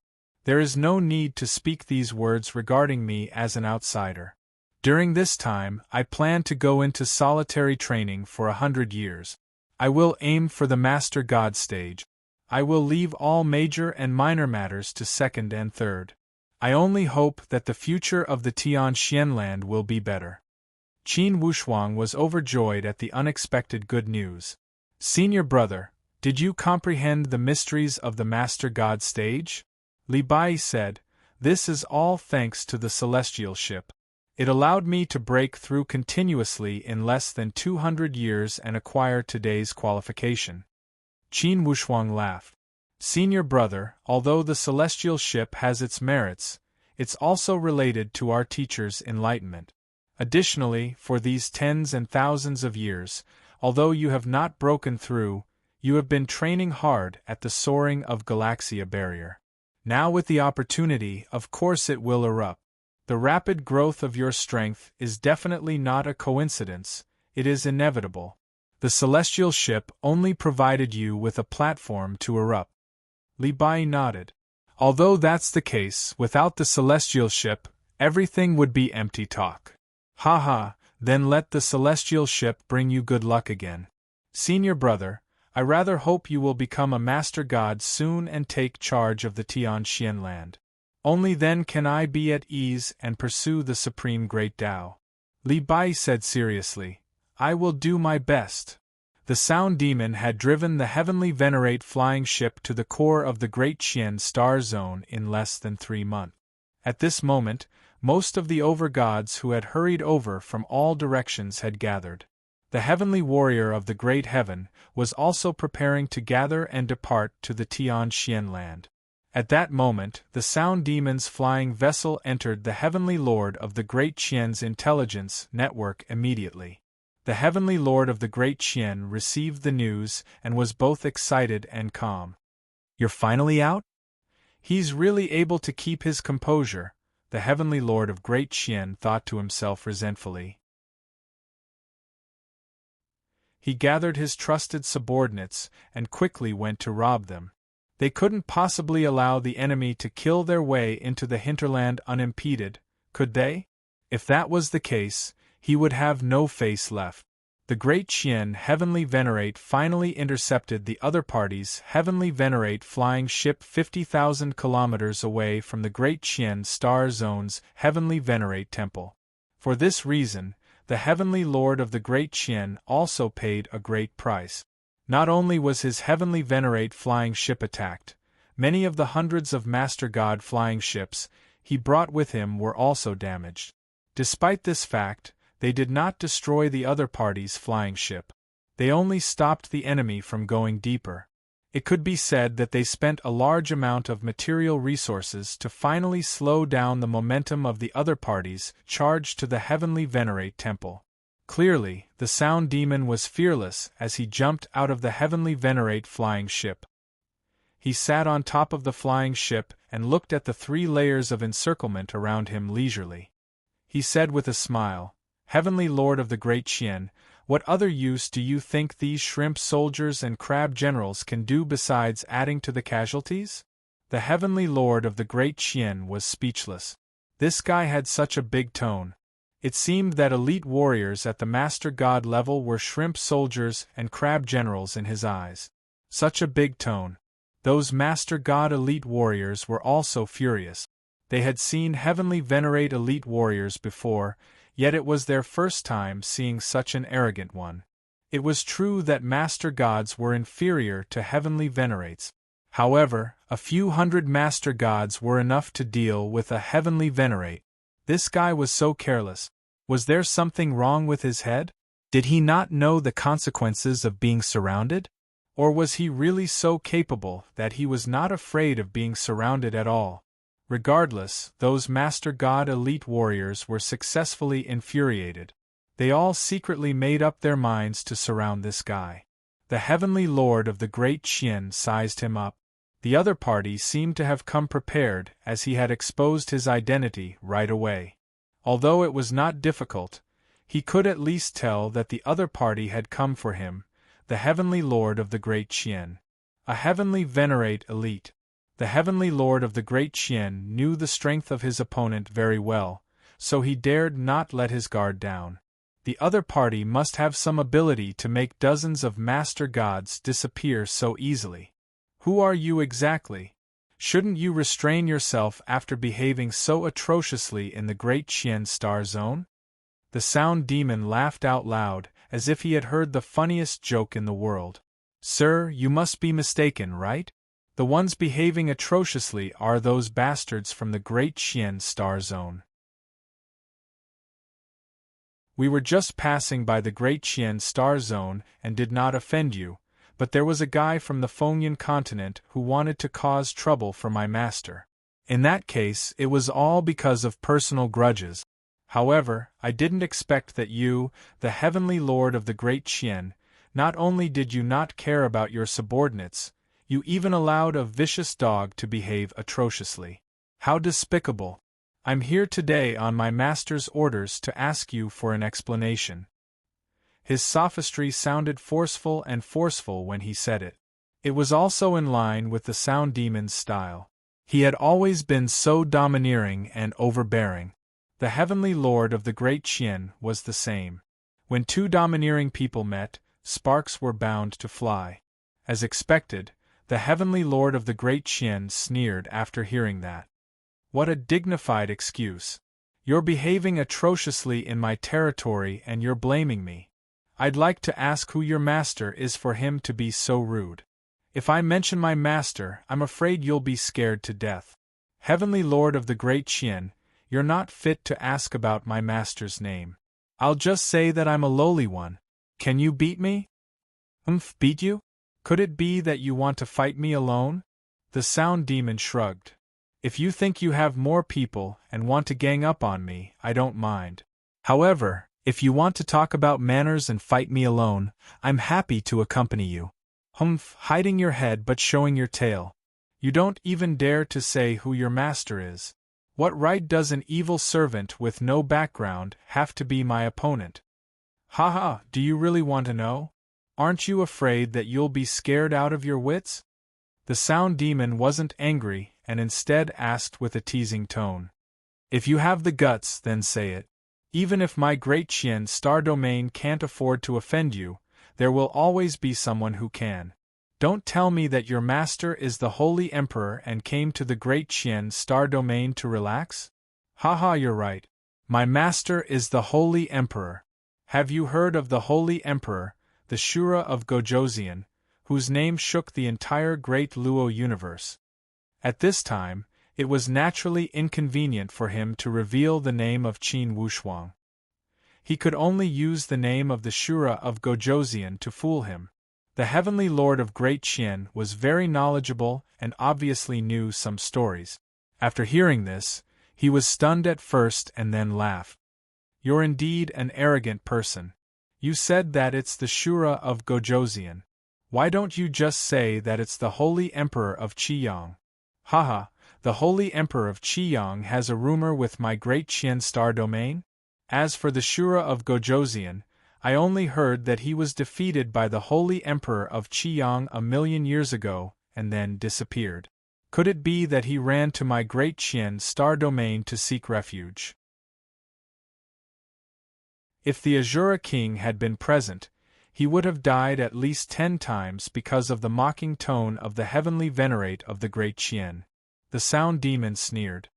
There is no need to speak these words regarding me as an outsider. During this time, I plan to go into solitary training for 100 years. I will aim for the Master God stage. I will leave all major and minor matters to second and third. I only hope that the future of the Tian Xian land will be better." Qin Wushuang was overjoyed at the unexpected good news. "Senior brother, did you comprehend the mysteries of the Master God stage?" Li Bai said, "This is all thanks to the celestial ship. It allowed me to break through continuously in less than 200 years and acquire today's qualification." Qin Wushuang laughed. "Senior brother, although the celestial ship has its merits, it's also related to our teacher's enlightenment. Additionally, for these tens and thousands of years, although you have not broken through, you have been training hard at the soaring of Galaxia barrier. Now with the opportunity, of course it will erupt. The rapid growth of your strength is definitely not a coincidence, it is inevitable. The celestial ship only provided you with a platform to erupt." Li Bai nodded. "Although that's the case, without the celestial ship, everything would be empty talk." "Ha ha, then let the celestial ship bring you good luck again. Senior brother, I rather hope you will become a master god soon and take charge of the Tian Xian land. Only then can I be at ease and pursue the supreme great Tao." Li Bai said seriously, "I will do my best." The Sound Demon had driven the heavenly Venerate flying ship to the core of the Great Qian star zone in less than 3 months. At this moment, most of the over-gods who had hurried over from all directions had gathered. The heavenly warrior of the Great Heaven was also preparing to gather and depart to the Tian Xian land. At that moment, the Sound Demon's flying vessel entered the Heavenly Lord of the Great Qian's intelligence network immediately. The Heavenly Lord of the Great Qian received the news and was both excited and calm. "You're finally out?" "He's really able to keep his composure," the Heavenly Lord of Great Qian thought to himself resentfully. He gathered his trusted subordinates and quickly went to rob them. They couldn't possibly allow the enemy to kill their way into the hinterland unimpeded, could they? If that was the case, he would have no face left. The Great Qian Heavenly Venerate finally intercepted the other party's Heavenly Venerate flying ship 50,000 kilometers away from the Great Qian Star Zone's Heavenly Venerate temple. For this reason, the Heavenly Lord of the Great Qian also paid a great price. Not only was his Heavenly Venerate flying ship attacked, many of the hundreds of Master God flying ships he brought with him were also damaged. Despite this fact, they did not destroy the other party's flying ship. They only stopped the enemy from going deeper. It could be said that they spent a large amount of material resources to finally slow down the momentum of the other party's charge to the Heavenly Venerate temple. Clearly, the Sound Demon was fearless as he jumped out of the Heavenly Venerate flying ship. He sat on top of the flying ship and looked at the 3 layers of encirclement around him leisurely. He said with a smile, "Heavenly Lord of the Great Qian, what other use do you think these shrimp soldiers and crab generals can do besides adding to the casualties?" The Heavenly Lord of the Great Qian was speechless. This guy had such a big tone. It seemed that elite warriors at the Master God level were shrimp soldiers and crab generals in his eyes. Such a big tone. Those Master God elite warriors were also furious. They had seen heavenly venerate elite warriors before, yet it was their first time seeing such an arrogant one. It was true that master gods were inferior to heavenly venerates. However, a few hundred master gods were enough to deal with a heavenly venerate. This guy was so careless. Was there something wrong with his head? Did he not know the consequences of being surrounded? Or was he really so capable that he was not afraid of being surrounded at all? Regardless, those master god elite warriors were successfully infuriated. They all secretly made up their minds to surround this guy. The heavenly lord of the great Qian sized him up. The other party seemed to have come prepared, as he had exposed his identity right away. Although it was not difficult, he could at least tell that the other party had come for him, the heavenly lord of the great Qian. A heavenly venerate elite. The heavenly lord of the great Qian knew the strength of his opponent very well, so he dared not let his guard down. The other party must have some ability to make dozens of master gods disappear so easily. Who are you exactly? Shouldn't you restrain yourself after behaving so atrociously in the great Qian star zone? The sound demon laughed out loud, as if he had heard the funniest joke in the world. Sir, you must be mistaken, right? The ones behaving atrociously are those bastards from the great Qian star zone. We were just passing by the great Qian star zone and did not offend you, but there was a guy from the Fongyan continent who wanted to cause trouble for my master. In that case, it was all because of personal grudges. However, I didn't expect that you, the heavenly lord of the great Qian, not only did you not care about your subordinates, you even allowed a vicious dog to behave atrociously. How despicable! I'm here today on my master's orders to ask you for an explanation. His sophistry sounded forceful when he said it. It was also in line with the sound demon's style. He had always been so domineering and overbearing. The heavenly lord of the great Qian was the same. When two domineering people met, sparks were bound to fly. As expected, the heavenly lord of the great Qian sneered after hearing that. What a dignified excuse. You're behaving atrociously in my territory and you're blaming me. I'd like to ask who your master is for him to be so rude. If I mention my master, I'm afraid you'll be scared to death. Heavenly Lord of the Great Qian, you're not fit to ask about my master's name. I'll just say that I'm a lowly one. Can you beat me? Beat you? Could it be that you want to fight me alone? The sound demon shrugged. If you think you have more people and want to gang up on me, I don't mind. However, if you want to talk about manners and fight me alone, I'm happy to accompany you. Hiding your head but showing your tail. You don't even dare to say who your master is. What right does an evil servant with no background have to be my opponent? Haha, do you really want to know? Aren't you afraid that you'll be scared out of your wits? The sound demon wasn't angry and instead asked with a teasing tone. If you have the guts, then say it. Even if my great Qian star domain can't afford to offend you, there will always be someone who can. Don't tell me that your master is the Holy Emperor and came to the great Qian star domain to relax? Haha, you're right. My master is the Holy Emperor. Have you heard of the Holy Emperor, the Shura of Gojoseon, whose name shook the entire great Luo universe? At this time, it was naturally inconvenient for him to reveal the name of Qin Wushuang. He could only use the name of the Shura of Gojoseon to fool him. The heavenly lord of Great Qian was very knowledgeable and obviously knew some stories. After hearing this, he was stunned at first and then laughed. You're indeed an arrogant person. You said that it's the Shura of Gojoseon. Why don't you just say that it's the Holy Emperor of Qiyang? Haha, the Holy Emperor of Qiyang has a rumor with my great Qian star domain? As for the Shura of Gojoseon, I only heard that he was defeated by the Holy Emperor of Qiyang 1,000,000 years ago, and then disappeared. Could it be that he ran to my great Qian star domain to seek refuge? If the Azura King had been present, he would have died at least 10 times because of the mocking tone of the heavenly venerate of the great Qian. The sound demon sneered.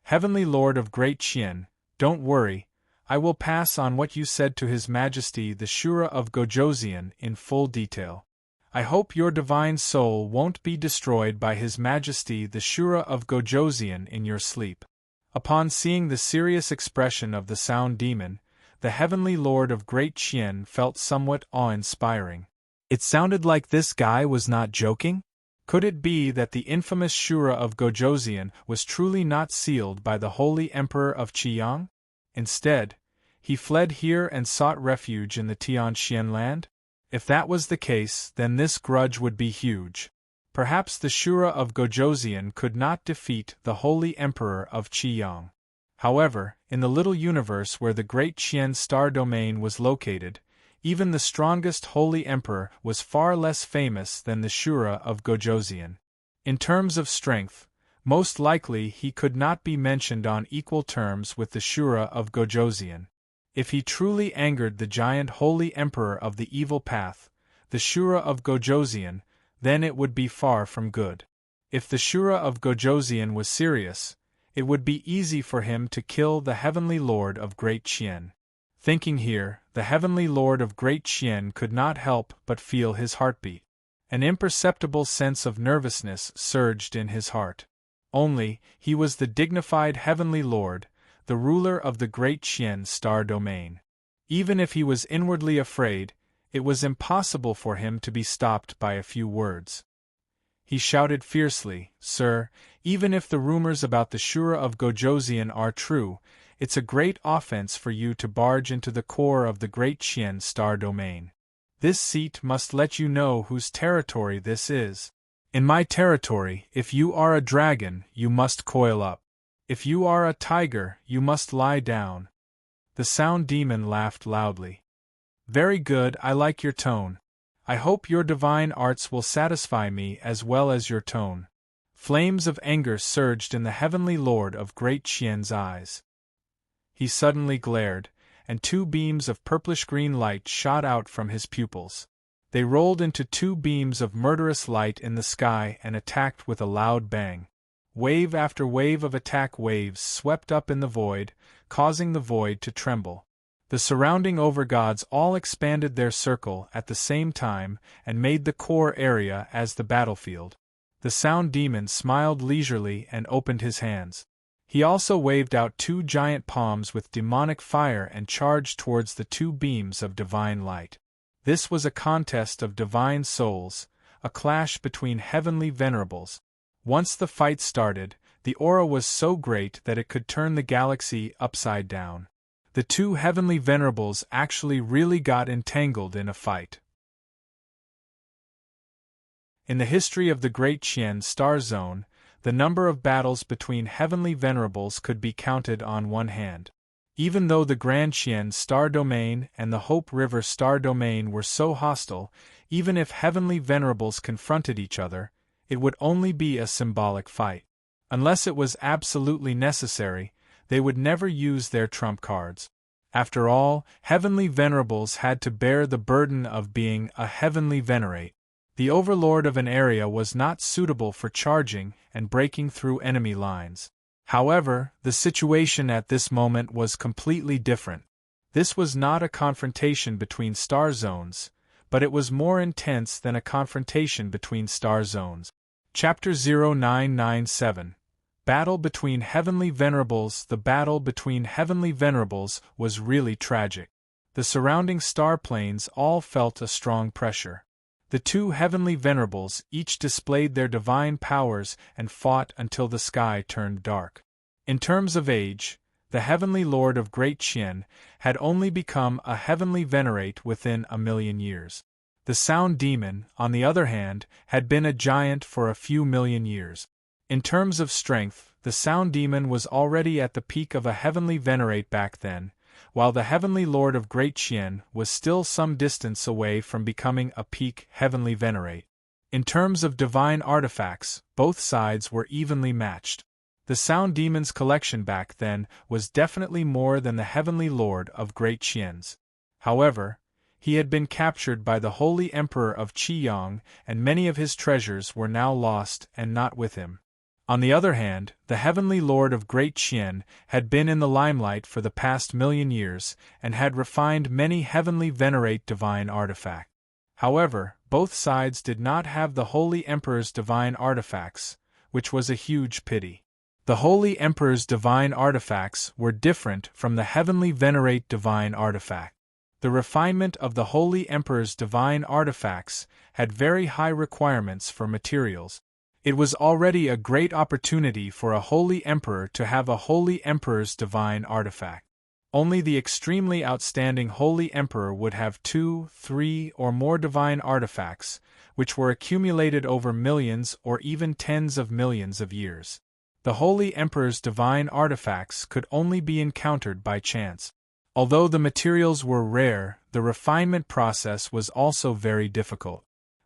Heavenly Lord of Great Qian, don't worry, I will pass on what you said to His Majesty the Shura of Gojoseon in full detail. I hope your divine soul won't be destroyed by His Majesty the Shura of Gojoseon in your sleep. Upon seeing the serious expression of the Sound Demon, the Heavenly Lord of Great Qian felt somewhat awe-inspiring. It sounded like this guy was not joking? Could it be that the infamous Shura of Gojoseon was truly not sealed by the Holy Emperor of Qiyang? Instead, he fled here and sought refuge in the Tianxian land? If that was the case, then this grudge would be huge. Perhaps the Shura of Gojoseon could not defeat the Holy Emperor of Qiyang. However, in the little universe where the Great Qian star domain was located, even the strongest Holy Emperor was far less famous than the Shura of Gojoseon. In terms of strength, most likely he could not be mentioned on equal terms with the Shura of Gojoseon. If he truly angered the giant Holy Emperor of the Evil Path, the Shura of Gojoseon, then it would be far from good. If the Shura of Gojoseon was serious, it would be easy for him to kill the Heavenly Lord of Great Qian. Thinking here, the Heavenly Lord of Great Qian could not help but feel his heartbeat. An imperceptible sense of nervousness surged in his heart. Only, he was the dignified Heavenly Lord, the ruler of the Great Qian star domain. Even if he was inwardly afraid, it was impossible for him to be stopped by a few words. He shouted fiercely, "Sir, even if the rumors about the Shura of Gojoseon are true, it's a great offense for you to barge into the core of the Great Qian star domain. This seat must let you know whose territory this is. In my territory, if you are a dragon, you must coil up. If you are a tiger, you must lie down." The Sound Demon laughed loudly. "Very good, I like your tone. I hope your divine arts will satisfy me as well as your tone." Flames of anger surged in the Heavenly Lord of Great Qian's eyes. He suddenly glared, and two beams of purplish-green light shot out from his pupils. They rolled into two beams of murderous light in the sky and attacked with a loud bang. Wave after wave of attack waves swept up in the void, causing the void to tremble. The surrounding overgods all expanded their circle at the same time and made the core area as the battlefield. The Sound Demon smiled leisurely and opened his hands. He also waved out two giant palms with demonic fire and charged towards the two beams of divine light. This was a contest of divine souls, a clash between heavenly venerables. Once the fight started, the aura was so great that it could turn the galaxy upside down. The two heavenly venerables actually really got entangled in a fight. In the history of the Great Qian star zone, the number of battles between heavenly venerables could be counted on one hand. Even though the Grand Qian star domain and the Hope River star domain were so hostile, even if heavenly venerables confronted each other, it would only be a symbolic fight. Unless it was absolutely necessary, they would never use their trump cards. After all, heavenly venerables had to bear the burden of being a heavenly venerate. The overlord of an area was not suitable for charging and breaking through enemy lines. However, the situation at this moment was completely different. This was not a confrontation between star zones, but it was more intense than a confrontation between star zones. Chapter 0997 Battle between Heavenly Venerables. The battle between Heavenly Venerables was really tragic. The surrounding star planes all felt a strong pressure. The two Heavenly Venerables each displayed their divine powers and fought until the sky turned dark. In terms of age, the Heavenly Lord of Great Qian had only become a Heavenly Venerate within 1,000,000 years. The Sound Demon, on the other hand, had been a giant for a few million years. In terms of strength, the Sound Demon was already at the peak of a Heavenly Venerate back then, while the Heavenly Lord of Great Qian was still some distance away from becoming a peak Heavenly Venerate. In terms of divine artifacts, both sides were evenly matched. The Sound Demon's collection back then was definitely more than the Heavenly Lord of Great Qian's. However, he had been captured by the Holy Emperor of Qiyang, and many of his treasures were now lost and not with him. On the other hand, the heavenly lord of Great Qian had been in the limelight for the past million years, and had refined many heavenly venerate divine artifacts. However, both sides did not have the Holy Emperor's divine artifacts, which was a huge pity. The Holy Emperor's divine artifacts were different from the heavenly venerate divine artifact. The refinement of the Holy Emperor's divine artifacts had very high requirements for materials. It was already a great opportunity for a Holy Emperor to have a Holy Emperor's divine artifact. Only the extremely outstanding Holy Emperor would have 2, 3, or more divine artifacts, which were accumulated over millions or even tens of millions of years. The Holy Emperor's divine artifacts could only be encountered by chance. Although the materials were rare, the refinement process was also very difficult.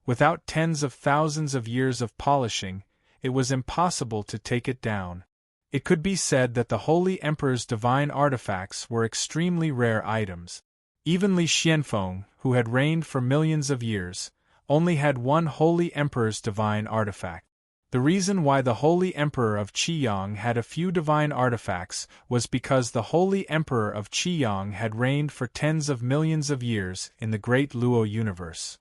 Without tens of thousands of years of polishing, it was impossible to take it down. It could be said that the Holy Emperor's divine artifacts were extremely rare items. Even Li Xianfeng, who had reigned for millions of years, only had one Holy Emperor's divine artifact. The reason why the Holy Emperor of Qiyang had a few divine artifacts was because the Holy Emperor of Qiyang had reigned for tens of millions of years in the Great Luo universe.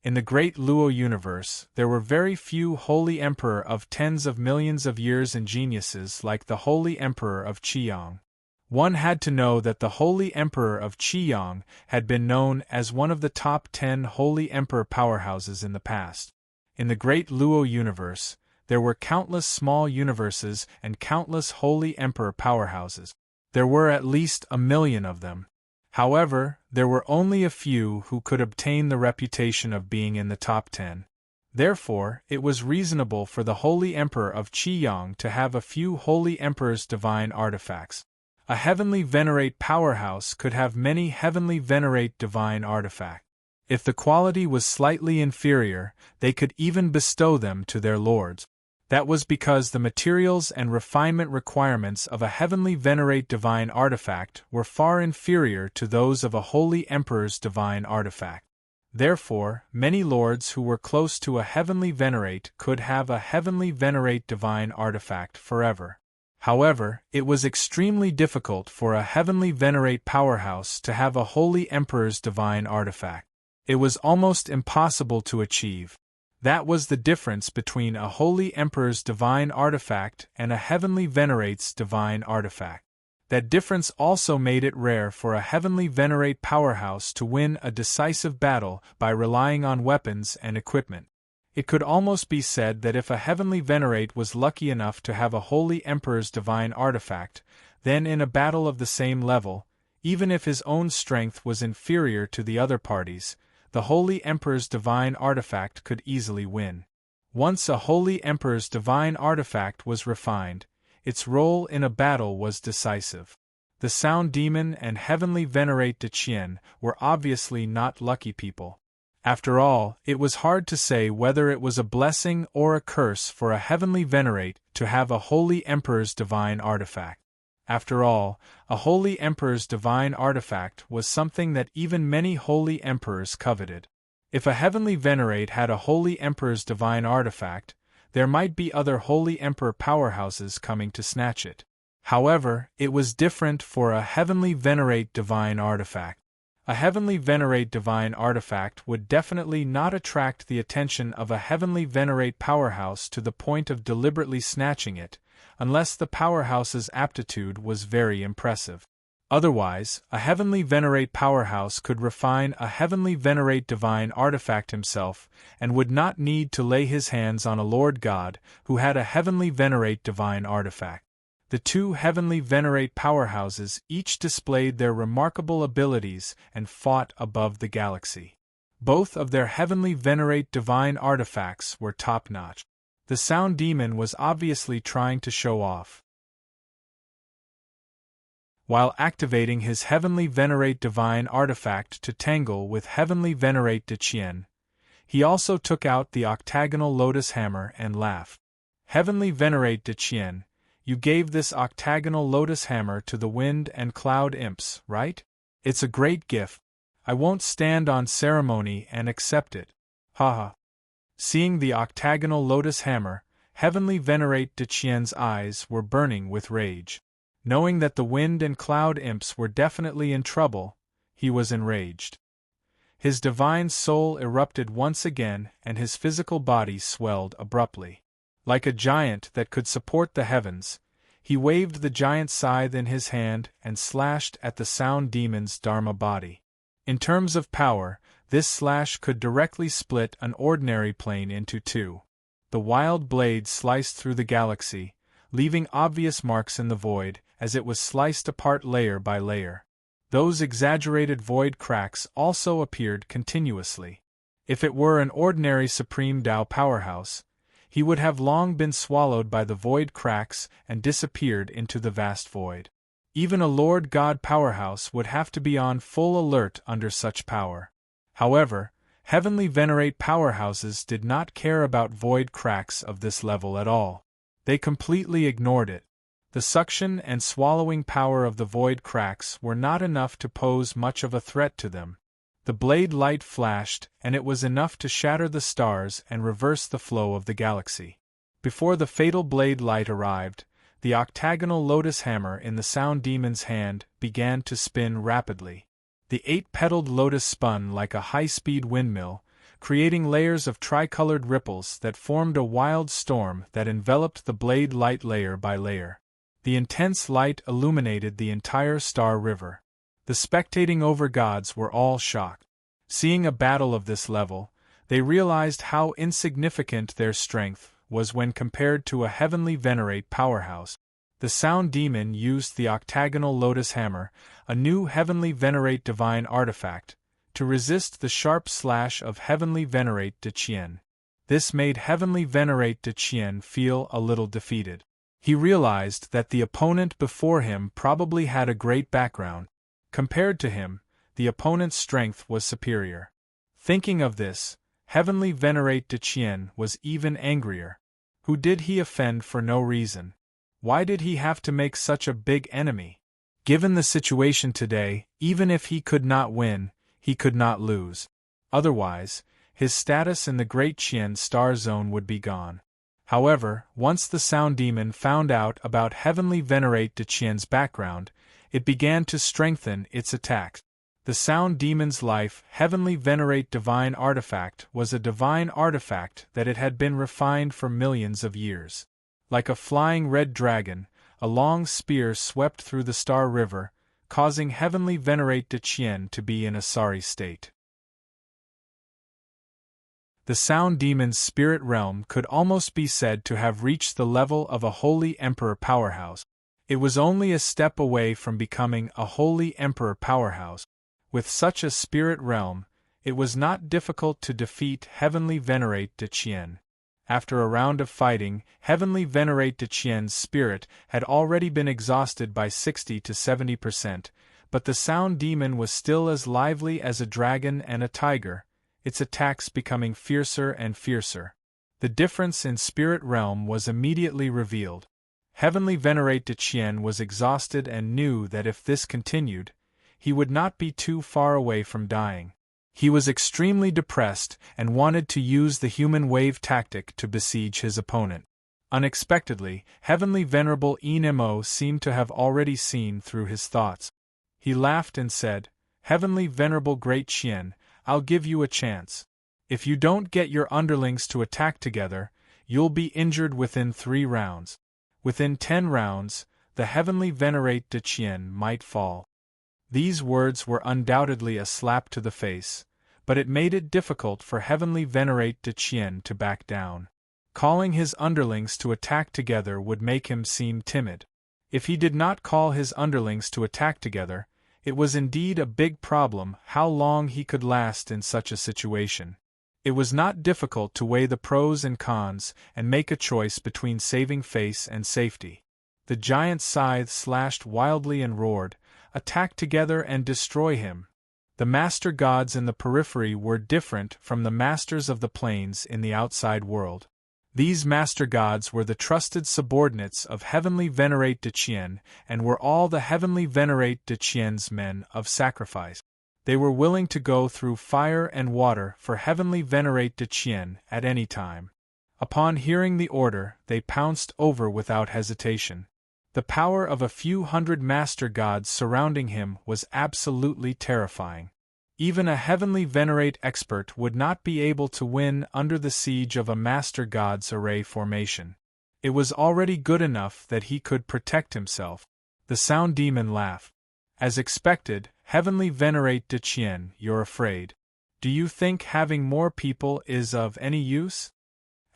In the Great Luo universe, there were very few Holy Emperor of tens of millions of years and geniuses like the Holy Emperor of Qiyang. One had to know that the Holy Emperor of Qiyang had been known as one of the top 10 Holy Emperor powerhouses in the past. In the Great Luo universe, there were countless small universes and countless Holy Emperor powerhouses. There were at least 1 million of them. However, there were only a few who could obtain the reputation of being in the top 10. Therefore, it was reasonable for the Holy Emperor of Qiyang to have a few Holy Emperor's divine artifacts. A heavenly venerate powerhouse could have many heavenly venerate divine artifacts. If the quality was slightly inferior, they could even bestow them to their lords. That was because the materials and refinement requirements of a heavenly venerate divine artifact were far inferior to those of a Holy Emperor's divine artifact. Therefore, many lords who were close to a heavenly venerate could have a heavenly venerate divine artifact forever. However, it was extremely difficult for a heavenly venerate powerhouse to have a Holy Emperor's divine artifact. It was almost impossible to achieve. That was the difference between a Holy Emperor's divine artifact and a heavenly venerate's divine artifact. That difference also made it rare for a heavenly venerate powerhouse to win a decisive battle by relying on weapons and equipment. It could almost be said that if a heavenly venerate was lucky enough to have a Holy Emperor's divine artifact, then in a battle of the same level, even if his own strength was inferior to the other parties, the Holy Emperor's divine artifact could easily win. Once a Holy Emperor's divine artifact was refined, its role in a battle was decisive. The Sound Demon and Heavenly Venerate de Qian were obviously not lucky people. After all, it was hard to say whether it was a blessing or a curse for a Heavenly Venerate to have a Holy Emperor's divine artifact. After all, a Holy Emperor's divine artifact was something that even many Holy Emperors coveted. If a Heavenly Venerate had a Holy Emperor's divine artifact, there might be other Holy Emperor powerhouses coming to snatch it. However, it was different for a Heavenly Venerate divine artifact. A Heavenly Venerate divine artifact would definitely not attract the attention of a Heavenly Venerate powerhouse to the point of deliberately snatching it, unless the powerhouse's aptitude was very impressive. Otherwise, a Heavenly Venerate powerhouse could refine a Heavenly Venerate divine artifact himself, and would not need to lay his hands on a Lord God who had a Heavenly Venerate divine artifact. The two Heavenly Venerate powerhouses each displayed their remarkable abilities and fought above the galaxy. Both of their Heavenly Venerate divine artifacts were top-notch. The Sound Demon was obviously trying to show off. While activating his Heavenly Venerate divine artifact to tangle with Heavenly Venerate de Qian, he also took out the octagonal lotus hammer and laughed. Heavenly Venerate de Qian, you gave this octagonal lotus hammer to the wind and cloud imps, right? It's a great gift. I won't stand on ceremony and accept it. Haha. Seeing the octagonal lotus hammer, Heavenly Venerate de Qian's eyes were burning with rage. Knowing that the wind and cloud imps were definitely in trouble, he was enraged. His divine soul erupted once again and his physical body swelled abruptly. Like a giant that could support the heavens, he waved the giant scythe in his hand and slashed at the sound demon's Dharma body. In terms of power, this slash could directly split an ordinary plane into two. The wild blade sliced through the galaxy, leaving obvious marks in the void as it was sliced apart layer by layer. Those exaggerated void cracks also appeared continuously. If it were an ordinary Supreme Tao powerhouse, he would have long been swallowed by the void cracks and disappeared into the vast void. Even a Lord God powerhouse would have to be on full alert under such power. However, Heavenly Venerate powerhouses did not care about void cracks of this level at all. They completely ignored it. The suction and swallowing power of the void cracks were not enough to pose much of a threat to them. The blade light flashed, and it was enough to shatter the stars and reverse the flow of the galaxy. Before the fatal blade light arrived, the octagonal lotus hammer in the sound demon's hand began to spin rapidly. The 8-petaled lotus spun like a high-speed windmill, creating layers of tricolored ripples that formed a wild storm that enveloped the blade light layer by layer. The intense light illuminated the entire star river. The spectating overgods were all shocked. Seeing a battle of this level, they realized how insignificant their strength was when compared to a Heavenly Venerate powerhouse. The sound demon used the octagonal lotus hammer, a new Heavenly Venerate divine artifact, to resist the sharp slash of Heavenly Venerate de Qian. This made Heavenly Venerate de Qian feel a little defeated. He realized that the opponent before him probably had a great background. Compared to him, the opponent's strength was superior. Thinking of this, Heavenly Venerate de Qian was even angrier. Who did he offend for no reason? Why did he have to make such a big enemy? Given the situation today, even if he could not win, he could not lose. Otherwise, his status in the Great Qian Star Zone would be gone. However, once the sound demon found out about Heavenly Venerate de Qian's background, it began to strengthen its attacks. The sound demon's life Heavenly Venerate divine artifact was a divine artifact that it had been refined for millions of years. Like a flying red dragon, a long spear swept through the Star River, causing Heavenly Venerate de Qian to be in a sorry state. The sound demon's spirit realm could almost be said to have reached the level of a holy emperor powerhouse. It was only a step away from becoming a holy emperor powerhouse. With such a spirit realm, it was not difficult to defeat Heavenly Venerate de Qian. After a round of fighting, Heavenly Venerate de Qian's spirit had already been exhausted by 60 to 70%, but the sound demon was still as lively as a dragon and a tiger, its attacks becoming fiercer and fiercer. The difference in spirit realm was immediately revealed. Heavenly Venerate de Qian was exhausted and knew that if this continued, he would not be too far away from dying. He was extremely depressed and wanted to use the human wave tactic to besiege his opponent. Unexpectedly, Heavenly Venerable Enmo seemed to have already seen through his thoughts. He laughed and said, "Heavenly Venerable Great Qian, I'll give you a chance. If you don't get your underlings to attack together, you'll be injured within 3 rounds. Within 10 rounds, the Heavenly Venerate de Qian might fall." These words were undoubtedly a slap to the face, but it made it difficult for Heavenly Venerate de Qian to back down. Calling his underlings to attack together would make him seem timid. If he did not call his underlings to attack together, it was indeed a big problem how long he could last in such a situation. It was not difficult to weigh the pros and cons and make a choice between saving face and safety. The giant scythe slashed wildly and roared, "Attack together and destroy him." The master gods in the periphery were different from the masters of the planes in the outside world. These master gods were the trusted subordinates of Heavenly Venerate de Qian and were all the Heavenly Venerate de Qian's men of sacrifice. They were willing to go through fire and water for Heavenly Venerate de Chien at any time. Upon hearing the order, they pounced over without hesitation. The power of a few hundred master gods surrounding him was absolutely terrifying. Even a Heavenly Venerate expert would not be able to win under the siege of a master god's array formation. It was already good enough that he could protect himself. The Sound Demon laughed. As expected, Heavenly Venerate de Chien, you're afraid. Do you think having more people is of any use?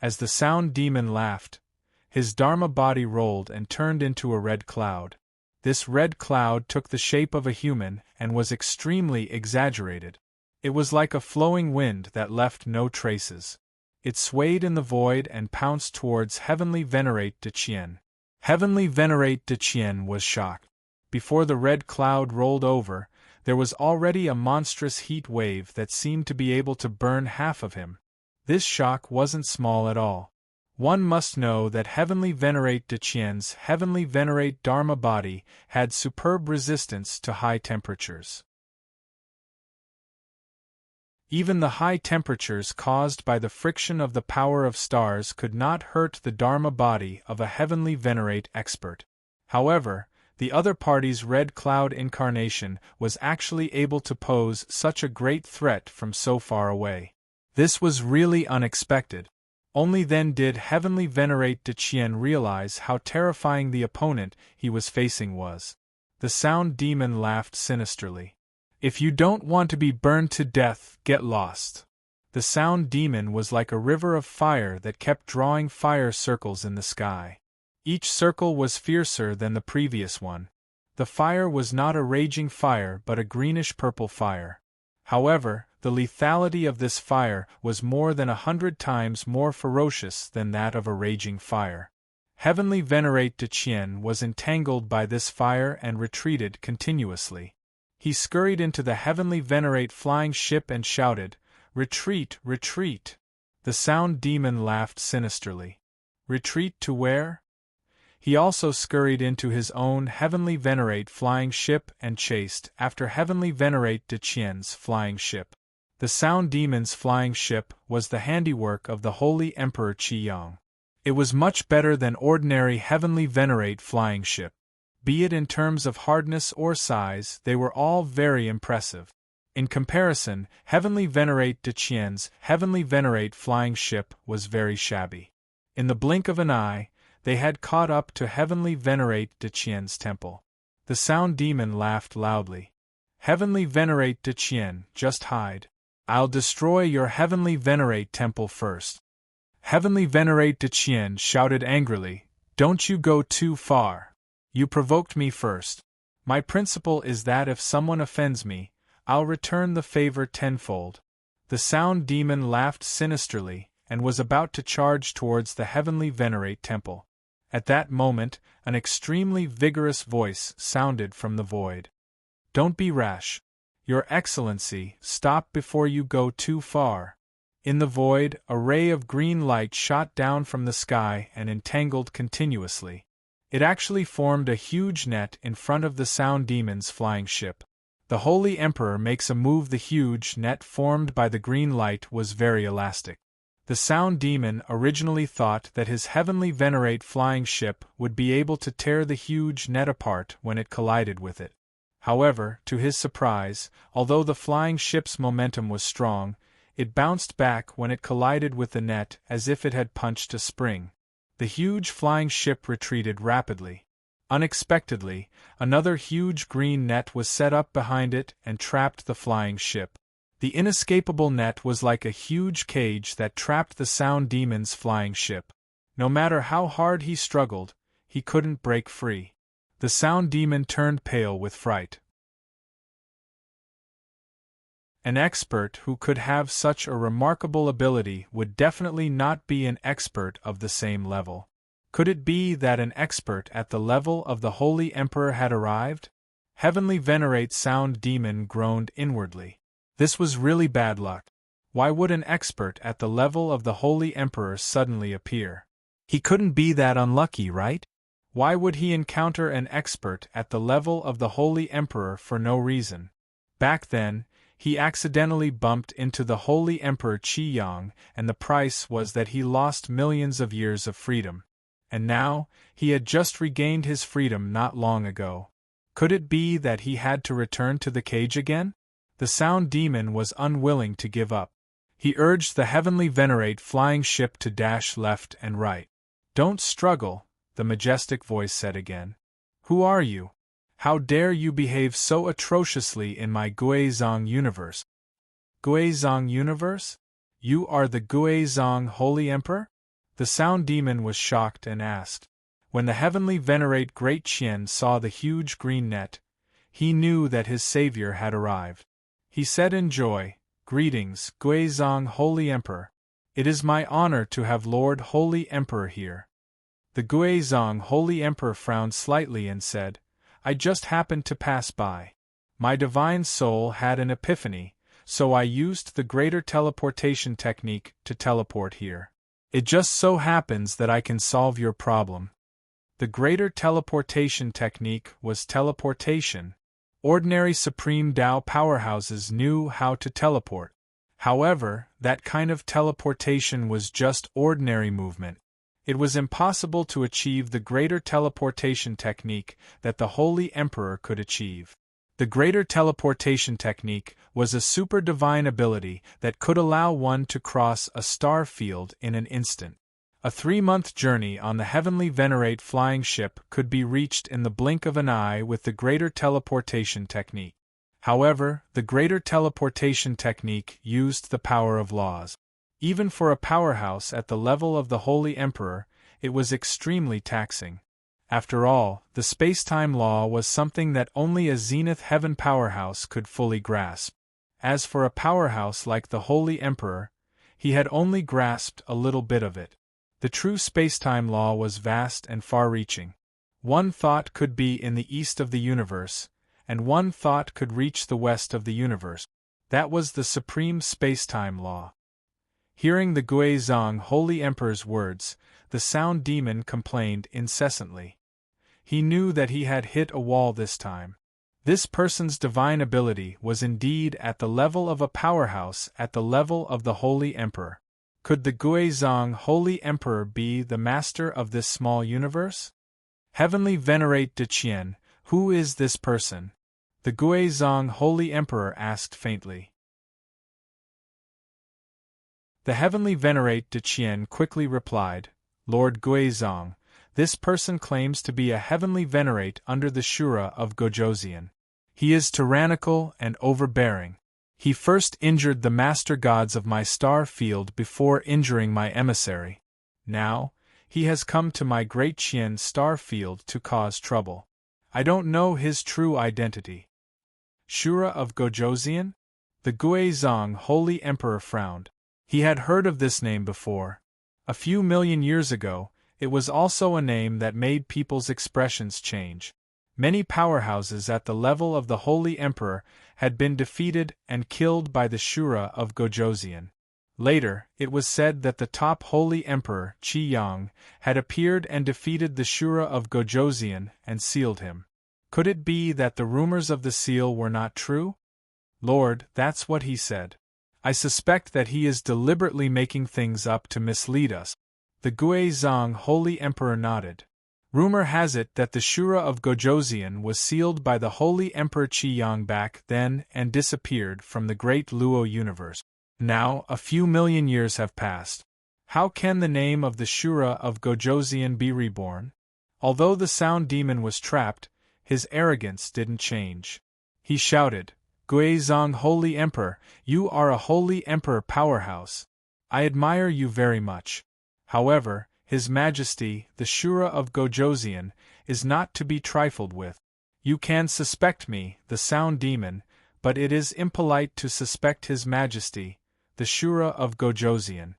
As the Sound Demon laughed, his Dharma body rolled and turned into a red cloud. This red cloud took the shape of a human and was extremely exaggerated. It was like a flowing wind that left no traces. It swayed in the void and pounced towards Heavenly Venerate de Chien. Heavenly Venerate de Chien was shocked. Before the red cloud rolled over, there was already a monstrous heat wave that seemed to be able to burn half of him. This shock wasn't small at all. One must know that Heavenly Venerate de Chien's Heavenly Venerate Dharma body had superb resistance to high temperatures. Even the high temperatures caused by the friction of the power of stars could not hurt the Dharma body of a Heavenly Venerate expert. However, the other party's red cloud incarnation was actually able to pose such a great threat from so far away. This was really unexpected. Only then did Heavenly Venerate de Chien realize how terrifying the opponent he was facing was. The Sound Demon laughed sinisterly. If you don't want to be burned to death, get lost. The Sound Demon was like a river of fire that kept drawing fire circles in the sky. Each circle was fiercer than the previous one. The fire was not a raging fire but a greenish-purple fire. However, the lethality of this fire was more than 100 times more ferocious than that of a raging fire. Heavenly Venerate de Chien was entangled by this fire and retreated continuously. He scurried into the Heavenly Venerate flying ship and shouted, "Retreat, retreat!" The Sound Demon laughed sinisterly. Retreat to where? He also scurried into his own Heavenly Venerate flying ship and chased after Heavenly Venerate de Chien's flying ship. The Sound Demon's flying ship was the handiwork of the Holy Emperor Qi. It was much better than ordinary Heavenly Venerate flying ship. Be it in terms of hardness or size, they were all very impressive. In comparison, Heavenly Venerate de Chien's Heavenly Venerate flying ship was very shabby. In the blink of an eye, they had caught up to Heavenly Venerate de Chien's temple. The Sound Demon laughed loudly. Heavenly Venerate de Chien, just hide. I'll destroy your Heavenly Venerate temple first. Heavenly Venerate de Chien shouted angrily, Don't you go too far. You provoked me first. My principle is that if someone offends me, I'll return the favor tenfold. The Sound Demon laughed sinisterly and was about to charge towards the Heavenly Venerate temple. At that moment, an extremely vigorous voice sounded from the void. Don't be rash. Your Excellency, stop before you go too far. In the void, a ray of green light shot down from the sky and entangled continuously. It actually formed a huge net in front of the Sound Demon's flying ship. The Holy Emperor makes a move. The huge net formed by the green light was very elastic. The Sound Demon originally thought that his Heavenly Venerate flying ship would be able to tear the huge net apart when it collided with it. However, to his surprise, although the flying ship's momentum was strong, it bounced back when it collided with the net as if it had punched a spring. The huge flying ship retreated rapidly. Unexpectedly, another huge green net was set up behind it and trapped the flying ship. The inescapable net was like a huge cage that trapped the Sound Demon's flying ship. No matter how hard he struggled, he couldn't break free. The Sound Demon turned pale with fright. An expert who could have such a remarkable ability would definitely not be an expert of the same level. Could it be that an expert at the level of the Holy Emperor had arrived? Heavenly Venerate Sound Demon groaned inwardly. This was really bad luck. Why would an expert at the level of the Holy Emperor suddenly appear? He couldn't be that unlucky, right? Why would he encounter an expert at the level of the Holy Emperor for no reason? Back then, He accidentally bumped into the Holy Emperor Qi Yang, and the price was that he lost millions of years of freedom. And now, he had just regained his freedom not long ago. Could it be that he had to return to the cage again? The Sound Demon was unwilling to give up. He urged the heavenly venerate flying ship to dash left and right. "Don't struggle," the majestic voice said again. "Who are you? How dare you behave so atrociously in my Guizhong universe?" "Guizhong universe? You are the Guizhong Holy Emperor?" The Sound Demon was shocked and asked. When the heavenly venerate Great Qian saw the huge green net, he knew that his savior had arrived. He said in joy, "Greetings, Guizhong Holy Emperor. It is my honor to have Lord Holy Emperor here." The Guizhong Holy Emperor frowned slightly and said, "I just happened to pass by. My divine soul had an epiphany, so I used the greater teleportation technique to teleport here. It just so happens that I can solve your problem." The greater teleportation technique was teleportation. Ordinary Supreme Tao powerhouses knew how to teleport. However, that kind of teleportation was just ordinary movement. It was impossible to achieve the greater teleportation technique that the Holy Emperor could achieve. The greater teleportation technique was a super divine ability that could allow one to cross a star field in an instant. A 3-month journey on the heavenly venerate flying ship could be reached in the blink of an eye with the greater teleportation technique. However, the greater teleportation technique used the power of laws. Even for a powerhouse at the level of the Holy Emperor, it was extremely taxing. After all, the space-time law was something that only a Zenith Heaven powerhouse could fully grasp. As for a powerhouse like the Holy Emperor, he had only grasped a little bit of it. The true space-time law was vast and far-reaching. One thought could be in the east of the universe, and one thought could reach the west of the universe. That was the supreme space-time law. Hearing the Guizhong Holy Emperor's words, the Sound Demon complained incessantly. He knew that he had hit a wall this time. This person's divine ability was indeed at the level of a powerhouse at the level of the Holy Emperor. Could the Guizhong Holy Emperor be the master of this small universe? Heavenly Venerate De Qian, who is this person? The Guizhong Holy Emperor asked faintly. The Heavenly Venerate De Qian quickly replied, "Lord Guizhong, this person claims to be a heavenly venerate under the Shura of Gojoseon. He is tyrannical and overbearing. He first injured the master gods of my star field before injuring my emissary. Now, he has come to my Great Qian star field to cause trouble. I don't know his true identity." Shura of Gojoseon? The Guizhong Holy Emperor frowned. He had heard of this name before. A few million years ago, it was also a name that made people's expressions change. Many powerhouses at the level of the Holy Emperor had been defeated and killed by the Shura of Gojoseon. Later, it was said that the top Holy Emperor, Qi Yang, had appeared and defeated the Shura of Gojoseon and sealed him. Could it be that the rumors of the seal were not true? "Lord, that's what he said. I suspect that he is deliberately making things up to mislead us." The Guizhong Holy Emperor nodded. Rumor has it that the Shura of Gojoseon was sealed by the Holy Emperor Qi Yang back then and disappeared from the great Luo universe. Now, a few million years have passed. How can the name of the Shura of Gojoseon be reborn? Although the Sound Demon was trapped, his arrogance didn't change. He shouted, "Guizhong Holy Emperor, you are a Holy Emperor powerhouse. I admire you very much. However, His Majesty, the Shura of Gojoseon, is not to be trifled with. You can suspect me, the Sound Demon, but it is impolite to suspect His Majesty, the Shura of Gojoseon."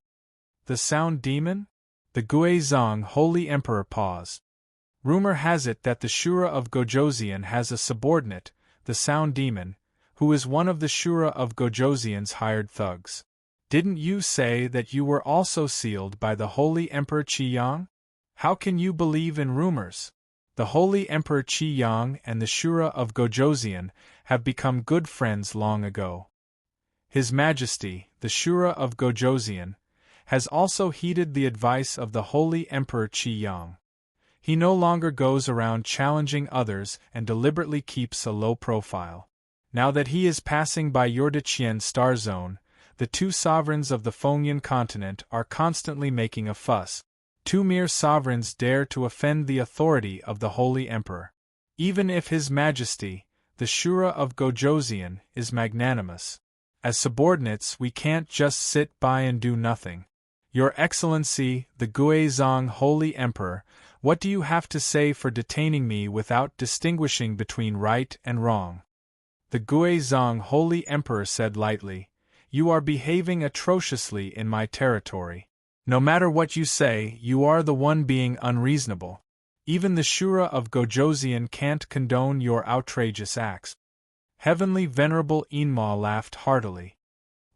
The Sound Demon? The Guizhong Holy Emperor paused. Rumor has it that the Shura of Gojoseon has a subordinate, the Sound Demon, who is one of the Shura of Gojoseon's hired thugs. Didn't you say that you were also sealed by the Holy Emperor Qi Yang? How can you believe in rumors? The Holy Emperor Qi Yang and the Shura of Gojoseon have become good friends long ago. His Majesty, the Shura of Gojoseon, has also heeded the advice of the Holy Emperor Qi. He no longer goes around challenging others and deliberately keeps a low profile. Now that he is passing by your Deqian star zone, the two sovereigns of the Fengyan continent are constantly making a fuss. Two mere sovereigns dare to offend the authority of the Holy Emperor. Even if His Majesty, the Shura of Gojoseon, is magnanimous. As subordinates, we can't just sit by and do nothing. Your Excellency, the Guizhong Holy Emperor, what do you have to say for detaining me without distinguishing between right and wrong? The Guizhong Holy Emperor said lightly, You are behaving atrociously in my territory. No matter what you say, you are the one being unreasonable. Even the Shura of Gojoseon can't condone your outrageous acts. Heavenly Venerable Enma laughed heartily.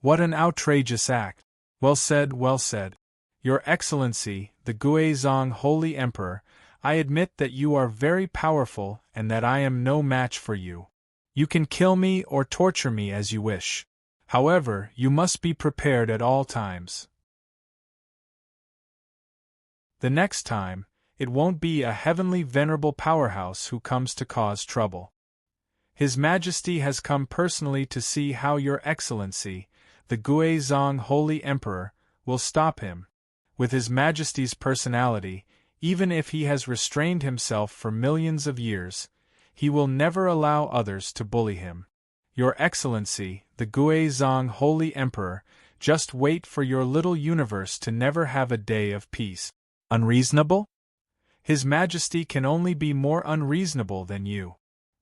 What an outrageous act! Well said, well said. Your Excellency, the Guizhong Holy Emperor, I admit that you are very powerful and that I am no match for you. You can kill me or torture me as you wish. However, you must be prepared at all times. The next time, it won't be a heavenly venerable powerhouse who comes to cause trouble. His Majesty has come personally to see how Your Excellency, the Guizhong Holy Emperor, will stop him. With His Majesty's personality, even if he has restrained himself for millions of years, he will never allow others to bully him. Your Excellency, the Guizhong Holy Emperor, just wait for your little universe to never have a day of peace. Unreasonable? His Majesty can only be more unreasonable than you.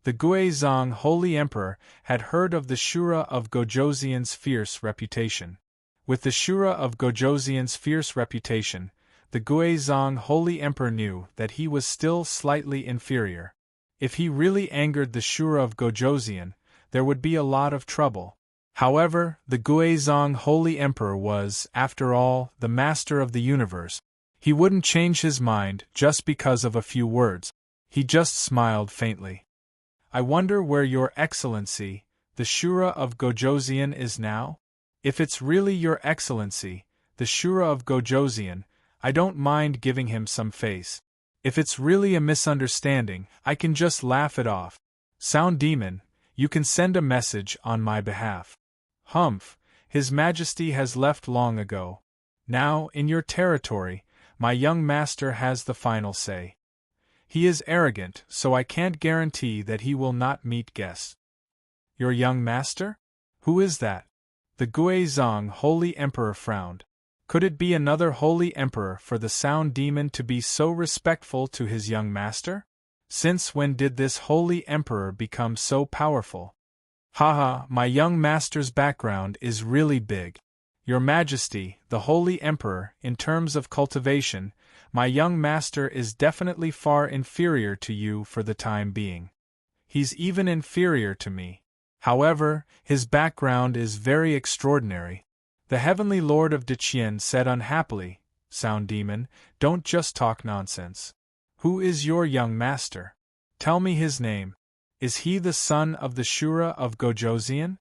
The Guizhong Holy Emperor had heard of the Shura of Gojoseon's fierce reputation. With the Shura of Gojoseon's fierce reputation, the Guizhong Holy Emperor knew that he was still slightly inferior. If he really angered the Shura of Gojoseon, there would be a lot of trouble. However, the Guizhong Holy Emperor was, after all, the master of the universe. He wouldn't change his mind just because of a few words. He just smiled faintly. I wonder where Your Excellency, the Shura of Gojoseon, is now? If it's really Your Excellency, the Shura of Gojoseon, I don't mind giving him some face. If it's really a misunderstanding, I can just laugh it off. Sound Demon, you can send a message on my behalf. Humph, His Majesty has left long ago. Now, in your territory, my young master has the final say. He is arrogant, so I can't guarantee that he will not meet guests. Your young master? Who is that? The Guizhong Holy Emperor frowned. Could it be another Holy Emperor for the Sound Demon to be so respectful to his young master? Since when did this Holy Emperor become so powerful? Haha, my young master's background is really big. Your Majesty, the Holy Emperor, in terms of cultivation, my young master is definitely far inferior to you for the time being. He's even inferior to me. However, his background is very extraordinary. The Heavenly Lord of Deqian said unhappily, Sound Demon, don't just talk nonsense. Who is your young master? Tell me his name. Is he the son of the Shura of Gojoseon?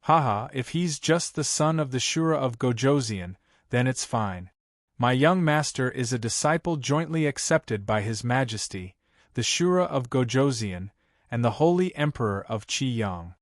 Haha, if he's just the son of the Shura of Gojoseon, then it's fine. My young master is a disciple jointly accepted by His Majesty, the Shura of Gojoseon, and the Holy Emperor of Qi.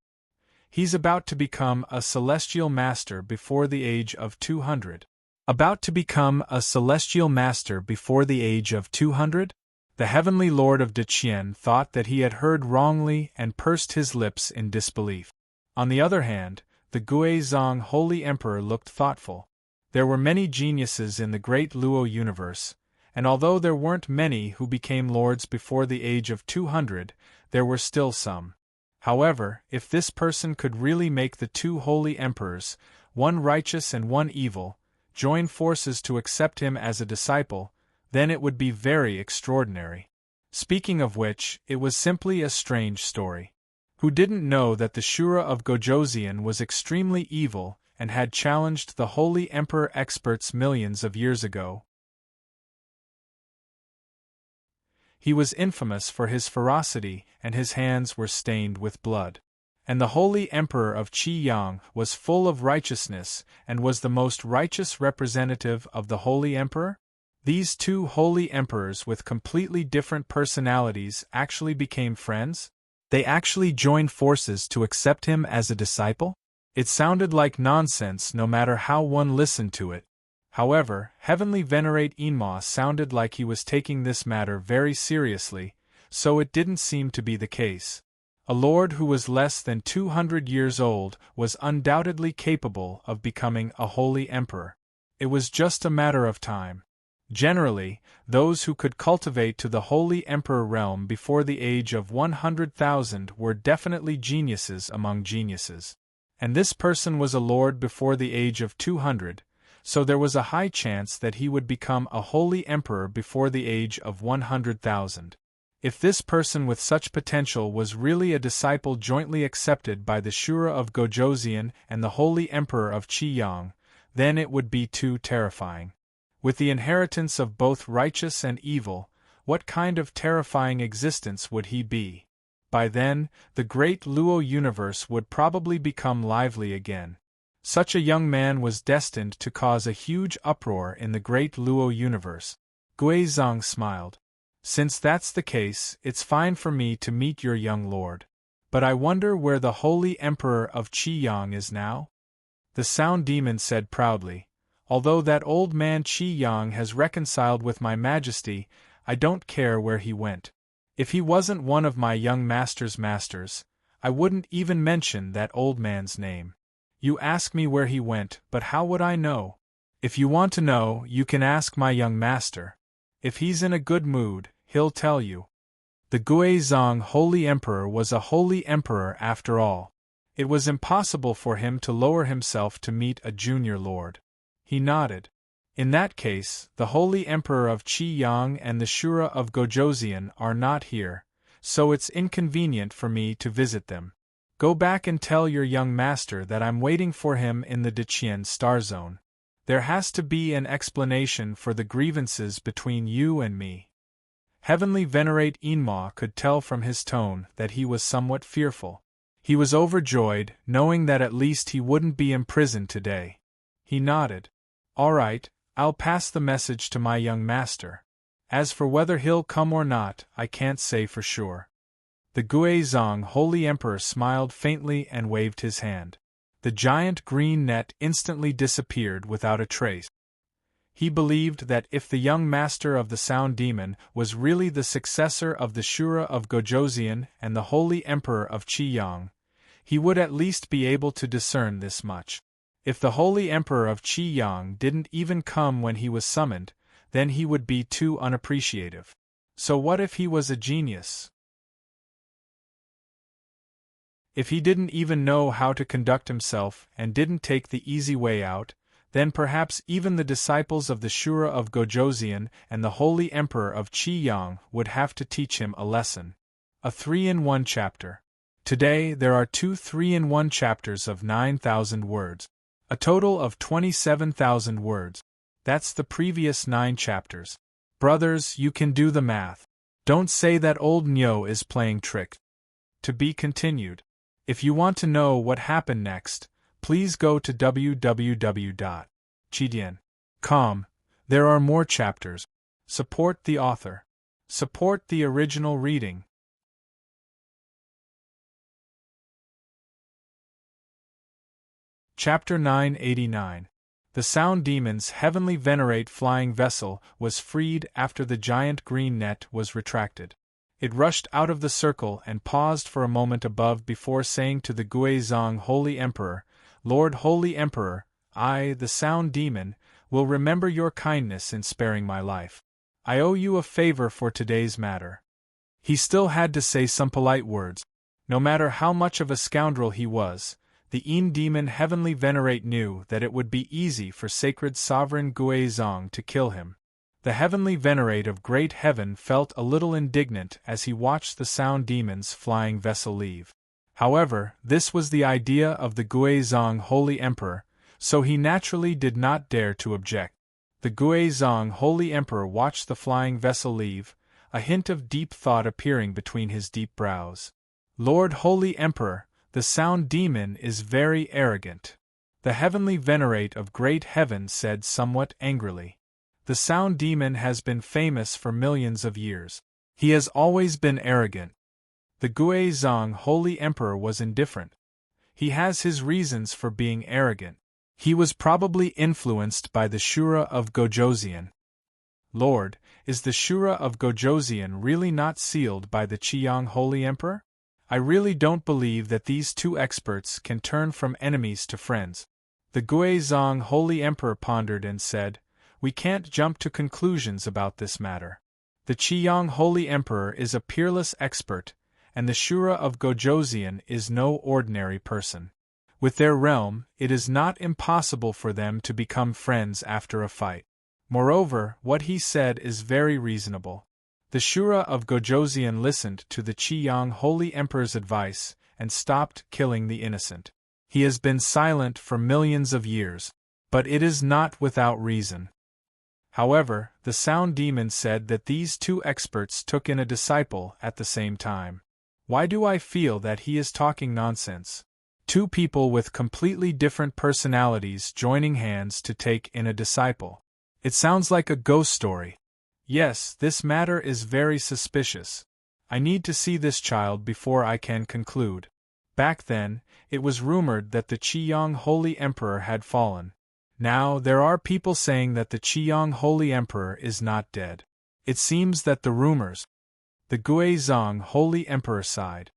He's about to become a celestial master before the age of 200. About to become a celestial master before the age of 200? The Heavenly Lord of Deqian thought that he had heard wrongly and pursed his lips in disbelief. On the other hand, the Guizhong Holy Emperor looked thoughtful. There were many geniuses in the great Luo universe, and although there weren't many who became lords before the age of 200, there were still some. However, if this person could really make the two holy emperors, one righteous and one evil, join forces to accept him as a disciple, then it would be very extraordinary. Speaking of which, it was simply a strange story. Who didn't know that the Shura of Gojoseon was extremely evil and had challenged the Holy Emperor experts millions of years ago? He was infamous for his ferocity and his hands were stained with blood. And the Holy Emperor of Qi was full of righteousness and was the most righteous representative of the Holy Emperor? These two holy emperors with completely different personalities actually became friends? They actually joined forces to accept him as a disciple? It sounded like nonsense no matter how one listened to it. However, Heavenly Venerate Enma sounded like he was taking this matter very seriously, so it didn't seem to be the case. A lord who was less than 200 years old was undoubtedly capable of becoming a holy emperor. It was just a matter of time. Generally, those who could cultivate to the holy emperor realm before the age of 100,000 were definitely geniuses among geniuses. And this person was a lord before the age of 200, so there was a high chance that he would become a holy emperor before the age of 100,000. If this person with such potential was really a disciple jointly accepted by the Shura of Gojoseon and the Holy Emperor of Qiyang, then it would be too terrifying. With the inheritance of both righteous and evil, what kind of terrifying existence would he be? By then, the great Luo universe would probably become lively again. Such a young man was destined to cause a huge uproar in the great Luo universe. Guizhong smiled. Since that's the case, it's fine for me to meet your young lord. But I wonder where the Holy Emperor of Qiyang is now? The Sound Demon said proudly, although that old man Qiyang has reconciled with my majesty, I don't care where he went. If he wasn't one of my young master's masters, I wouldn't even mention that old man's name. You ask me where he went, but how would I know? If you want to know, you can ask my young master. If he's in a good mood, he'll tell you. The Guizhong Holy Emperor was a holy emperor after all. It was impossible for him to lower himself to meet a junior lord. He nodded. In that case, the Holy Emperor of Qiyang and the Shura of Gojoseon are not here, so it's inconvenient for me to visit them. Go back and tell your young master that I'm waiting for him in the Deqian Star Zone. There has to be an explanation for the grievances between you and me. Heavenly Venerate Enma could tell from his tone that he was somewhat fearful. He was overjoyed, knowing that at least he wouldn't be imprisoned today. He nodded. All right, I'll pass the message to my young master. As for whether he'll come or not, I can't say for sure. The Guizhong Holy Emperor smiled faintly and waved his hand. The giant green net instantly disappeared without a trace. He believed that if the young master of the Sound Demon was really the successor of the Shura of Gojoseon and the Holy Emperor of Qiyang, he would at least be able to discern this much. If the Holy Emperor of Qiyang didn't even come when he was summoned, then he would be too unappreciative. So what if he was a genius? If he didn't even know how to conduct himself and didn't take the easy way out, then perhaps even the disciples of the Shura of Gojoseon and the Holy Emperor of Qiyang would have to teach him a lesson. A 3-in-1 chapter. Today there are 2 3-in-1 chapters of 9,000 words. A total of 27,000 words. That's the previous 9 chapters. Brothers, you can do the math. Don't say that old Nyo is playing tricks. To be continued. If you want to know what happened next, please go to www.chidian.com. There are more chapters. Support the author. Support the original reading. Chapter 989. The Sound Demon's heavenly venerate flying vessel was freed after the giant green net was retracted. It rushed out of the circle and paused for a moment above before saying to the Guizhong Holy Emperor, Lord Holy Emperor, I, the Sound Demon, will remember your kindness in sparing my life. I owe you a favor for today's matter. He still had to say some polite words. No matter how much of a scoundrel he was, the Een Demon Heavenly Venerate knew that it would be easy for Sacred Sovereign Guizhong to kill him. The Heavenly Venerate of Great Heaven felt a little indignant as he watched the Sound Demon's flying vessel leave. However, this was the idea of the Guizhong Holy Emperor, so he naturally did not dare to object. The Guizhong Holy Emperor watched the flying vessel leave, a hint of deep thought appearing between his deep brows. Lord Holy Emperor, The sound demon is very arrogant. The heavenly venerate of great heaven said somewhat angrily. The sound demon has been famous for millions of years. He has always been arrogant. The Guizhong Holy Emperor was indifferent. He has his reasons for being arrogant. He was probably influenced by the Shura of Gojoseon. Lord, is the Shura of Gojoseon really not sealed by the Qiyang Holy Emperor? I really don't believe that these two experts can turn from enemies to friends. The Guizhong Holy Emperor pondered and said, "We can't jump to conclusions about this matter. The Qiyang Holy Emperor is a peerless expert, and the Shura of Gojoseon is no ordinary person. With their realm, it is not impossible for them to become friends after a fight. Moreover, what he said is very reasonable." The Shura of Gojoseon listened to the Qiyang Holy Emperor's advice and stopped killing the innocent. He has been silent for millions of years, but it is not without reason. However, the sound demon said that these two experts took in a disciple at the same time. Why do I feel that he is talking nonsense? Two people with completely different personalities joining hands to take in a disciple. It sounds like a ghost story. Yes, this matter is very suspicious. I need to see this child before I can conclude. Back then, it was rumored that the Qiyang Holy Emperor had fallen. Now, there are people saying that the Qiyang Holy Emperor is not dead. It seems that the rumors. The Guizhong Holy Emperor sighed.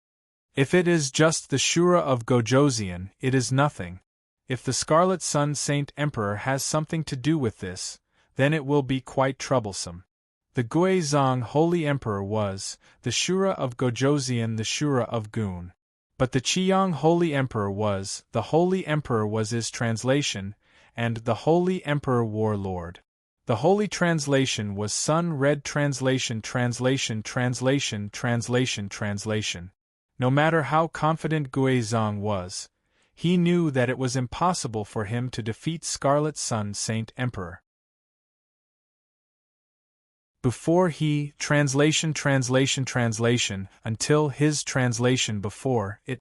If it is just the Shura of Gojoseon, it is nothing. If the Scarlet Sun Saint Emperor has something to do with this, then it will be quite troublesome. The Guizhong Holy Emperor was, the Shura of Gojoseon the Shura of Gun. But the Qiyang Holy Emperor was, the Holy Emperor was his translation, and the Holy Emperor Warlord. The Holy Translation was Sun Red Translation. No matter how confident Guizhong was, he knew that it was impossible for him to defeat Scarlet Sun Saint Emperor. Before he, until his translation before it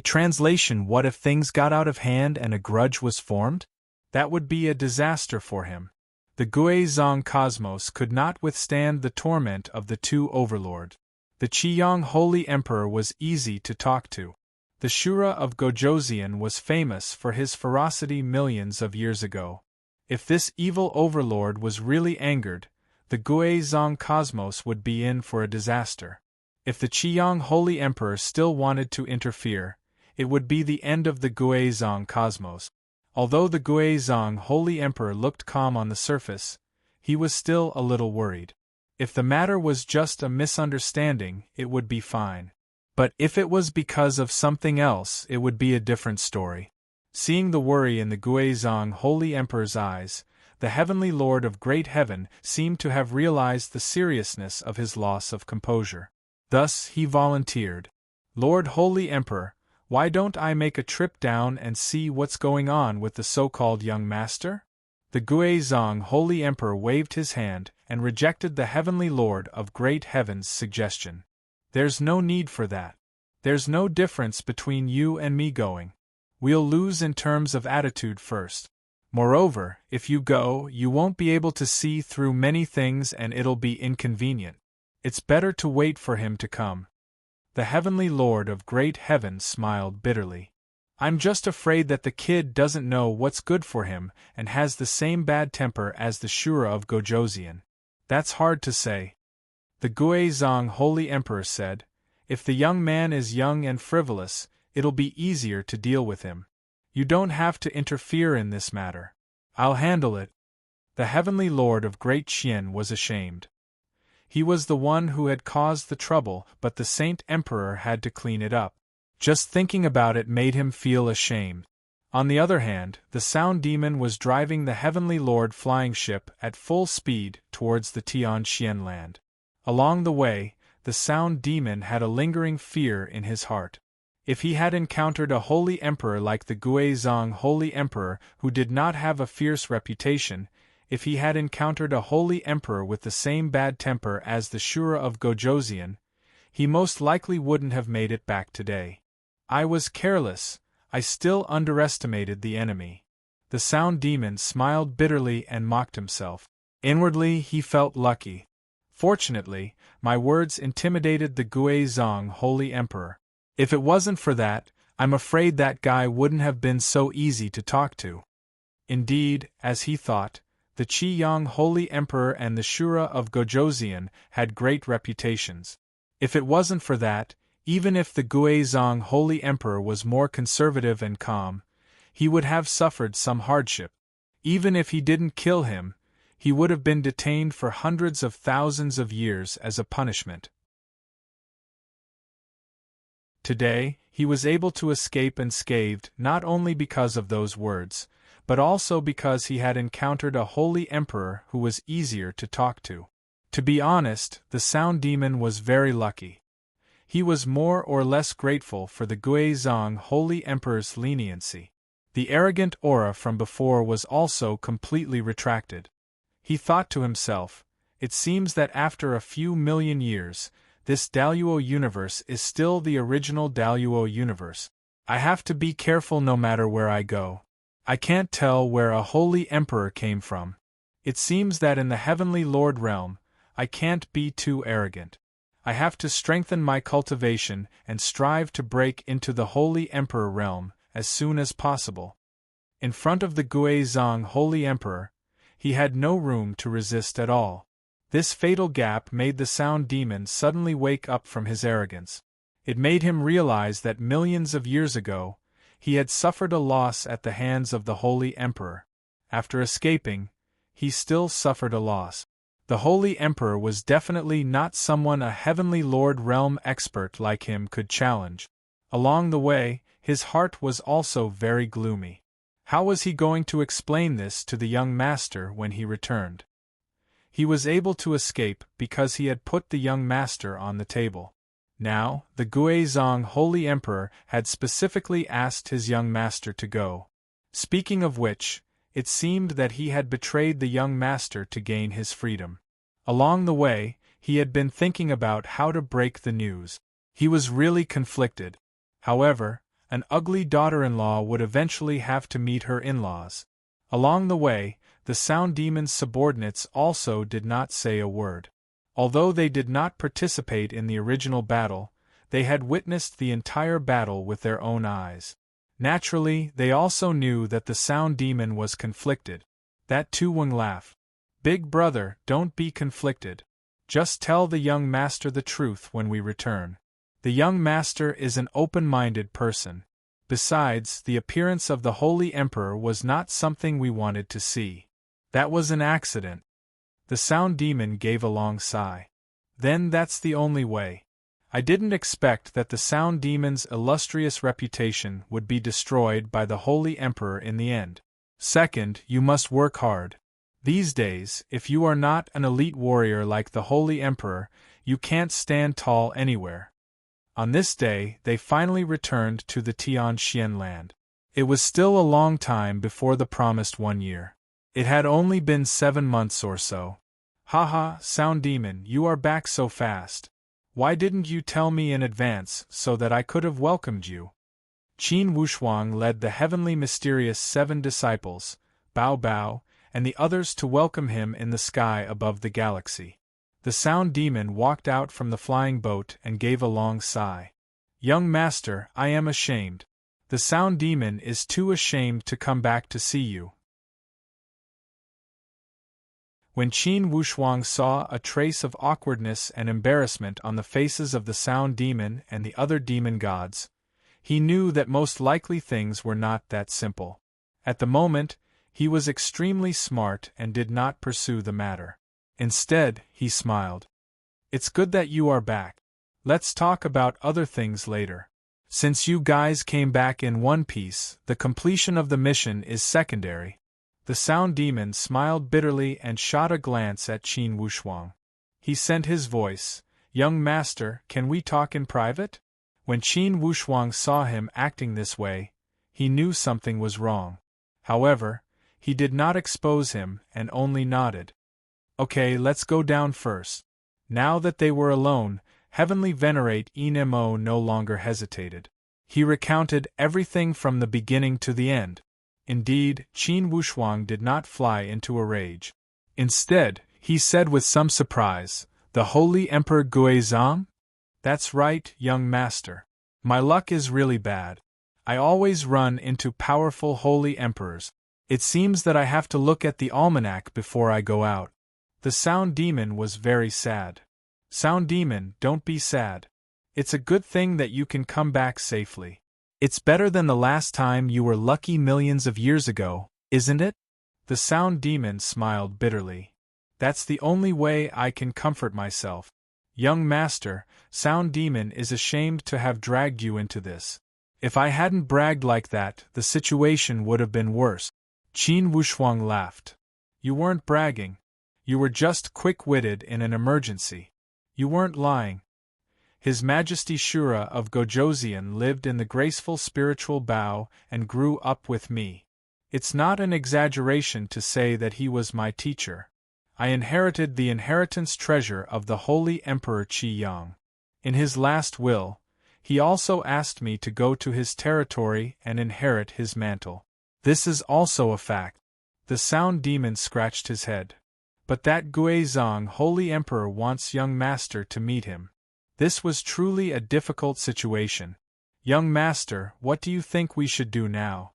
translation. What if things got out of hand and a grudge was formed? That would be a disaster for him. The Guizhong cosmos could not withstand the torment of the two overlords. The Qiyang Holy Emperor was easy to talk to. The Shura of Gojoseon was famous for his ferocity millions of years ago. If this evil overlord was really angered, the Guizhong cosmos would be in for a disaster. If the Qiyang Holy Emperor still wanted to interfere, it would be the end of the Guizhong cosmos. Although the Guizhong Holy Emperor looked calm on the surface, he was still a little worried. If the matter was just a misunderstanding, it would be fine. But if it was because of something else, it would be a different story. Seeing the worry in the Guizhong Holy Emperor's eyes, the Heavenly Lord of Great Heaven seemed to have realized the seriousness of his loss of composure. Thus he volunteered, "Lord Holy Emperor, why don't I make a trip down and see what's going on with the so-called young master?" The Guizhong Holy Emperor waved his hand and rejected the Heavenly Lord of Great Heaven's suggestion. "There's no need for that. There's no difference between you and me going. We'll lose in terms of attitude first. Moreover, if you go, you won't be able to see through many things and it'll be inconvenient. It's better to wait for him to come." The Heavenly Lord of Great Heaven smiled bitterly. "I'm just afraid that the kid doesn't know what's good for him and has the same bad temper as the Shura of Gojoseon. That's hard to say." The Guizhong Holy Emperor said, "If the young man is young and frivolous, it'll be easier to deal with him. You don't have to interfere in this matter. I'll handle it." The Heavenly Lord of Great Qian was ashamed. He was the one who had caused the trouble, but the Saint Emperor had to clean it up. Just thinking about it made him feel ashamed. On the other hand, the Sound Demon was driving the Heavenly Lord flying ship at full speed towards the Tianxian land. Along the way, the Sound Demon had a lingering fear in his heart. If he had encountered a holy emperor like the Guizhong Holy Emperor who did not have a fierce reputation, if he had encountered a holy emperor with the same bad temper as the Shura of Gojoseon, he most likely wouldn't have made it back today. I was careless, I still underestimated the enemy. The sound demon smiled bitterly and mocked himself. Inwardly he felt lucky. Fortunately, my words intimidated the Guizhong Holy Emperor. If it wasn't for that, I'm afraid that guy wouldn't have been so easy to talk to. Indeed, as he thought, the Qiyang Holy Emperor and the Shura of Gojoseon had great reputations. If it wasn't for that, even if the Guizhong Holy Emperor was more conservative and calm, he would have suffered some hardship. Even if he didn't kill him, he would have been detained for hundreds of thousands of years as a punishment. Today, he was able to escape unscathed not only because of those words, but also because he had encountered a holy emperor who was easier to talk to. To be honest, the sound demon was very lucky. He was more or less grateful for the Guizhong Holy Emperor's leniency. The arrogant aura from before was also completely retracted. He thought to himself, it seems that after a few million years, this Daluo universe is still the original Daluo universe. I have to be careful no matter where I go. I can't tell where a holy emperor came from. It seems that in the heavenly Lord realm, I can't be too arrogant. I have to strengthen my cultivation and strive to break into the holy emperor realm as soon as possible. In front of the Guizhong Holy Emperor, he had no room to resist at all. This fatal gap made the sound demon suddenly wake up from his arrogance. It made him realize that millions of years ago, he had suffered a loss at the hands of the Holy Emperor. After escaping, he still suffered a loss. The Holy Emperor was definitely not someone a Heavenly Lord realm expert like him could challenge. Along the way, his heart was also very gloomy. How was he going to explain this to the young master when he returned? He was able to escape because he had put the young master on the table. Now, the Guizhong Holy Emperor had specifically asked his young master to go. Speaking of which, it seemed that he had betrayed the young master to gain his freedom. Along the way, he had been thinking about how to break the news. He was really conflicted. However, an ugly daughter-in-law would eventually have to meet her in-laws. Along the way, the sound demon's subordinates also did not say a word. Although they did not participate in the original battle, they had witnessed the entire battle with their own eyes. Naturally, they also knew that the sound demon was conflicted. That Tu Weng laughed. Big brother, don't be conflicted. Just tell the young master the truth when we return. The young master is an open-minded person. Besides, the appearance of the Holy Emperor was not something we wanted to see. That was an accident. The sound demon gave a long sigh. Then that's the only way. I didn't expect that the sound demon's illustrious reputation would be destroyed by the Holy Emperor in the end. Second, you must work hard. These days, if you are not an elite warrior like the Holy Emperor, you can't stand tall anywhere. On this day, they finally returned to the Tianxian land. It was still a long time before the promised 1 year. It had only been 7 months or so. Haha, sound demon, you are back so fast. Why didn't you tell me in advance so that I could have welcomed you? Qin Wushuang led the heavenly mysterious 7 disciples, Bao Bao, and the others to welcome him in the sky above the galaxy. The sound demon walked out from the flying boat and gave a long sigh. Young master, I am ashamed. The sound demon is too ashamed to come back to see you. When Qin Wushuang saw a trace of awkwardness and embarrassment on the faces of the sound demon and the other demon gods, he knew that most likely things were not that simple. At the moment, he was extremely smart and did not pursue the matter. Instead, he smiled. It's good that you are back. Let's talk about other things later. Since you guys came back in one piece, the completion of the mission is secondary. The sound demon smiled bitterly and shot a glance at Qin Wushuang. He sent his voice, Young master, can we talk in private? When Qin Wushuang saw him acting this way, he knew something was wrong. However, he did not expose him and only nodded. Okay, let's go down first. Now that they were alone, Heavenly Venerate Enmo no longer hesitated. He recounted everything from the beginning to the end. Indeed, Qin Wushuang did not fly into a rage. Instead, he said with some surprise, "The Holy Emperor Guizhong? That's right, young master. My luck is really bad. I always run into powerful holy emperors. It seems that I have to look at the almanac before I go out." The Sound Demon was very sad. "Sound Demon, don't be sad. It's a good thing that you can come back safely. It's better than the last time you were lucky millions of years ago, isn't it?" The Sound Demon smiled bitterly. "That's the only way I can comfort myself. Young master, Sound Demon is ashamed to have dragged you into this. If I hadn't bragged like that, the situation would have been worse." Qin Wushuang laughed. "You weren't bragging. You were just quick-witted in an emergency. You weren't lying. His Majesty Shura of Gojoseon lived in the graceful spiritual bow and grew up with me. It's not an exaggeration to say that he was my teacher. I inherited the inheritance treasure of the Holy Emperor Qi Yang. In his last will, he also asked me to go to his territory and inherit his mantle. This is also a fact." The Sound Demon scratched his head. "But that Guizhong Holy Emperor wants young master to meet him." This was truly a difficult situation. "Young master, what do you think we should do now?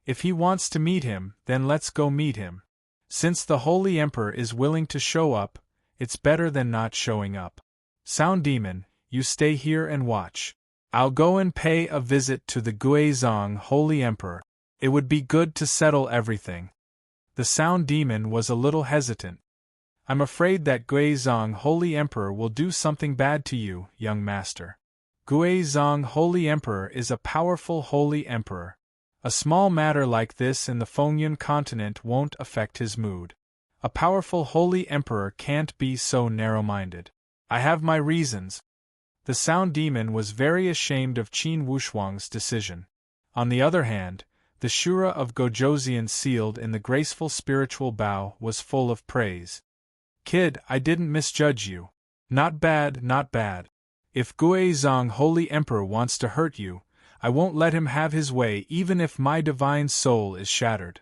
If he wants to meet him, then let's go meet him. Since the Holy Emperor is willing to show up, it's better than not showing up. Sound Demon, you stay here and watch. I'll go and pay a visit to the Guizhong Holy Emperor. It would be good to settle everything." The Sound Demon was a little hesitant. "I'm afraid that Guizhong Holy Emperor will do something bad to you, young master. Guizhong Holy Emperor is a powerful Holy Emperor. A small matter like this in the Fengyun continent won't affect his mood. A powerful Holy Emperor can't be so narrow-minded. I have my reasons." The Sound Demon was very ashamed of Qin Wushuang's decision. On the other hand, the Shura of Gojoseon sealed in the graceful spiritual bow was full of praise. "Kid, I didn't misjudge you. Not bad, not bad. If Guizhong Holy Emperor wants to hurt you, I won't let him have his way even if my divine soul is shattered.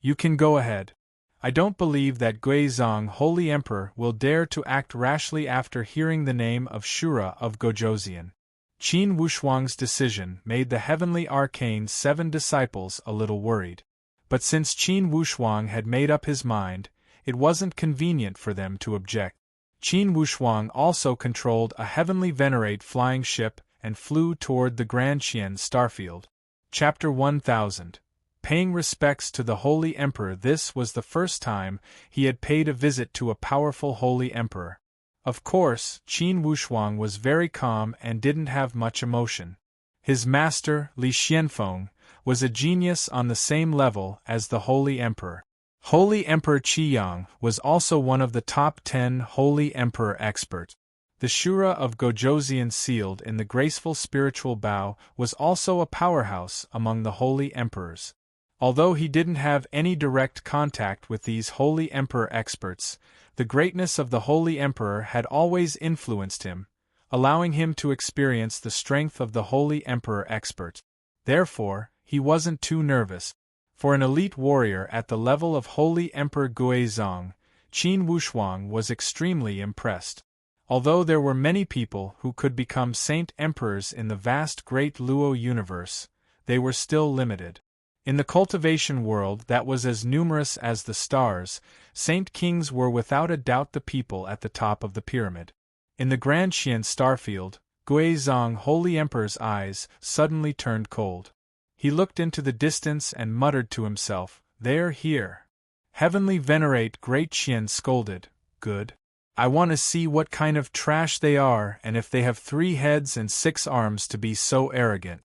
You can go ahead. I don't believe that Guizhong Holy Emperor will dare to act rashly after hearing the name of Shura of Gojoseon." Qin Wushuang's decision made the heavenly arcane 7 disciples a little worried. But since Qin Wushuang had made up his mind, it wasn't convenient for them to object. Qin Wushuang also controlled a heavenly venerate flying ship and flew toward the Galaxia starfield. Chapter 1000. Paying respects to the Holy Emperor. This was the first time he had paid a visit to a powerful Holy Emperor. Of course, Qin Wushuang was very calm and didn't have much emotion. His master, Li Xianfeng, was a genius on the same level as the Holy Emperor. Holy Emperor Qiyang was also one of the top 10 Holy Emperor experts. The Shura of Gojoseon sealed in the graceful spiritual bow was also a powerhouse among the Holy Emperors. Although he didn't have any direct contact with these Holy Emperor experts, the greatness of the Holy Emperor had always influenced him, allowing him to experience the strength of the Holy Emperor expert. Therefore, he wasn't too nervous. For an elite warrior at the level of Holy Emperor Guizhong, Qin Wushuang was extremely impressed. Although there were many people who could become saint emperors in the vast Great Luo universe, they were still limited. In the cultivation world that was as numerous as the stars, saint kings were without a doubt the people at the top of the pyramid. In the Galaxia starfield, Guizhong Holy Emperor's eyes suddenly turned cold. He looked into the distance and muttered to himself, "They're here." Heavenly Venerate Great Qian scolded, "Good. I want to see what kind of trash they are and if they have 3 heads and 6 arms to be so arrogant."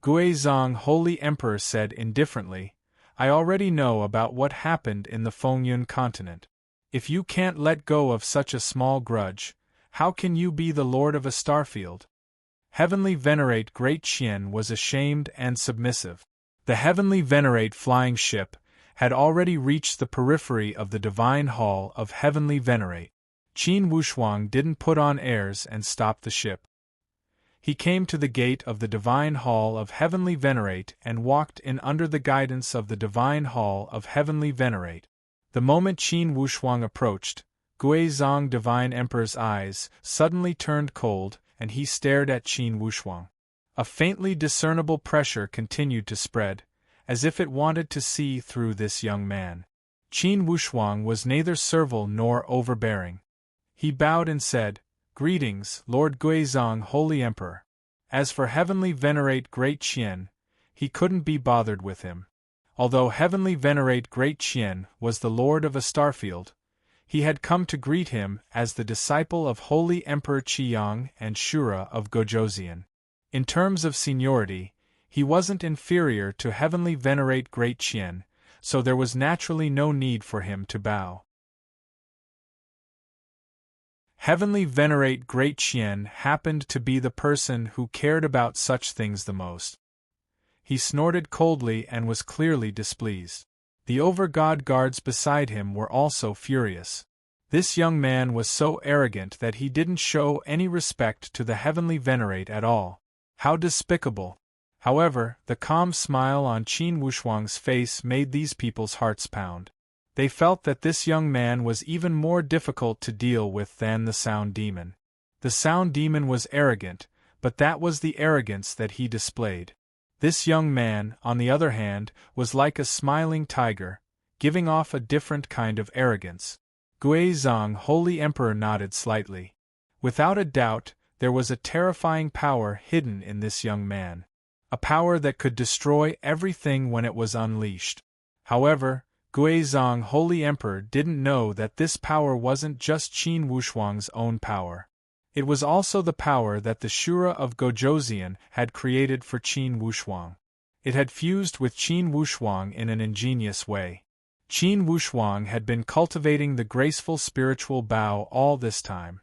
Guizhong Holy Emperor said indifferently, "I already know about what happened in the Fengyun continent. If you can't let go of such a small grudge, how can you be the lord of a starfield?" Heavenly Venerate Great Qian was ashamed and submissive. The Heavenly Venerate flying ship had already reached the periphery of the Divine Hall of Heavenly Venerate. Qin Wushuang didn't put on airs and stop the ship. He came to the gate of the divine hall of heavenly venerate and walked in under the guidance of the divine hall of heavenly venerate. The moment Qin Wushuang approached, Guizong Divine Emperor's eyes suddenly turned cold, and he stared at Qin Wushuang. A faintly discernible pressure continued to spread, as if it wanted to see through this young man. Qin Wushuang was neither servile nor overbearing. He bowed and said, "Greetings, Lord Guizong, Holy Emperor." As for Heavenly Venerate Great Qian, he couldn't be bothered with him. Although Heavenly Venerate Great Qian was the Lord of a starfield, he had come to greet him as the disciple of Holy Emperor Qiyang and Shura of Gojoseon. In terms of seniority, he wasn't inferior to Heavenly Venerate Great Qian, so there was naturally no need for him to bow. Heavenly Venerate Great Qian happened to be the person who cared about such things the most. He snorted coldly and was clearly displeased. The over-god guards beside him were also furious. This young man was so arrogant that he didn't show any respect to the Heavenly Venerate at all. How despicable! However, the calm smile on Qin Wushuang's face made these people's hearts pound. They felt that this young man was even more difficult to deal with than the Sound Demon. The Sound Demon was arrogant, but that was the arrogance that he displayed. This young man, on the other hand, was like a smiling tiger, giving off a different kind of arrogance. Guizong Holy Emperor nodded slightly. Without a doubt, there was a terrifying power hidden in this young man. A power that could destroy everything when it was unleashed. However, Guizong Holy Emperor didn't know that this power wasn't just Qin Wushuang's own power. It was also the power that the Shura of Gojoseon had created for Qin Wushuang. It had fused with Qin Wushuang in an ingenious way. Qin Wushuang had been cultivating the graceful spiritual bow all this time.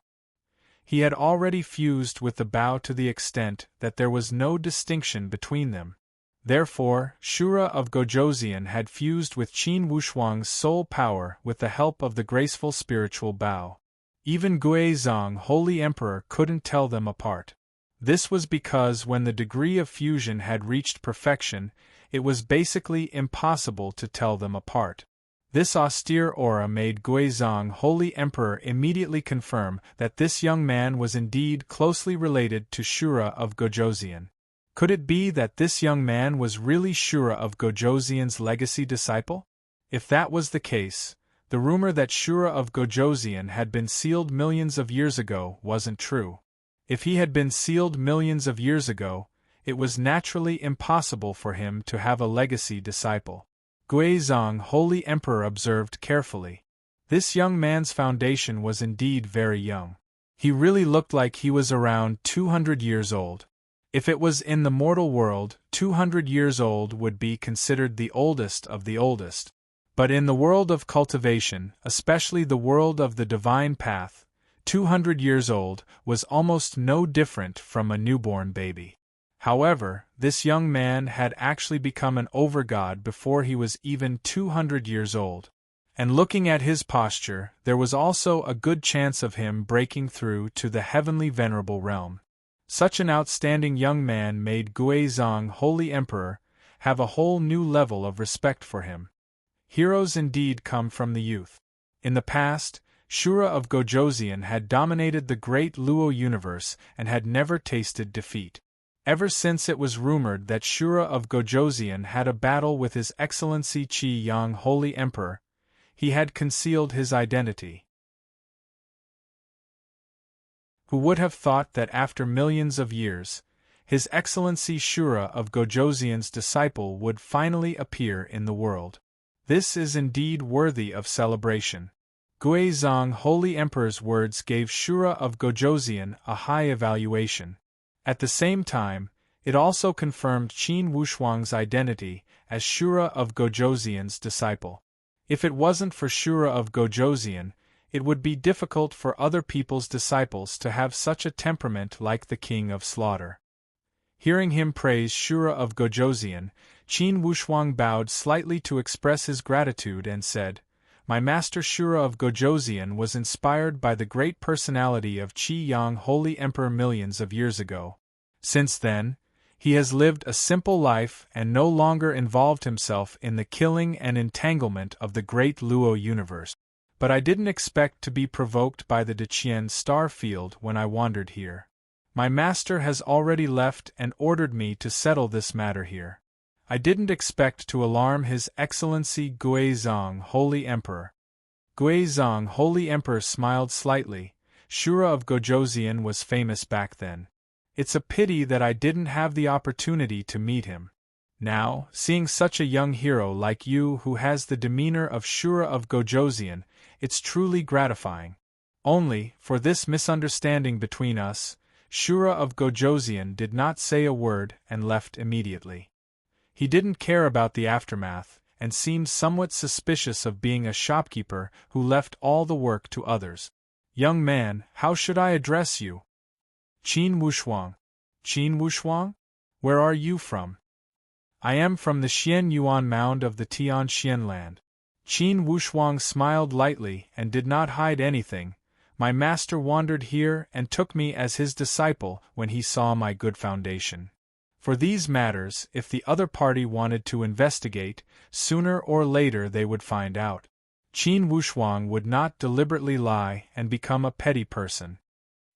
He had already fused with the bow to the extent that there was no distinction between them. Therefore, Shura of Gojoseon had fused with Qin Wushuang's soul power with the help of the graceful spiritual bow. Even Guizong Holy Emperor couldn't tell them apart. This was because when the degree of fusion had reached perfection, it was basically impossible to tell them apart. This austere aura made Guizong Holy Emperor immediately confirm that this young man was indeed closely related to Shura of Gojoseon. Could it be that this young man was really Shura of Gojoseon's legacy disciple? If that was the case, the rumor that Shura of Gojoseon had been sealed millions of years ago wasn't true. If he had been sealed millions of years ago, it was naturally impossible for him to have a legacy disciple. Guizong Holy Emperor observed carefully. This young man's foundation was indeed very young. He really looked like he was around 200 years old. If it was in the mortal world, 200 years old would be considered the oldest of the oldest. But in the world of cultivation, especially the world of the divine path, 200 years old was almost no different from a newborn baby. However, this young man had actually become an overgod before he was even 200 years old. And looking at his posture, there was also a good chance of him breaking through to the heavenly venerable realm. Such an outstanding young man made Guizong Holy Emperor have a whole new level of respect for him. Heroes indeed come from the youth. In the past, Shura of Gojoseon had dominated the great Luo universe and had never tasted defeat. Ever since it was rumored that Shura of Gojoseon had a battle with His Excellency Qi Yang Holy Emperor, he had concealed his identity. Who would have thought that after millions of years, His Excellency Shura of Gojoseon's disciple would finally appear in the world? This is indeed worthy of celebration. Guizong Holy Emperor's words gave Shura of Gojoseon a high evaluation. At the same time, it also confirmed Qin Wushuang's identity as Shura of Gojoseon's disciple. If it wasn't for Shura of Gojoseon, it would be difficult for other people's disciples to have such a temperament like the King of Slaughter. Hearing him praise Shura of Gojoseon, Qin Wushuang bowed slightly to express his gratitude and said, "My master Shura of Gojoseon was inspired by the great personality of Qi Yang Holy Emperor millions of years ago. Since then, he has lived a simple life and no longer involved himself in the killing and entanglement of the great Luo universe. But I didn't expect to be provoked by the Deqian star field when I wandered here. My master has already left and ordered me to settle this matter here. I didn't expect to alarm His Excellency Guizhong, Holy Emperor. Guizhong, Holy Emperor smiled slightly. Shura of Gojoseon was famous back then. It's a pity that I didn't have the opportunity to meet him. Now, seeing such a young hero like you who has the demeanor of Shura of Gojoseon, it's truly gratifying. Only, for this misunderstanding between us, Shura of Gojoseon did not say a word and left immediately. He didn't care about the aftermath, and seemed somewhat suspicious of being a shopkeeper who left all the work to others. Young man, how should I address you? Qin Wushuang. Qin Wushuang? Where are you from? I am from the Xian Yuan Mound of the Tianxian land. Qin Wushuang smiled lightly and did not hide anything. My master wandered here and took me as his disciple when he saw my good foundation. For these matters, if the other party wanted to investigate, sooner or later they would find out. Qin Wushuang would not deliberately lie and become a petty person.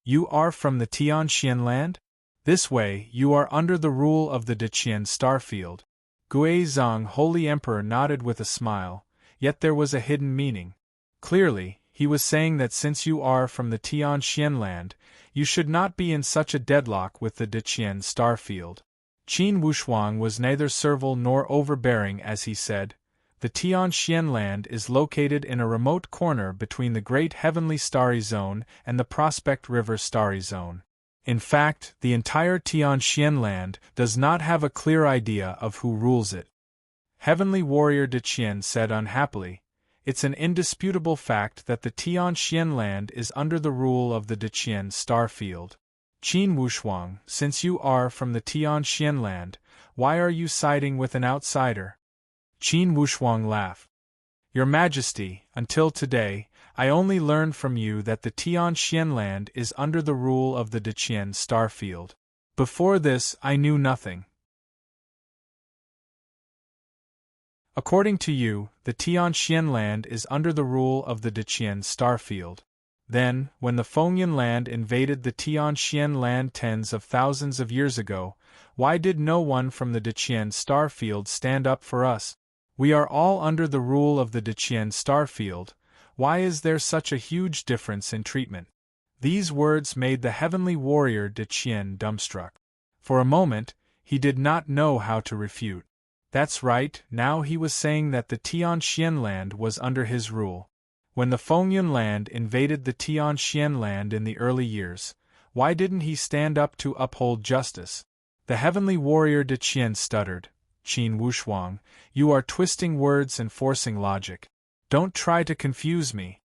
You are from the Tianxian land? This way, you are under the rule of the Deqian Starfield. Guizhong, Holy Emperor, nodded with a smile, yet there was a hidden meaning. Clearly, he was saying that since you are from the Tianxian land, you should not be in such a deadlock with the Deqian Starfield. Qin Wushuang was neither servile nor overbearing as he said, the Tianxian land is located in a remote corner between the Great Heavenly Starry Zone and the Prospect River Starry Zone. In fact, the entire Tianxian land does not have a clear idea of who rules it. Heavenly Warrior Deqian said unhappily, it's an indisputable fact that the Tianxian land is under the rule of the Deqian Starfield. Qin Wushuang, since you are from the Tianxian land, why are you siding with an outsider? Qin Wushuang laughed. Your Majesty, until today, I only learned from you that the Tianxian land is under the rule of the Deqian Starfield. Before this, I knew nothing. According to you, the Tianxian land is under the rule of the Deqian Starfield. Then, when the Fengyan land invaded the Tianxian land tens of thousands of years ago, why did no one from the Deqian Starfield stand up for us? We are all under the rule of the Deqian Starfield. Why is there such a huge difference in treatment? These words made the heavenly warrior Deqian dumbstruck. For a moment, he did not know how to refute. That's right, now he was saying that the Tianxian land was under his rule. When the Fengyan land invaded the Tianxian land in the early years, why didn't he stand up to uphold justice? The heavenly warrior Deqian stuttered. Qin Wushuang, you are twisting words and forcing logic. Don't try to confuse me.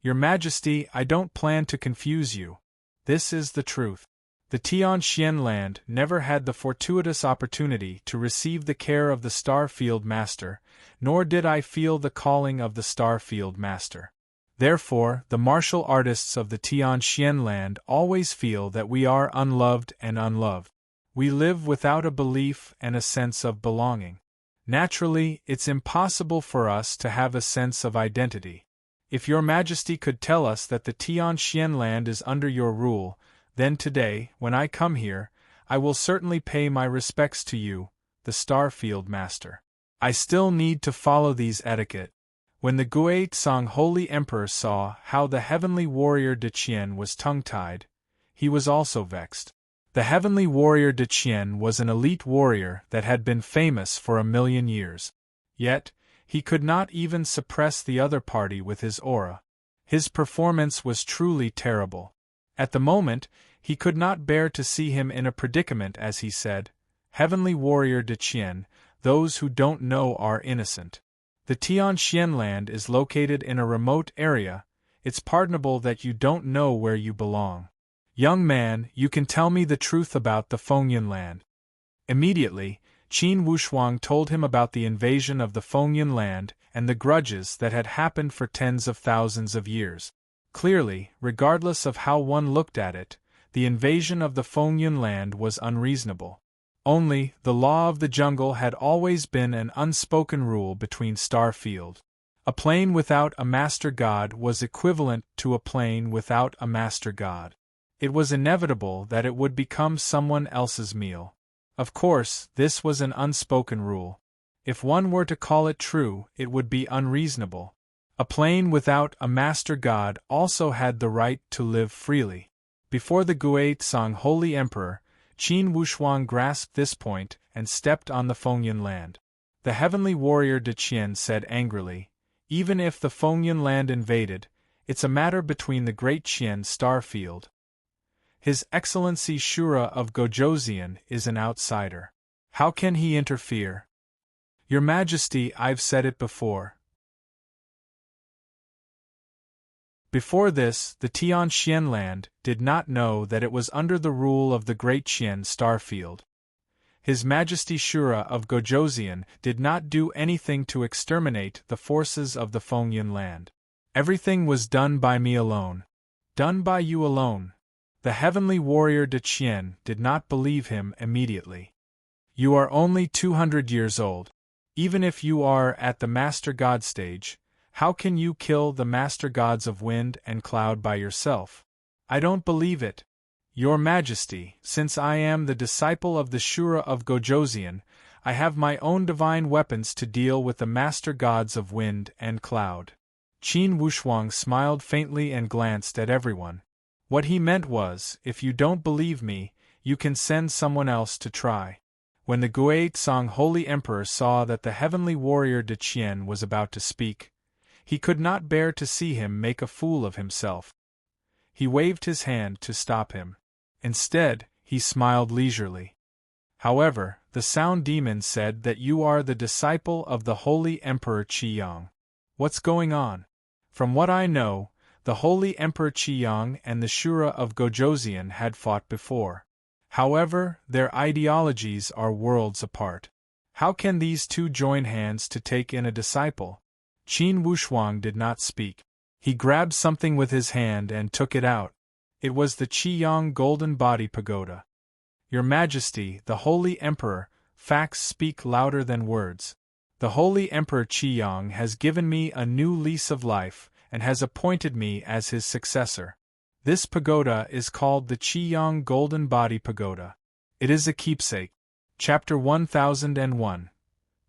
Your Majesty, I don't plan to confuse you. This is the truth. The Tianxian land never had the fortuitous opportunity to receive the care of the Starfield Master, nor did I feel the calling of the Starfield Master. Therefore, the martial artists of the Tianxian land always feel that we are unloved and unloved. We live without a belief and a sense of belonging. Naturally, it's impossible for us to have a sense of identity. If Your Majesty could tell us that the Tianxian land is under your rule, then today, when I come here, I will certainly pay my respects to you, the Starfield Master. I still need to follow these etiquette. When the Guizhong Holy Emperor saw how the heavenly warrior Deqian was tongue-tied, he was also vexed. The heavenly warrior Deqian was an elite warrior that had been famous for 1,000,000 years. Yet, he could not even suppress the other party with his aura. His performance was truly terrible. At the moment, he could not bear to see him in a predicament as he said, Heavenly warrior Deqian, those who don't know are innocent. The Tianxian land is located in a remote area. It's pardonable that you don't know where you belong. Young man, you can tell me the truth about the Fengyan land. Immediately, Qin Wushuang told him about the invasion of the Fengyan land and the grudges that had happened for tens of thousands of years. Clearly, regardless of how one looked at it, The invasion of the Fengyun land was unreasonable. Only, the law of the jungle had always been an unspoken rule between Starfield. A plane without a master god was equivalent to a plane without a master god. It was inevitable that it would become someone else's meal. Of course, this was an unspoken rule. If one were to call it true, it would be unreasonable. A plane without a master god also had the right to live freely. Before the Guizhong Holy Emperor, Qin Wushuang grasped this point and stepped on the Fengyun land. The heavenly warrior De Qian said angrily, "Even if the Fengyun land invaded, it's a matter between the great Qian Starfield. His Excellency Shura of Gojoseon is an outsider. How can he interfere?" "Your Majesty, I've said it before." Before this, the Tianxian land did not know that it was under the rule of the great Qian Starfield. His Majesty Shura of Gojoseon did not do anything to exterminate the forces of the Fengyun land. "Everything was done by me alone. Done by you alone." The heavenly warrior De Qian did not believe him immediately. "You are only 200 years old. Even if you are at the Master God stage, how can you kill the Master Gods of Wind and Cloud by yourself?" "I don't believe it. Your Majesty, since I am the disciple of the Shura of Gojoseon, I have my own divine weapons to deal with the Master Gods of Wind and Cloud." Qin Wushuang smiled faintly and glanced at everyone. What he meant was, if you don't believe me, you can send someone else to try. When the Guizhong Holy Emperor saw that the heavenly warrior De Qian was about to speak, he could not bear to see him make a fool of himself. He waved his hand to stop him. Instead, he smiled leisurely. "However, the Sound Demon said that you are the disciple of the Holy Emperor Qiyang. What's going on?" "From what I know, the Holy Emperor Qiyang and the Shura of Gojoseon had fought before. However, their ideologies are worlds apart. How can these two join hands to take in a disciple?" Qin Wushuang did not speak. He grabbed something with his hand and took it out. It was the Qiyang Golden Body Pagoda. "Your Majesty, the Holy Emperor, facts speak louder than words. The Holy Emperor Qiyang has given me a new lease of life, and has appointed me as his successor. This pagoda is called the Qiyang Golden Body Pagoda. It is a keepsake." Chapter 1001.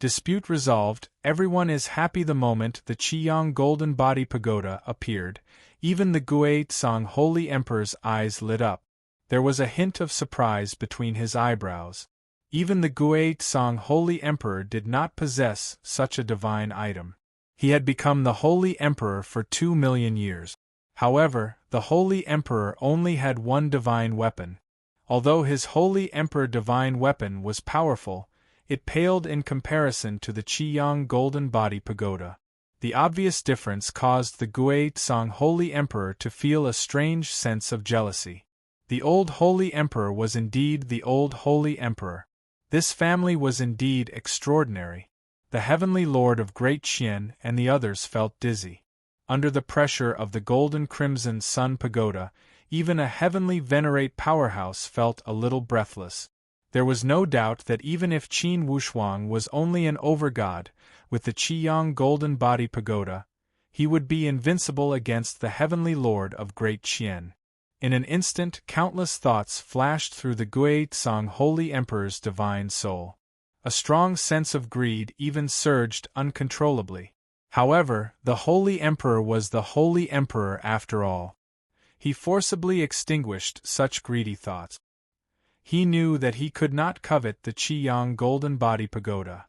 Dispute resolved. Everyone is happy the moment the Qiyang Golden Body Pagoda appeared. Even the Guizhong Holy Emperor's eyes lit up. There was a hint of surprise between his eyebrows. Even the Guizhong Holy Emperor did not possess such a divine item. He had become the Holy Emperor for 2 million years. However, the Holy Emperor only had one divine weapon. Although his Holy Emperor divine weapon was powerful, it paled in comparison to the Qiyang Golden Body Pagoda. The obvious difference caused the Guizhong Holy Emperor to feel a strange sense of jealousy. The old Holy Emperor was indeed the old Holy Emperor. This family was indeed extraordinary. The Heavenly Lord of Great Qian and the others felt dizzy. Under the pressure of the Golden Crimson Sun Pagoda, even a heavenly venerate powerhouse felt a little breathless. There was no doubt that even if Qin Wushuang was only an overgod, with the Qiyang Golden Body Pagoda, he would be invincible against the Heavenly Lord of Great Qian. In an instant, countless thoughts flashed through the Guizhong Holy Emperor's divine soul. A strong sense of greed even surged uncontrollably. However, the Holy Emperor was the Holy Emperor after all. He forcibly extinguished such greedy thoughts. He knew that he could not covet the Qiyang Golden Body Pagoda.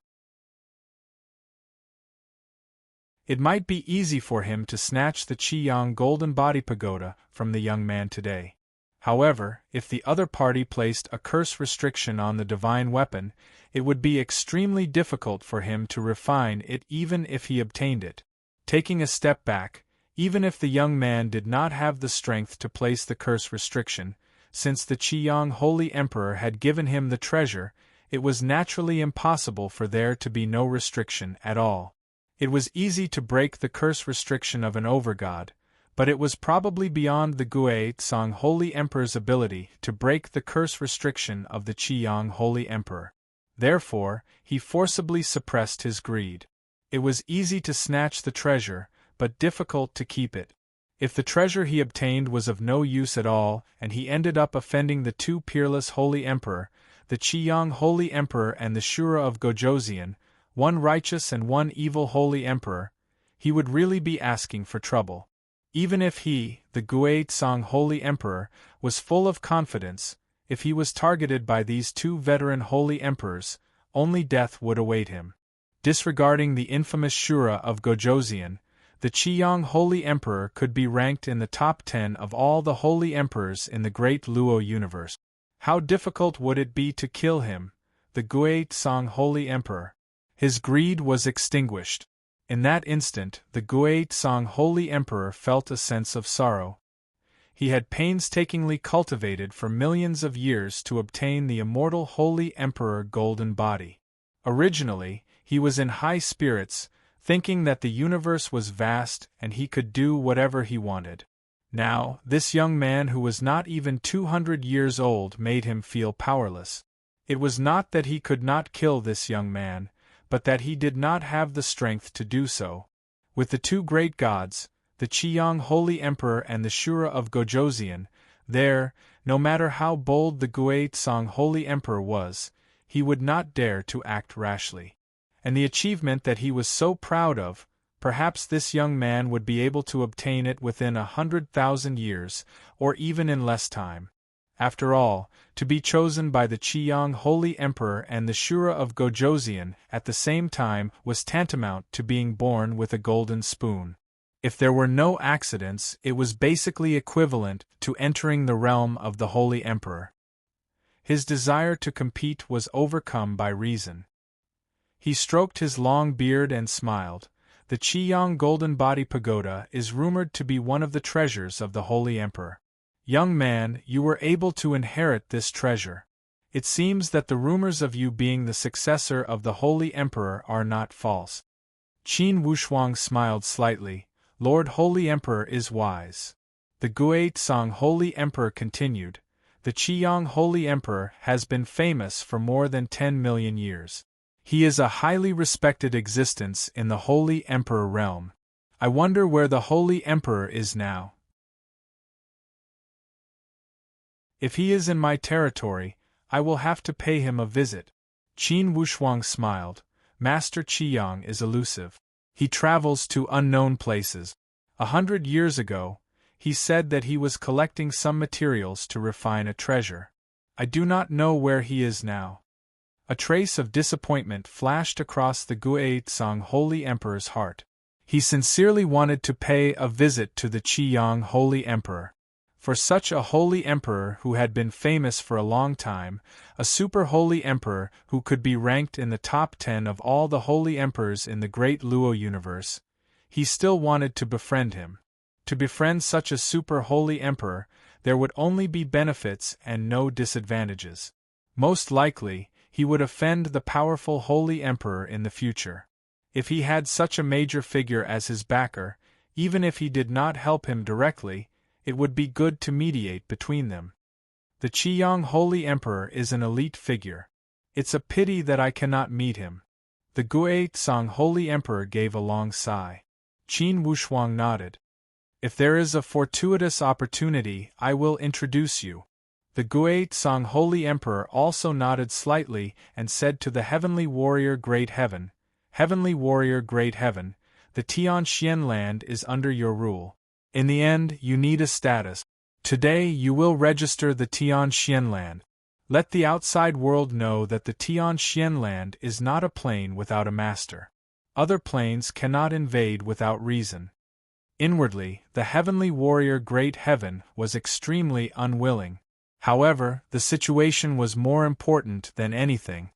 It might be easy for him to snatch the Qiyang Golden Body Pagoda from the young man today. However, if the other party placed a curse restriction on the divine weapon, it would be extremely difficult for him to refine it even if he obtained it. Taking a step back, even if the young man did not have the strength to place the curse restriction, since the Qiyang Holy Emperor had given him the treasure, it was naturally impossible for there to be no restriction at all. It was easy to break the curse restriction of an overgod, But it was probably beyond the Guizhong Holy Emperor's ability to break the curse restriction of the Qiyang Holy Emperor. Therefore, he forcibly suppressed his greed. It was easy to snatch the treasure, but difficult to keep it. If the treasure he obtained was of no use at all, and he ended up offending the two peerless Holy Emperor, the Qiyang Holy Emperor and the Shura of Gojoseon, one righteous and one evil Holy Emperor, he would really be asking for trouble. Even if he, the Guizhong Holy Emperor, was full of confidence, if he was targeted by these two veteran Holy Emperors, only death would await him. Disregarding the infamous Shura of Gojoseon, the Qiyang Holy Emperor could be ranked in the top 10 of all the Holy Emperors in the Great Luo universe. How difficult would it be to kill him, the Guizhong Holy Emperor? His greed was extinguished. In that instant, the Guizhong Holy Emperor felt a sense of sorrow. He had painstakingly cultivated for millions of years to obtain the immortal Holy Emperor Golden Body. Originally, he was in high spirits, thinking that the universe was vast and he could do whatever he wanted. Now, this young man who was not even 200 years old made him feel powerless. It was not that he could not kill this young man, but that he did not have the strength to do so. With the two great gods, the Qiyang Holy Emperor and the Shura of Gojoseon, there, no matter how bold the Guizhong Holy Emperor was, he would not dare to act rashly. And the achievement that he was so proud of, perhaps this young man would be able to obtain it within 100,000 years, or even in less time. After all, to be chosen by the Qiyang Holy Emperor and the Shura of Gojoseon at the same time was tantamount to being born with a golden spoon. If there were no accidents, it was basically equivalent to entering the realm of the Holy Emperor. His desire to compete was overcome by reason. He stroked his long beard and smiled. The Qiyang Golden Body Pagoda is rumored to be one of the treasures of the Holy Emperor. Young man, you were able to inherit this treasure. It seems that the rumors of you being the successor of the Holy Emperor are not false. Qin Wushuang smiled slightly. Lord Holy Emperor is wise. The Guizhong Holy Emperor continued. The Qiyang Holy Emperor has been famous for more than 10 million years. He is a highly respected existence in the Holy Emperor realm. I wonder where the Holy Emperor is now. If he is in my territory, I will have to pay him a visit. Qin Wushuang smiled. Master Qiyang is elusive. He travels to unknown places. 100 years ago, he said that he was collecting some materials to refine a treasure. I do not know where he is now. A trace of disappointment flashed across the Guizhong Holy Emperor's heart. He sincerely wanted to pay a visit to the Qiyang Holy Emperor. For such a holy emperor who had been famous for a long time, a super holy emperor who could be ranked in the top 10 of all the holy emperors in the Great Luo universe, he still wanted to befriend him. To befriend such a super holy emperor, there would only be benefits and no disadvantages. Most likely, he would offend the powerful holy emperor in the future. If he had such a major figure as his backer, even if he did not help him directly, it would be good to mediate between them. The Qiyang Holy Emperor is an elite figure. It's a pity that I cannot meet him. The Guizhong Holy Emperor gave a long sigh. Qin Wushuang nodded. If there is a fortuitous opportunity, I will introduce you. The Guizhong Holy Emperor also nodded slightly and said to the Heavenly Warrior Great Heaven, Heavenly Warrior Great Heaven, the Tianxian land is under your rule. In the end, you need a status. Today you will register the Tianxian land. Let the outside world know that the Tianxian land is not a plane without a master. Other planes cannot invade without reason. Inwardly, the Heavenly Warrior Great Heaven was extremely unwilling. However, the situation was more important than anything.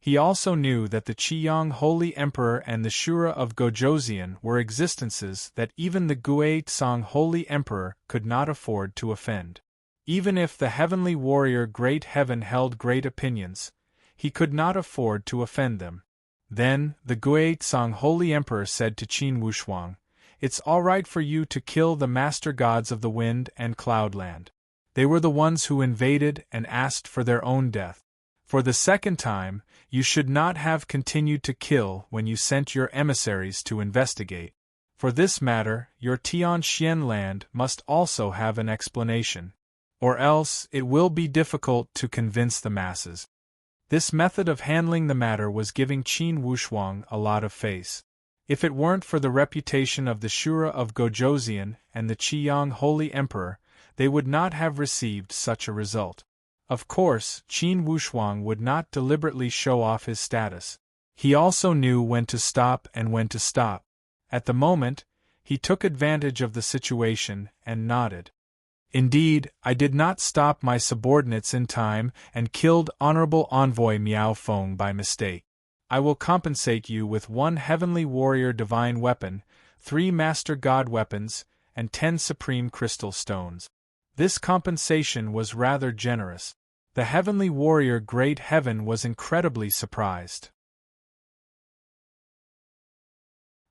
He also knew that the Qiyang Holy Emperor and the Shura of Gojoseon were existences that even the Guizhong Holy Emperor could not afford to offend. Even if the Heavenly Warrior Great Heaven held great opinions, he could not afford to offend them. Then, the Guizhong Holy Emperor said to Qin Wushuang, It's all right for you to kill the master gods of the wind and cloudland. They were the ones who invaded and asked for their own death. For the second time, you should not have continued to kill when you sent your emissaries to investigate. For this matter, your Tianxian land must also have an explanation. Or else, it will be difficult to convince the masses. This method of handling the matter was giving Qin Wushuang a lot of face. If it weren't for the reputation of the Shura of Gojoseon and the Qiyang Holy Emperor, they would not have received such a result. Of course, Qin Wushuang would not deliberately show off his status. He also knew when to stop and when to stop. At the moment, he took advantage of the situation and nodded. Indeed, I did not stop my subordinates in time and killed Honorable Envoy Miao Feng by mistake. I will compensate you with 1 Heavenly Warrior Divine Weapon, 3 Master God Weapons, and 10 Supreme Crystal Stones. This compensation was rather generous. The Heavenly Warrior Great Heaven was incredibly surprised.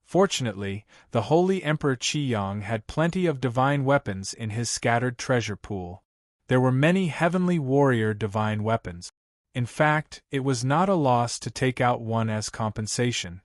Fortunately, the Holy Emperor Qiyang had plenty of divine weapons in his scattered treasure pool. There were many Heavenly Warrior divine weapons. In fact, it was not a loss to take out one as compensation.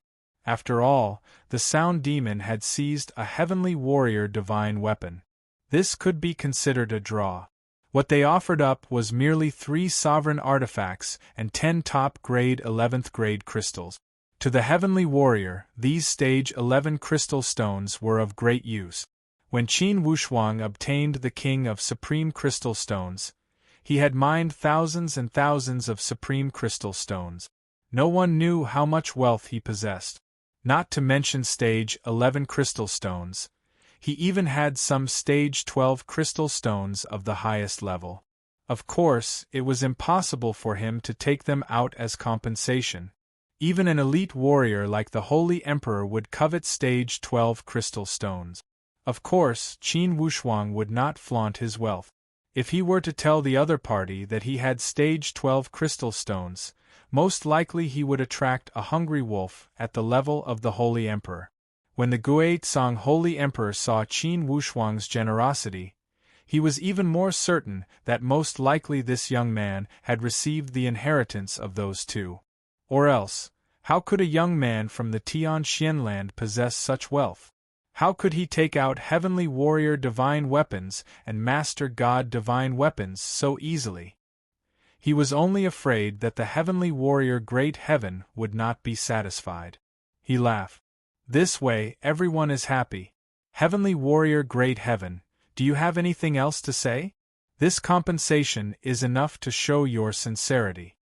After all, the Sound Demon had seized a Heavenly Warrior divine weapon. This could be considered a draw. What they offered up was merely 3 sovereign artifacts and 10 top-grade 11th-grade crystals. To the Heavenly Warrior, these stage 11 crystal stones were of great use. When Qin Wushuang obtained the King of Supreme Crystal Stones, he had mined thousands and thousands of Supreme Crystal Stones. No one knew how much wealth he possessed. Not to mention stage 11 crystal stones. He even had some stage 12 crystal stones of the highest level. Of course, it was impossible for him to take them out as compensation. Even an elite warrior like the Holy Emperor would covet stage 12 crystal stones. Of course, Qin Wushuang would not flaunt his wealth. If he were to tell the other party that he had stage 12 crystal stones, most likely he would attract a hungry wolf at the level of the Holy Emperor. When the Guizhong Holy Emperor saw Qin Wushuang's generosity, he was even more certain that most likely this young man had received the inheritance of those two. Or else, how could a young man from the Tianxian land possess such wealth? How could he take out Heavenly Warrior divine weapons and Master God divine weapons so easily? He was only afraid that the Heavenly Warrior Great Heaven would not be satisfied. He laughed. This way, everyone is happy. Heavenly Warrior Great Heaven, do you have anything else to say? This compensation is enough to show your sincerity.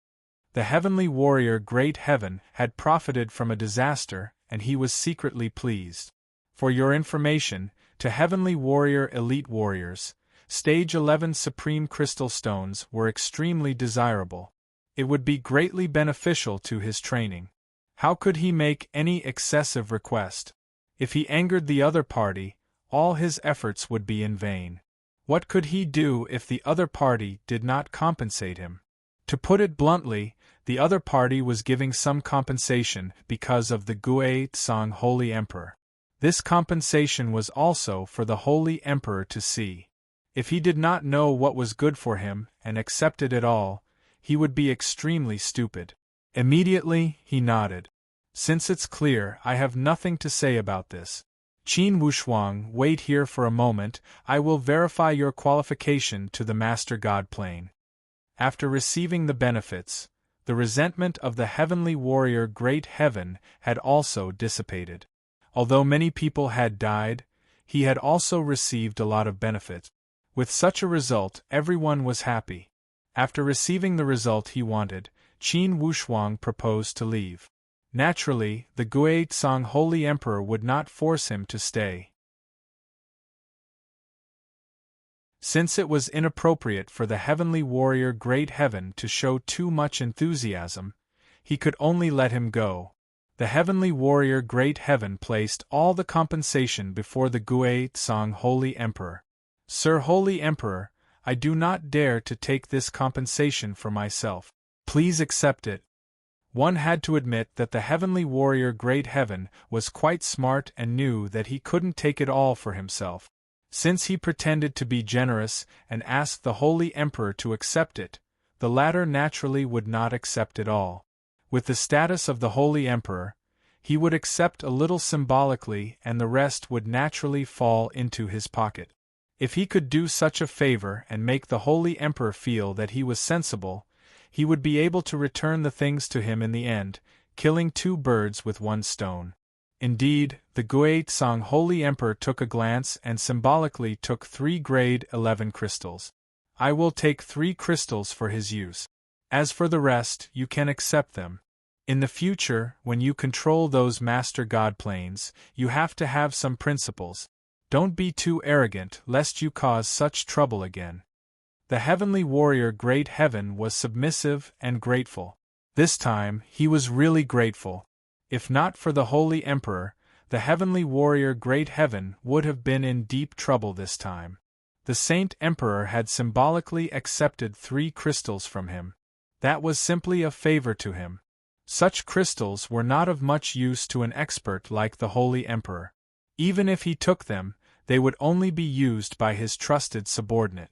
The Heavenly Warrior Great Heaven had profited from a disaster, and he was secretly pleased. For your information, to Heavenly Warrior Elite Warriors, Stage 11 Supreme Crystal Stones were extremely desirable. It would be greatly beneficial to his training. How could he make any excessive request? If he angered the other party, all his efforts would be in vain. What could he do if the other party did not compensate him? To put it bluntly, the other party was giving some compensation because of the Guizhong Holy Emperor. This compensation was also for the Holy Emperor to see. If he did not know what was good for him and accepted it all, he would be extremely stupid. Immediately, he nodded. Since it's clear, I have nothing to say about this. Qin Wushuang, wait here for a moment, I will verify your qualification to the Master God plane. After receiving the benefits, the resentment of the Heavenly Warrior Great Heaven had also dissipated. Although many people had died, he had also received a lot of benefits. With such a result, everyone was happy. After receiving the result he wanted, Qin Wushuang proposed to leave. Naturally, the Guizhong Holy Emperor would not force him to stay. Since it was inappropriate for the Heavenly Warrior Great Heaven to show too much enthusiasm, he could only let him go. The Heavenly Warrior Great Heaven placed all the compensation before the Guizhong Holy Emperor. Sir Holy Emperor, I do not dare to take this compensation for myself. Please accept it. One had to admit that the heavenly warrior Great Heaven was quite smart and knew that he couldn't take it all for himself. Since he pretended to be generous and asked the Holy Emperor to accept it, the latter naturally would not accept it all. With the status of the Holy Emperor, he would accept a little symbolically and the rest would naturally fall into his pocket. If he could do such a favor and make the Holy Emperor feel that he was sensible, he would be able to return the things to him in the end, killing two birds with one stone. Indeed, the Guizhong Holy Emperor took a glance and symbolically took 3 grade 11 crystals. I will take 3 crystals for his use. As for the rest, you can accept them. In the future, when you control those Master God planes, you have to have some principles. Don't be too arrogant lest you cause such trouble again. The heavenly warrior Great Heaven was submissive and grateful. This time, he was really grateful. If not for the Holy Emperor, the heavenly warrior Great Heaven would have been in deep trouble this time. The Saint Emperor had symbolically accepted 3 crystals from him. That was simply a favor to him. Such crystals were not of much use to an expert like the Holy Emperor. Even if he took them, they would only be used by his trusted subordinate.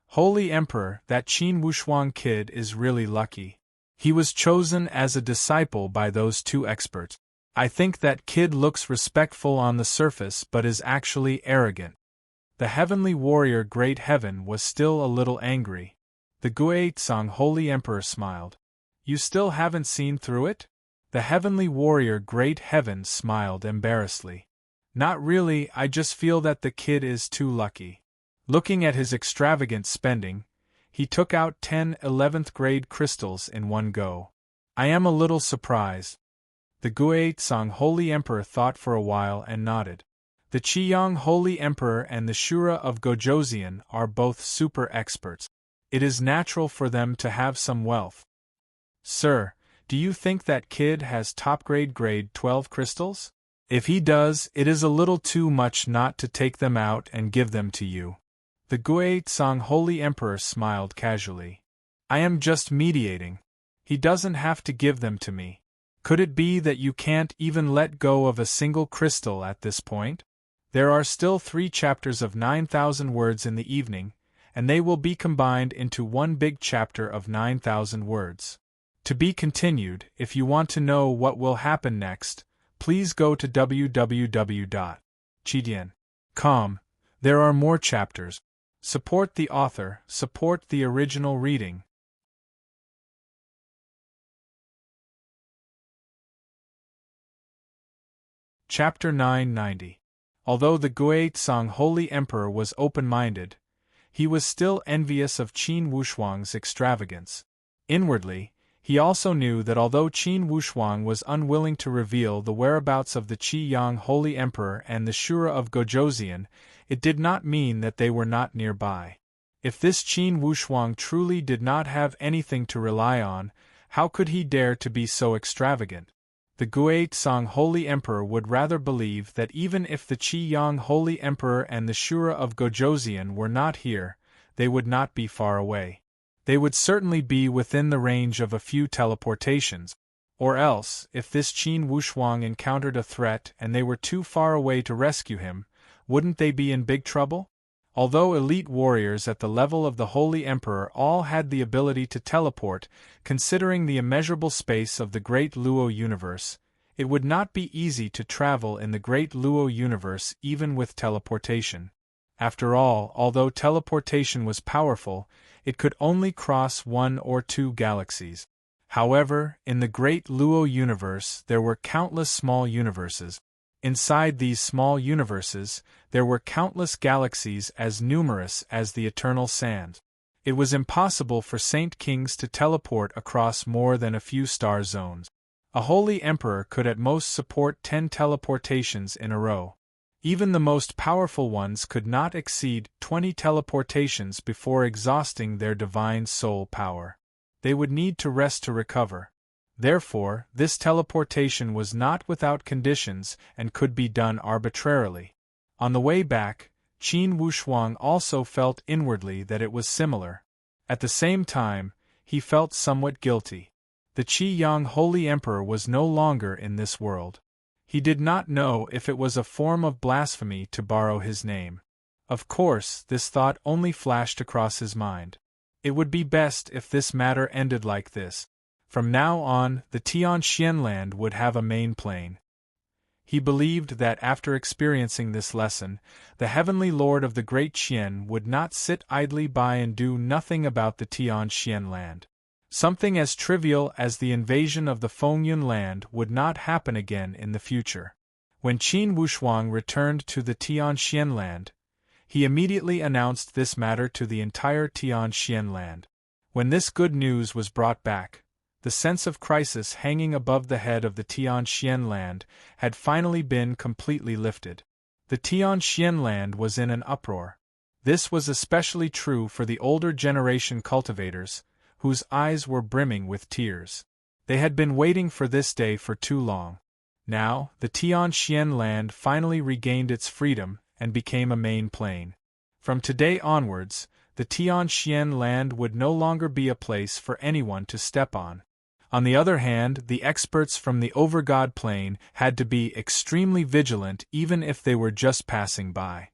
Holy Emperor, that Qin Wushuang kid is really lucky. He was chosen as a disciple by those 2 experts. I think that kid looks respectful on the surface but is actually arrogant. The heavenly warrior Great Heaven was still a little angry. The Guizhong Holy Emperor smiled. You still haven't seen through it? The heavenly warrior Great Heaven smiled embarrassedly. Not really, I just feel that the kid is too lucky. Looking at his extravagant spending, he took out 10 11th grade crystals in one go. I am a little surprised. The Guizhong Holy Emperor thought for a while and nodded. The Qiyang Holy Emperor and the Shura of Gojoseon are both super experts. It is natural for them to have some wealth. Sir, do you think that kid has top grade 12 crystals? If he does, it is a little too much not to take them out and give them to you. The Guizhong Holy Emperor smiled casually. I am just mediating. He doesn't have to give them to me. Could it be that you can't even let go of a single crystal at this point? There are still 3 chapters of 9,000 words in the evening, and they will be combined into one big chapter of 9,000 words. To be continued. If you want to know what will happen next, please go to www.chidian.com. There are more chapters. Support the author, support the original reading. Chapter 990. Although the Guizhong Holy Emperor was open-minded, he was still envious of Qin Wushuang's extravagance. Inwardly, he also knew that although Qin Wushuang was unwilling to reveal the whereabouts of the Qiyang Holy Emperor and the Shura of Gojoseon, it did not mean that they were not nearby. If this Qin Wushuang truly did not have anything to rely on, how could he dare to be so extravagant? The Guizhong Holy Emperor would rather believe that even if the Qiyang Holy Emperor and the Shura of Gojoseon were not here, they would not be far away. They would certainly be within the range of a few teleportations. Or else, if this Qin Wushuang encountered a threat and they were too far away to rescue him, wouldn't they be in big trouble? Although elite warriors at the level of the Holy Emperor all had the ability to teleport, considering the immeasurable space of the Great Luo universe, it would not be easy to travel in the Great Luo universe even with teleportation. After all, although teleportation was powerful, it could only cross 1 or 2 galaxies. However, in the Great Luo universe there were countless small universes. Inside these small universes, there were countless galaxies as numerous as the eternal sand. It was impossible for Saint Kings to teleport across more than a few star zones. A holy emperor could at most support 10 teleportations in a row. Even the most powerful ones could not exceed 20 teleportations before exhausting their divine soul power. They would need to rest to recover. Therefore, this teleportation was not without conditions and could be done arbitrarily. On the way back, Qin Wushuang also felt inwardly that it was similar. At the same time, he felt somewhat guilty. The Qi Yang Holy Emperor was no longer in this world. He did not know if it was a form of blasphemy to borrow his name. Of course, this thought only flashed across his mind. It would be best if this matter ended like this. From now on, the Tianxian land would have a main plane. He believed that after experiencing this lesson, the Heavenly Lord of the Great Qian would not sit idly by and do nothing about the Tianxian land. Something as trivial as the invasion of the Fengyun land would not happen again in the future. When Qin Wushuang returned to the Tianxian land, he immediately announced this matter to the entire Tianxian land. When this good news was brought back, the sense of crisis hanging above the head of the Tianxian land had finally been completely lifted. The Tianxian land was in an uproar. This was especially true for the older generation cultivators, whose eyes were brimming with tears. They had been waiting for this day for too long. Now, the Tianxian land finally regained its freedom and became a main plain. From today onwards, the Tianxian land would no longer be a place for anyone to step on. On the other hand, the experts from the Overgod Plain had to be extremely vigilant even if they were just passing by.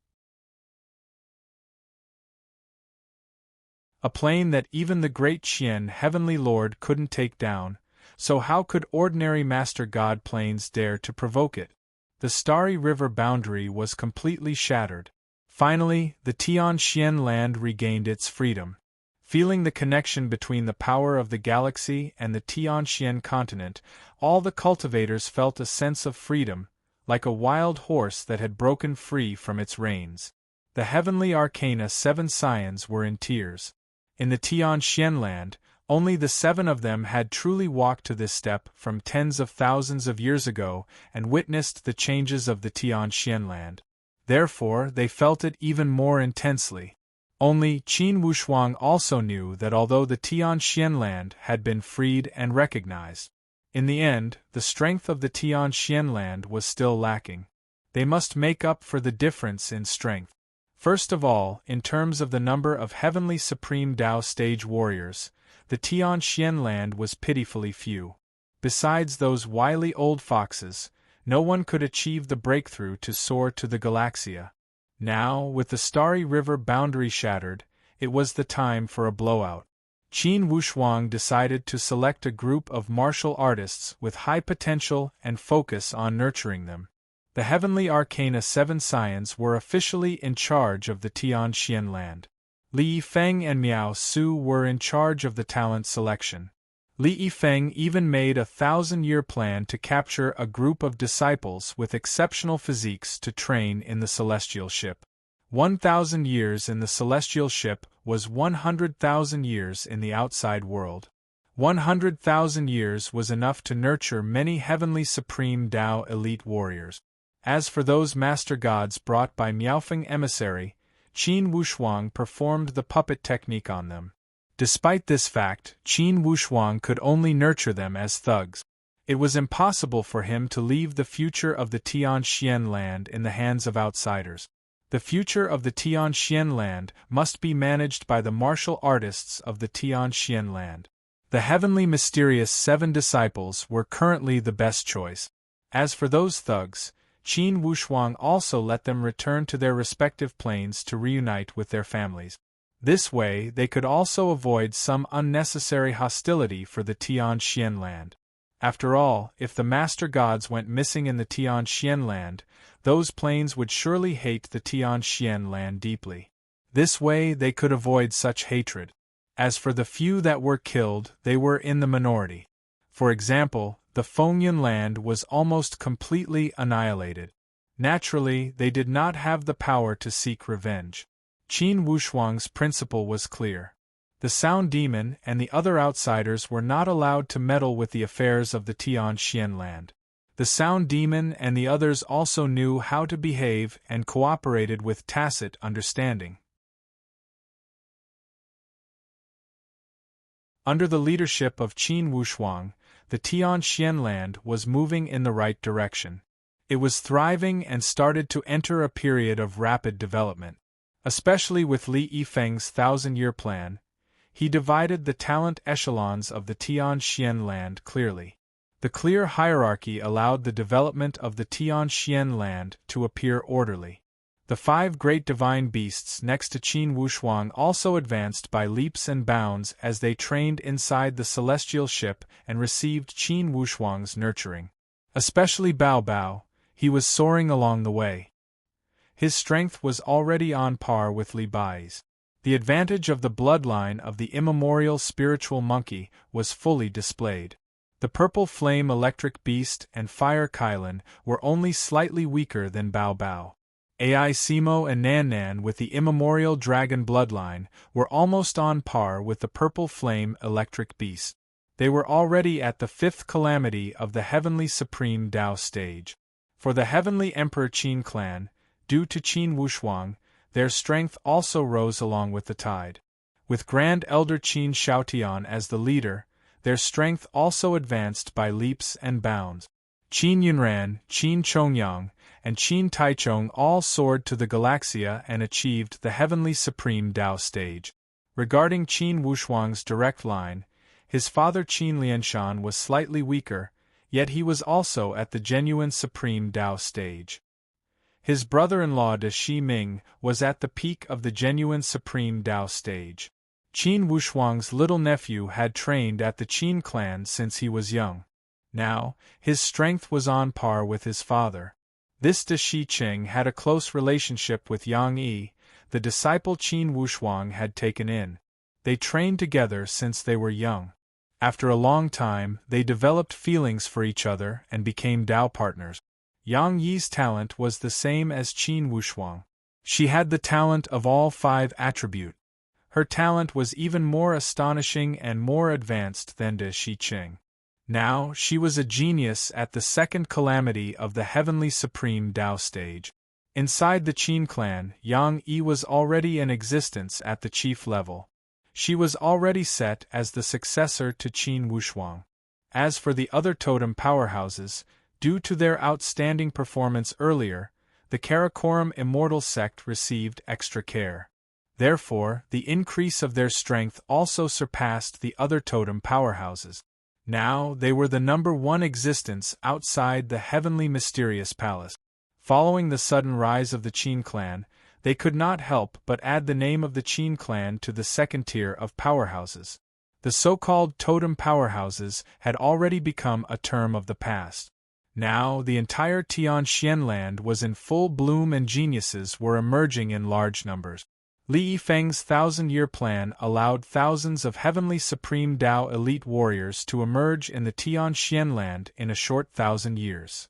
A plane that even the great Qian Heavenly Lord couldn't take down, so how could ordinary Master God planes dare to provoke it? The starry river boundary was completely shattered. Finally, the Tianxian land regained its freedom. Feeling the connection between the power of the galaxy and the Tianxian continent, all the cultivators felt a sense of freedom, like a wild horse that had broken free from its reins. The heavenly arcana 7 scions were in tears. In the Tianxian land, only the 7 of them had truly walked to this step from tens of thousands of years ago and witnessed the changes of the Tianxian land. Therefore, they felt it even more intensely. Only Qin Wushuang also knew that although the Tianxian land had been freed and recognized, in the end, the strength of the Tianxian land was still lacking. They must make up for the difference in strength. First of all, in terms of the number of heavenly supreme Tao stage warriors, the Tianxian land was pitifully few. Besides those wily old foxes, no one could achieve the breakthrough to soar to the Galaxia. Now, with the starry river boundary shattered, it was the time for a blowout. Qin Wushuang decided to select a group of martial artists with high potential and focus on nurturing them. The heavenly arcana 7 scions were officially in charge of the Tianxian land. Li Yifeng and Miao Su were in charge of the talent selection. Li Yifeng even made a 1,000-year plan to capture a group of disciples with exceptional physiques to train in the celestial ship. 1,000 years in the celestial ship was 100,000 years in the outside world. 100,000 years was enough to nurture many heavenly supreme Tao elite warriors. As for those master gods brought by Miaofeng emissary, Qin Wushuang performed the puppet technique on them. Despite this fact, Qin Wushuang could only nurture them as thugs. It was impossible for him to leave the future of the Tianxian land in the hands of outsiders. The future of the Tianxian land must be managed by the martial artists of the Tianxian land. The heavenly mysterious 7 disciples were currently the best choice. As for those thugs, Qin Wushuang also let them return to their respective planes to reunite with their families. This way they could also avoid some unnecessary hostility for the Tianxian land. After all, if the master gods went missing in the Tianxian land, those planes would surely hate the Tianxian land deeply. This way they could avoid such hatred. As for the few that were killed, they were in the minority. For example, the Fengyun land was almost completely annihilated. Naturally, they did not have the power to seek revenge. Qin Wushuang's principle was clear. The Sound Demon and the other outsiders were not allowed to meddle with the affairs of the Tianxian land. The Sound Demon and the others also knew how to behave and cooperated with tacit understanding. Under the leadership of Qin Wushuang, the Tianxian land was moving in the right direction. It was thriving and started to enter a period of rapid development. Especially with Li Yifeng's 1,000-year plan, He divided the talent echelons of the Tian land clearly. The clear hierarchy allowed the development of the Tian land to appear orderly. The 5 great divine beasts next to Qin Wushuang also advanced by leaps and bounds as they trained inside the celestial ship and received Qin Wushuang's nurturing. Especially Bao Bao, he was soaring along the way. His strength was already on par with Li Bai's. The advantage of the bloodline of the immemorial spiritual monkey was fully displayed. The purple flame electric beast and fire Kylin were only slightly weaker than Bao Bao. Ai Simo and Nan Nan with the immemorial dragon bloodline were almost on par with the purple flame electric beast. They were already at the 5th calamity of the heavenly supreme Dao stage. For the heavenly emperor Qin clan, due to Qin Wushuang, their strength also rose along with the tide. With Grand Elder Qin Shaotian as the leader, their strength also advanced by leaps and bounds. Qin Yunran, Qin Chongyang, and Qin Taichong all soared to the Galaxia and achieved the heavenly supreme Dao stage. Regarding Qin Wushuang's direct line, his father Qin Lianshan was slightly weaker, yet he was also at the genuine supreme Dao stage. His brother-in-law De Shi Ming was at the peak of the genuine supreme Dao stage. Qin Wushuang's little nephew had trained at the Qin clan since he was young. Now, his strength was on par with his father. This De Shi Qing had a close relationship with Yang Yi, the disciple Qin Wushuang had taken in. They trained together since they were young. After a long time, they developed feelings for each other and became Dao partners. Yang Yi's talent was the same as Qin Wushuang. She had the talent of all 5 attributes. Her talent was even more astonishing and more advanced than De Shi Qing. Now, she was a genius at the 2nd calamity of the heavenly supreme Dao stage. Inside the Qin clan, Yang Yi was already in existence at the chief level. She was already set as the successor to Qin Wushuang. As for the other totem powerhouses, due to their outstanding performance earlier, the Karakoram immortal sect received extra care. Therefore, the increase of their strength also surpassed the other totem powerhouses. Now, they were the number 1 existence outside the heavenly mysterious palace. Following the sudden rise of the Qin clan, they could not help but add the name of the Qin clan to the 2nd tier of powerhouses. The so-called totem powerhouses had already become a term of the past. Now, the entire Tian land was in full bloom and geniuses were emerging in large numbers. Li Yifeng's 1,000-year plan allowed thousands of heavenly supreme Dao elite warriors to emerge in the Tian land in a short 1,000 years.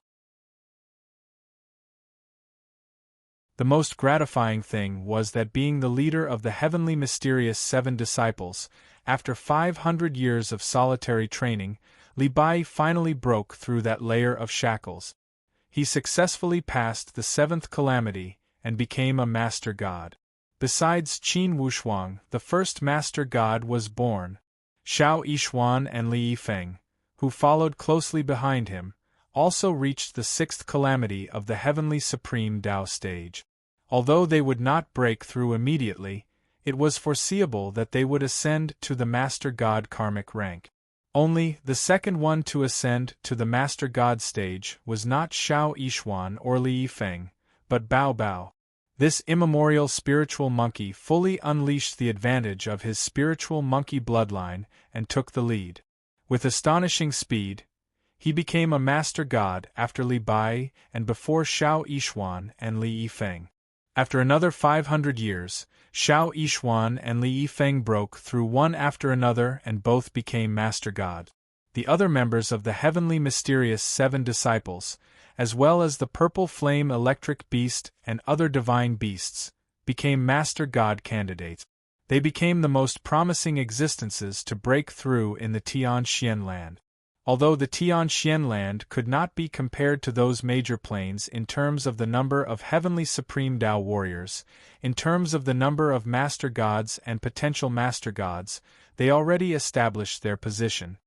The most gratifying thing was that being the leader of the heavenly mysterious 7 disciples, after 500 years of solitary training, Li Bai finally broke through that layer of shackles. He successfully passed the 7th calamity and became a master god. Besides Qin Wushuang, the first master god was born. Xiao Yishuan and Li Yifeng, who followed closely behind him, also reached the 6th calamity of the heavenly supreme Dao stage. Although they would not break through immediately, it was foreseeable that they would ascend to the master god karmic rank. Only, the second one to ascend to the master god stage was not Xiao Yishuan or Li Yifeng, but Bao Bao. This immemorial spiritual monkey fully unleashed the advantage of his spiritual monkey bloodline and took the lead. With astonishing speed, he became a master god after Li Bai and before Xiao Yishuan and Li Yifeng. After another 500 years, Xiao Yishuan and Li Yifeng broke through one after another and both became master god. The other members of the heavenly mysterious 7 disciples, as well as the purple flame electric beast and other divine beasts, became master god candidates. They became the most promising existences to break through in the Tian land. Although the Tian land could not be compared to those major planes in terms of the number of heavenly supreme Dao warriors, in terms of the number of master gods and potential master gods, they already established their position.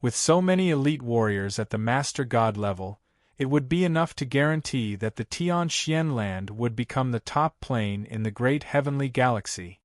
With so many elite warriors at the master god level, it would be enough to guarantee that the Tian land would become the top plane in the great heavenly galaxy.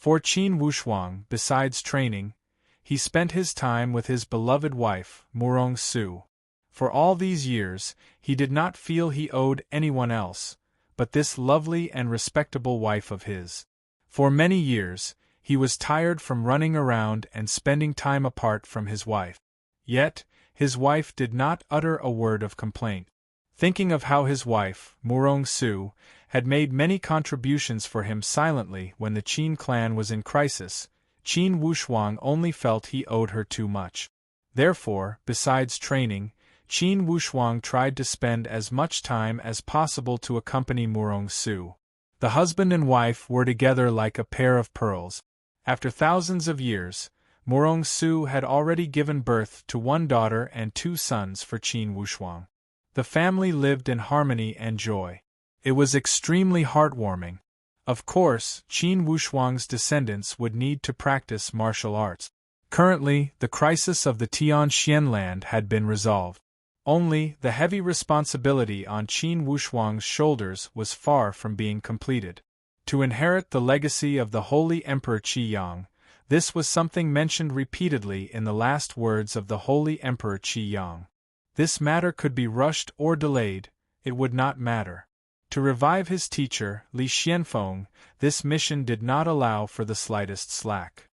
For Qin Wushuang, besides training, he spent his time with his beloved wife, Murong Su. For all these years, he did not feel he owed anyone else, but this lovely and respectable wife of his. For many years, he was tired from running around and spending time apart from his wife. Yet, his wife did not utter a word of complaint. Thinking of how his wife, Murong Su, had made many contributions for him silently when the Qin clan was in crisis, Qin Wushuang only felt he owed her too much. Therefore, besides training, Qin Wushuang tried to spend as much time as possible to accompany Murong Su. The husband and wife were together like a pair of pearls. After thousands of years, Murong Su had already given birth to 1 daughter and 2 sons for Qin Wushuang. The family lived in harmony and joy. It was extremely heartwarming. Of course, Qin Wushuang's descendants would need to practice martial arts. Currently, the crisis of the Tianxian land had been resolved. Only, the heavy responsibility on Qin Wushuang's shoulders was far from being completed. To inherit the legacy of the Holy Emperor Qi Yang, this was something mentioned repeatedly in the last words of the Holy Emperor Qi Yang. This matter could be rushed or delayed, it would not matter. To revive his teacher, Li Xianfeng, this mission did not allow for the slightest slack.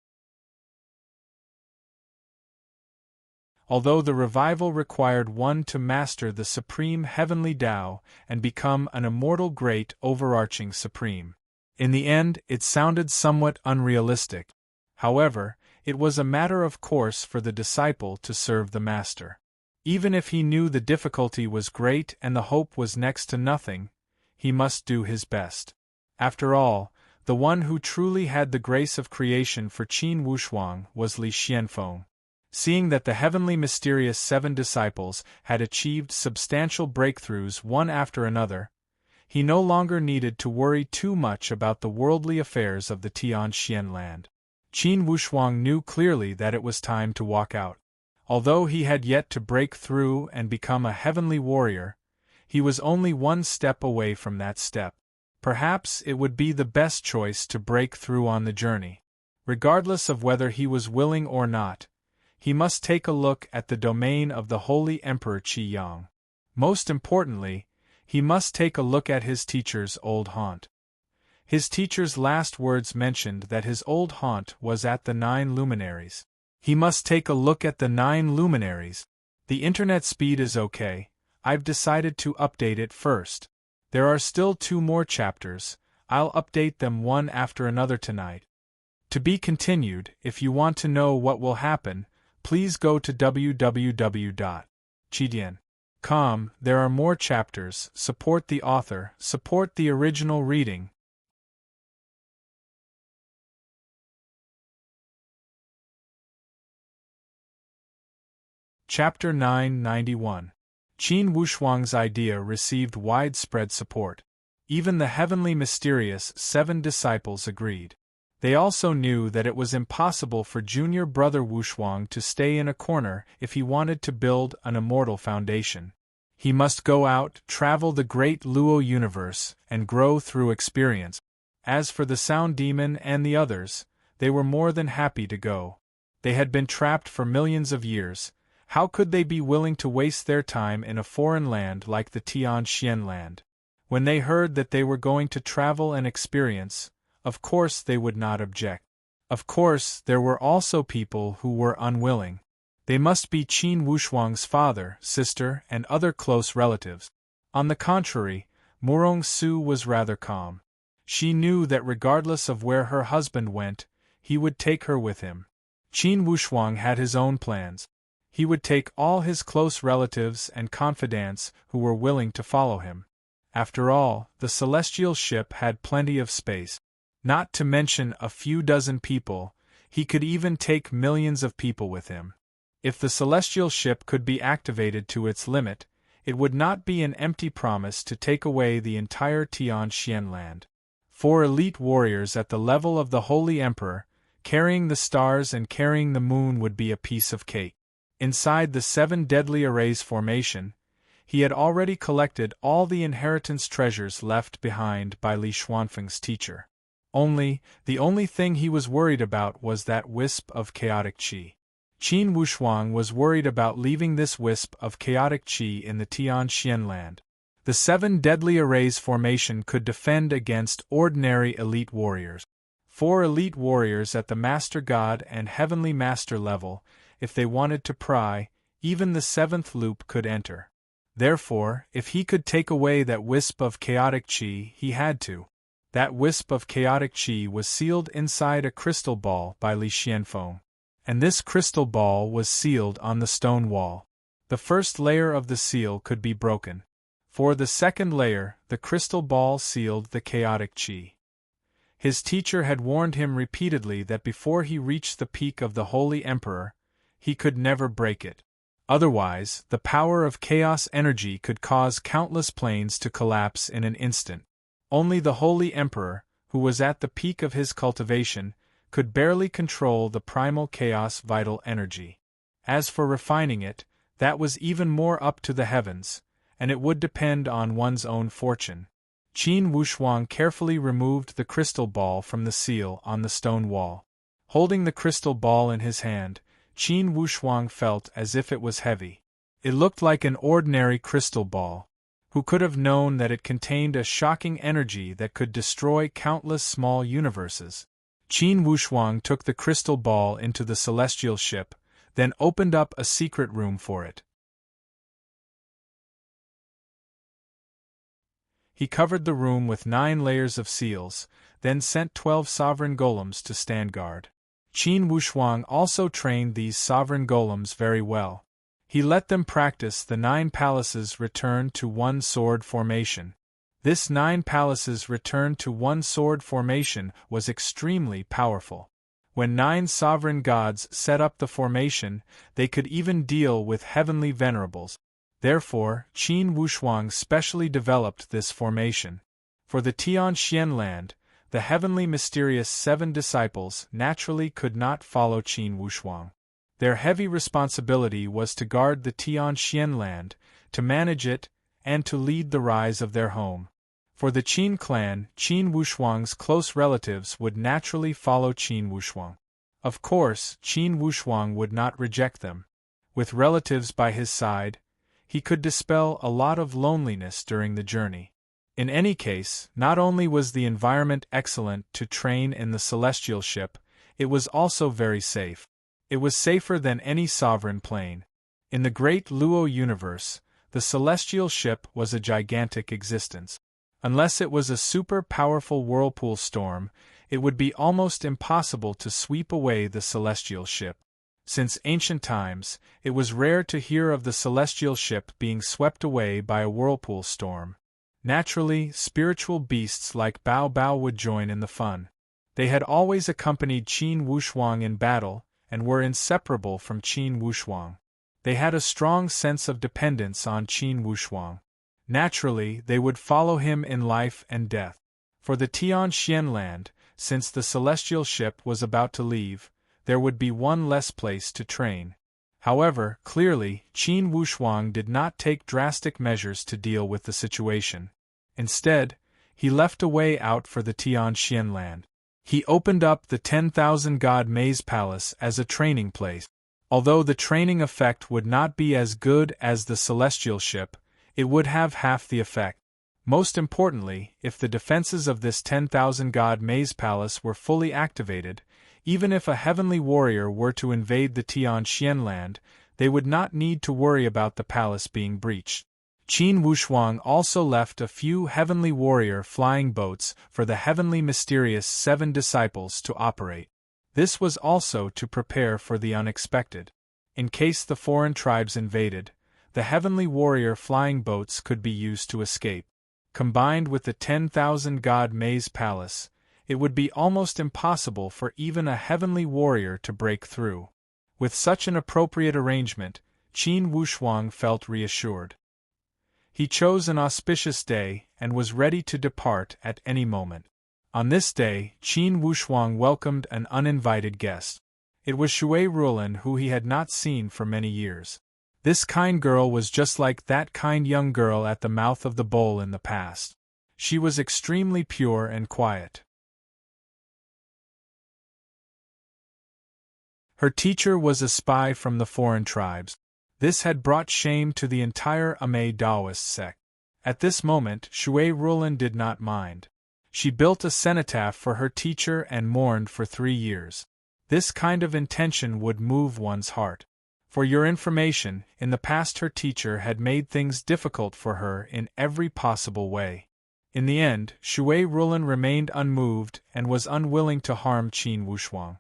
Although the revival required one to master the supreme heavenly Tao and become an immortal great overarching supreme. In the end, it sounded somewhat unrealistic. However, it was a matter of course for the disciple to serve the master. Even if he knew the difficulty was great and the hope was next to nothing, he must do his best. After all, the one who truly had the grace of creation for Qin Wushuang was Li Xianfeng. Seeing that the heavenly mysterious 7 disciples had achieved substantial breakthroughs one after another, he no longer needed to worry too much about the worldly affairs of the Tianxian land. Qin Wushuang knew clearly that it was time to walk out. Although he had yet to break through and become a heavenly warrior, he was only one step away from that step. Perhaps it would be the best choice to break through on the journey. Regardless of whether he was willing or not, he must take a look at the domain of the Holy Emperor Qi Yang. Most importantly, he must take a look at his teacher's old haunt. His teacher's last words mentioned that his old haunt was at the 9 luminaries. He must take a look at the 9 luminaries. The internet speed is okay. I've decided to update it first. There are still 2 more chapters. I'll update them one after another tonight. To be continued. If you want to know what will happen, please go to www.chidian.com. There are more chapters. Support the author, support the original reading. Chapter 991. Qin Wushuang's idea received widespread support. Even the heavenly mysterious 7 disciples agreed. They also knew that it was impossible for junior brother Wushuang to stay in a corner if he wanted to build an immortal foundation. He must go out, travel the great Luo universe, and grow through experience. As for the Sound Demon and the others, they were more than happy to go. They had been trapped for millions of years. How could they be willing to waste their time in a foreign land like the Tianxian land? When they heard that they were going to travel and experience, of course they would not object. Of course, there were also people who were unwilling. They must be Qin Wushuang's father, sister, and other close relatives. On the contrary, Murong Su was rather calm. She knew that regardless of where her husband went, he would take her with him. Qin Wushuang had his own plans. He would take all his close relatives and confidants who were willing to follow him. After all, the celestial ship had plenty of space. Not to mention a few dozen people, he could even take millions of people with him. If the celestial ship could be activated to its limit, it would not be an empty promise to take away the entire Tianxian land. 4 elite warriors at the level of the Holy Emperor, carrying the stars and carrying the moon would be a piece of cake. Inside the 7 deadly arrays formation, he had already collected all the inheritance treasures left behind by Li Xuanfeng's teacher. The only thing he was worried about was that wisp of chaotic qi. Qin Wushuang was worried about leaving this wisp of chaotic qi in the Tian Xian land. The 7 deadly arrays formation could defend against ordinary elite warriors. 4 elite warriors at the Master God and Heavenly Master level, if they wanted to pry, even the 7th loop could enter. Therefore, if he could take away that wisp of chaotic qi, he had to. That wisp of chaotic qi was sealed inside a crystal ball by Li Xianfeng. And this crystal ball was sealed on the stone wall. The first layer of the seal could be broken. For the second layer, the crystal ball sealed the chaotic qi. His teacher had warned him repeatedly that before he reached the peak of the Holy Emperor, he could never break it. Otherwise, the power of chaos energy could cause countless planes to collapse in an instant. Only the Holy Emperor, who was at the peak of his cultivation, could barely control the primal chaos vital energy. As for refining it, that was even more up to the heavens, and it would depend on one's own fortune. Qin Wushuang carefully removed the crystal ball from the seal on the stone wall. Holding the crystal ball in his hand, Qin Wushuang felt as if it was heavy. It looked like an ordinary crystal ball. Who could have known that it contained a shocking energy that could destroy countless small universes? Qin Wushuang took the crystal ball into the celestial ship, then opened up a secret room for it. He covered the room with 9 layers of seals, then sent 12 sovereign golems to stand guard. Qin Wushuang also trained these sovereign golems very well. He let them practice the 9 palaces return to one sword formation. This 9 palaces return to one sword formation was extremely powerful. When 9 sovereign gods set up the formation, they could even deal with heavenly venerables. Therefore, Qin Wushuang specially developed this formation. For the Tian Xian land, the heavenly mysterious 7 disciples naturally could not follow Qin Wushuang. Their heavy responsibility was to guard the Tian Xian land, to manage it, and to lead the rise of their home. For the Qin clan, Qin Wushuang's close relatives would naturally follow Qin Wushuang. Of course, Qin Wushuang would not reject them. With relatives by his side, he could dispel a lot of loneliness during the journey. In any case, not only was the environment excellent to train in the celestial ship, it was also very safe. It was safer than any sovereign plane. In the great Luo universe, the celestial ship was a gigantic existence. Unless it was a super-powerful whirlpool storm, it would be almost impossible to sweep away the celestial ship. Since ancient times, it was rare to hear of the celestial ship being swept away by a whirlpool storm. Naturally, spiritual beasts like Bao Bao would join in the fun. They had always accompanied Qin Wushuang in battle, and were inseparable from Qin Wushuang. They had a strong sense of dependence on Qin Wushuang. Naturally, they would follow him in life and death. For the Tian Xian land, since the celestial ship was about to leave, there would be one less place to train. However, clearly, Qin Wushuang did not take drastic measures to deal with the situation. Instead, he left a way out for the Tian Xian land. He opened up the 10,000 God Maze Palace as a training place. Although the training effect would not be as good as the celestial ship, it would have half the effect. Most importantly, if the defenses of this 10,000 God Maze Palace were fully activated, even if a heavenly warrior were to invade the Tian Xian land, they would not need to worry about the palace being breached. Qin Wushuang also left a few heavenly warrior flying boats for the heavenly mysterious 7 disciples to operate. This was also to prepare for the unexpected. In case the foreign tribes invaded, the heavenly warrior flying boats could be used to escape. Combined with the 10,000 God Maze Palace, it would be almost impossible for even a heavenly warrior to break through. With such an appropriate arrangement, Qin Wushuang felt reassured. He chose an auspicious day and was ready to depart at any moment. On this day, Qin Wushuang welcomed an uninvited guest. It was Shui Ruolin, who he had not seen for many years. This kind girl was just like that kind young girl at the mouth of the bowl in the past. She was extremely pure and quiet. Her teacher was a spy from the foreign tribes. This had brought shame to the entire Amei Daoist sect. At this moment, Shui Rulin did not mind. She built a cenotaph for her teacher and mourned for 3 years. This kind of intention would move one's heart. For your information, in the past her teacher had made things difficult for her in every possible way. In the end, Shui Rulin remained unmoved and was unwilling to harm Qin Wushuang.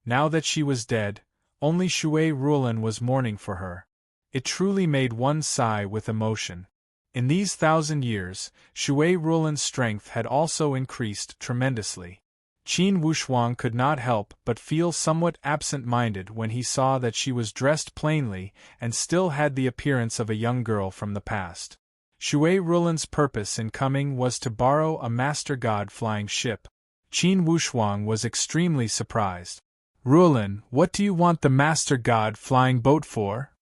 Now that she was dead, only Shui Rulin was mourning for her. It truly made one sigh with emotion. In these 1,000 years, Shui Rulin's strength had also increased tremendously. Qin Wushuang could not help but feel somewhat absent-minded when he saw that she was dressed plainly and still had the appearance of a young girl from the past. Shui Rulin's purpose in coming was to borrow a Master God flying ship. Qin Wushuang was extremely surprised. "Rulin, what do you want the Master God flying boat for?"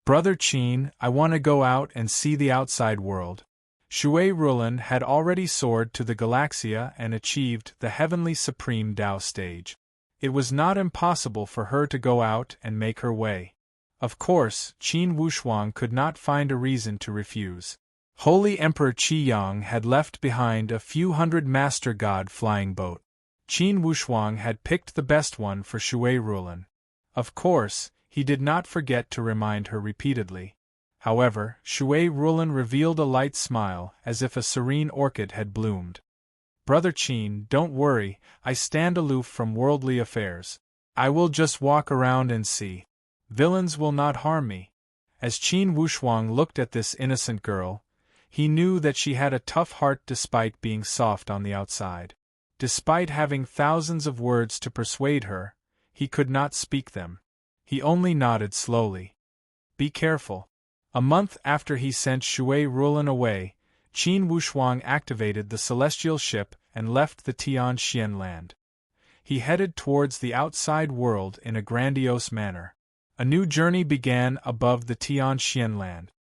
"Brother Qin, I want to go out and see the outside world." Shui Rulin had already soared to the Galaxia and achieved the heavenly supreme Tao stage. It was not impossible for her to go out and make her way. Of course, Qin Wushuang could not find a reason to refuse. Holy Emperor Qiyang had left behind a few hundred Master God flying boat. Qin Wushuang had picked the best one for Shui Rulin. Of course, he did not forget to remind her repeatedly. However, Shui Rulin revealed a light smile, as if a serene orchid had bloomed. "Brother Qin, don't worry, I stand aloof from worldly affairs. I will just walk around and see. Villains will not harm me." As Qin Wushuang looked at this innocent girl, he knew that she had a tough heart despite being soft on the outside. Despite having thousands of words to persuade her, he could not speak them. He only nodded slowly. "Be careful." A month after he sent Shui Rulin away, Qin Wushuang activated the celestial ship and left the Tianxian land. He headed towards the outside world in a grandiose manner. A new journey began above the Tianxian land.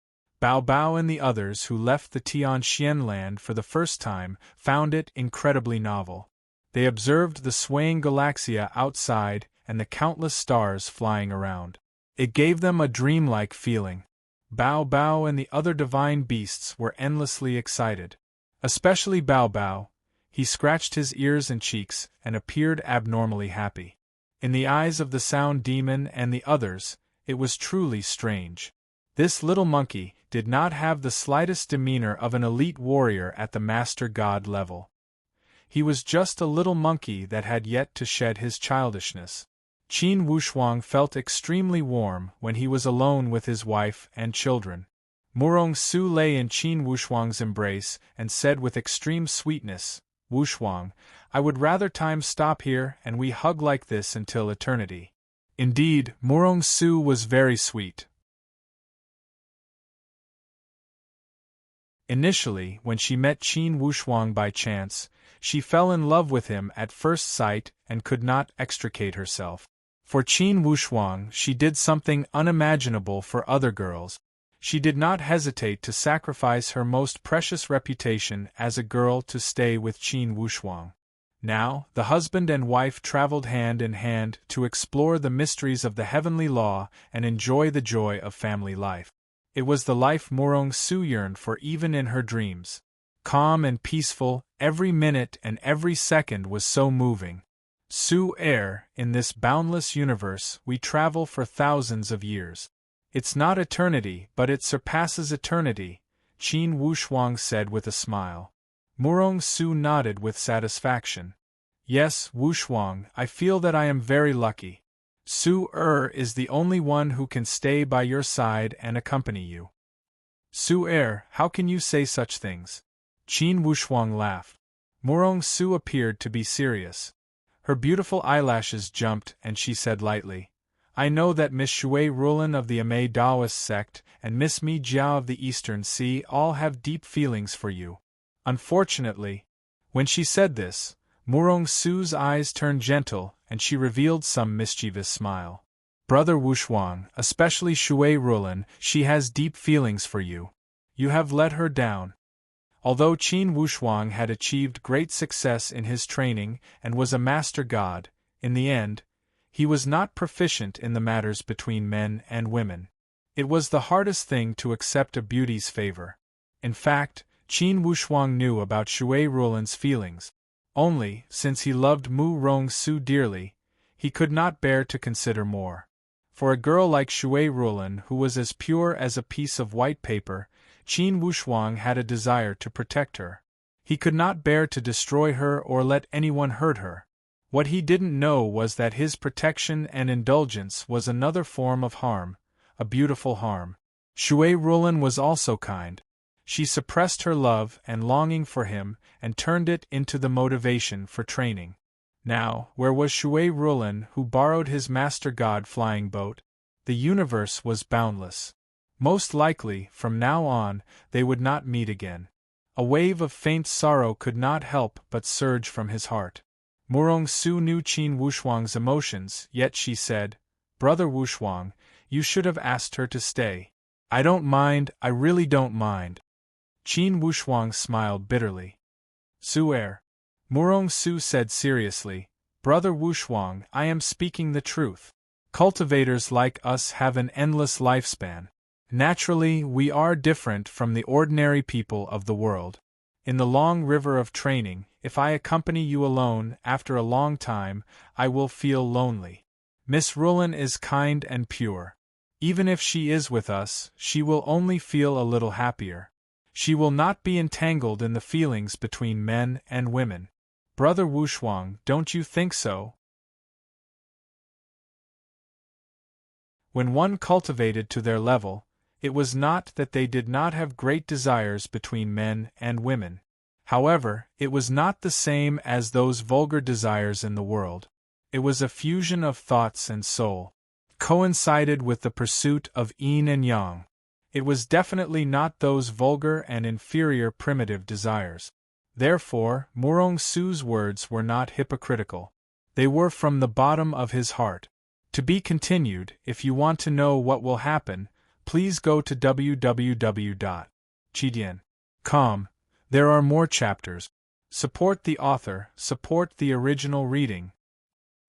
Bao Bao and the others who left the Tianxian land for the first time found it incredibly novel. They observed the swaying Galaxia outside and the countless stars flying around. It gave them a dreamlike feeling. Bao Bao and the other divine beasts were endlessly excited. Especially Bao Bao. He scratched his ears and cheeks and appeared abnormally happy. In the eyes of the Sound Demon and the others, it was truly strange. This little monkey did not have the slightest demeanor of an elite warrior at the Master God level. He was just a little monkey that had yet to shed his childishness. Qin Wushuang felt extremely warm when he was alone with his wife and children. Murong Su lay in Qin Wushuang's embrace and said with extreme sweetness, "Wushuang, I would rather time stop here and we hug like this until eternity." Indeed, Murong Su was very sweet. Initially, when she met Qin Wushuang by chance, she fell in love with him at first sight and could not extricate herself. For Qin Wushuang, she did something unimaginable for other girls. She did not hesitate to sacrifice her most precious reputation as a girl to stay with Qin Wushuang. Now, the husband and wife traveled hand in hand to explore the mysteries of the heavenly law and enjoy the joy of family life. It was the life Murong Su yearned for even in her dreams. Calm and peaceful, every minute and every second was so moving. Su in this boundless universe we travel for thousands of years. It's not eternity, but it surpasses eternity, Qin Wushuang said with a smile. Murong Su nodded with satisfaction. Yes, Wushuang, I feel that I am very lucky. Su is the only one who can stay by your side and accompany you. Su how can you say such things? Qin Wushuang laughed. Murong Su appeared to be serious. Her beautiful eyelashes jumped and she said lightly, I know that Miss Shui Rulin of the Amei Daoist sect and Miss Mi Jiao of the Eastern Sea all have deep feelings for you. Unfortunately, when she said this, Murong Su's eyes turned gentle and she revealed some mischievous smile. Brother Wushuang, especially Shui Rulin, she has deep feelings for you. You have let her down. Although Qin Wushuang had achieved great success in his training and was a master god, in the end, He was not proficient in the matters between men and women. It was the hardest thing to accept a beauty's favor. In fact, Qin Wushuang knew about Shui Rulan's feelings. Only, since he loved Mu Rong-su dearly, he could not bear to consider more. For a girl like Shui Rulan, who was as pure as a piece of white paper, Qin Wushuang had a desire to protect her. He could not bear to destroy her or let anyone hurt her. What he didn't know was that his protection and indulgence was another form of harm, a beautiful harm. Shui Rulan was also kind. She suppressed her love and longing for him and turned it into the motivation for training. Now, where was Shui Rulan, who borrowed his master god flying boat? The universe was boundless. Most likely, from now on, they would not meet again. A wave of faint sorrow could not help but surge from his heart. Murong-su knew Qin Wushuang's emotions, yet she said, "Brother Wushuang, you should have asked her to stay." "I don't mind, I really don't mind." Qin Wushuang smiled bitterly. "Su'er," Murong-su said seriously, "Brother Wushuang, I am speaking the truth. Cultivators like us have an endless lifespan. Naturally, we are different from the ordinary people of the world. In the long river of training, if I accompany you alone, after a long time, I will feel lonely. Miss Rulan is kind and pure. Even if she is with us, she will only feel a little happier. She will not be entangled in the feelings between men and women. Brother Wushuang, don't you think so?" When one cultivated to their level, it was not that they did not have great desires between men and women. However, it was not the same as those vulgar desires in the world. It was a fusion of thoughts and soul. Coincided with the pursuit of yin and yang. It was definitely not those vulgar and inferior primitive desires. Therefore, Murong-su's words were not hypocritical. They were from the bottom of his heart. To be continued. If you want to know what will happen, please go to www.chidian.com. There are more chapters. Support the author, support the original reading.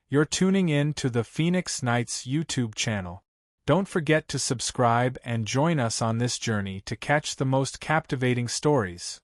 You're tuning in to the Phoenix Nights YouTube channel. Don't forget to subscribe and join us on this journey to catch the most captivating stories.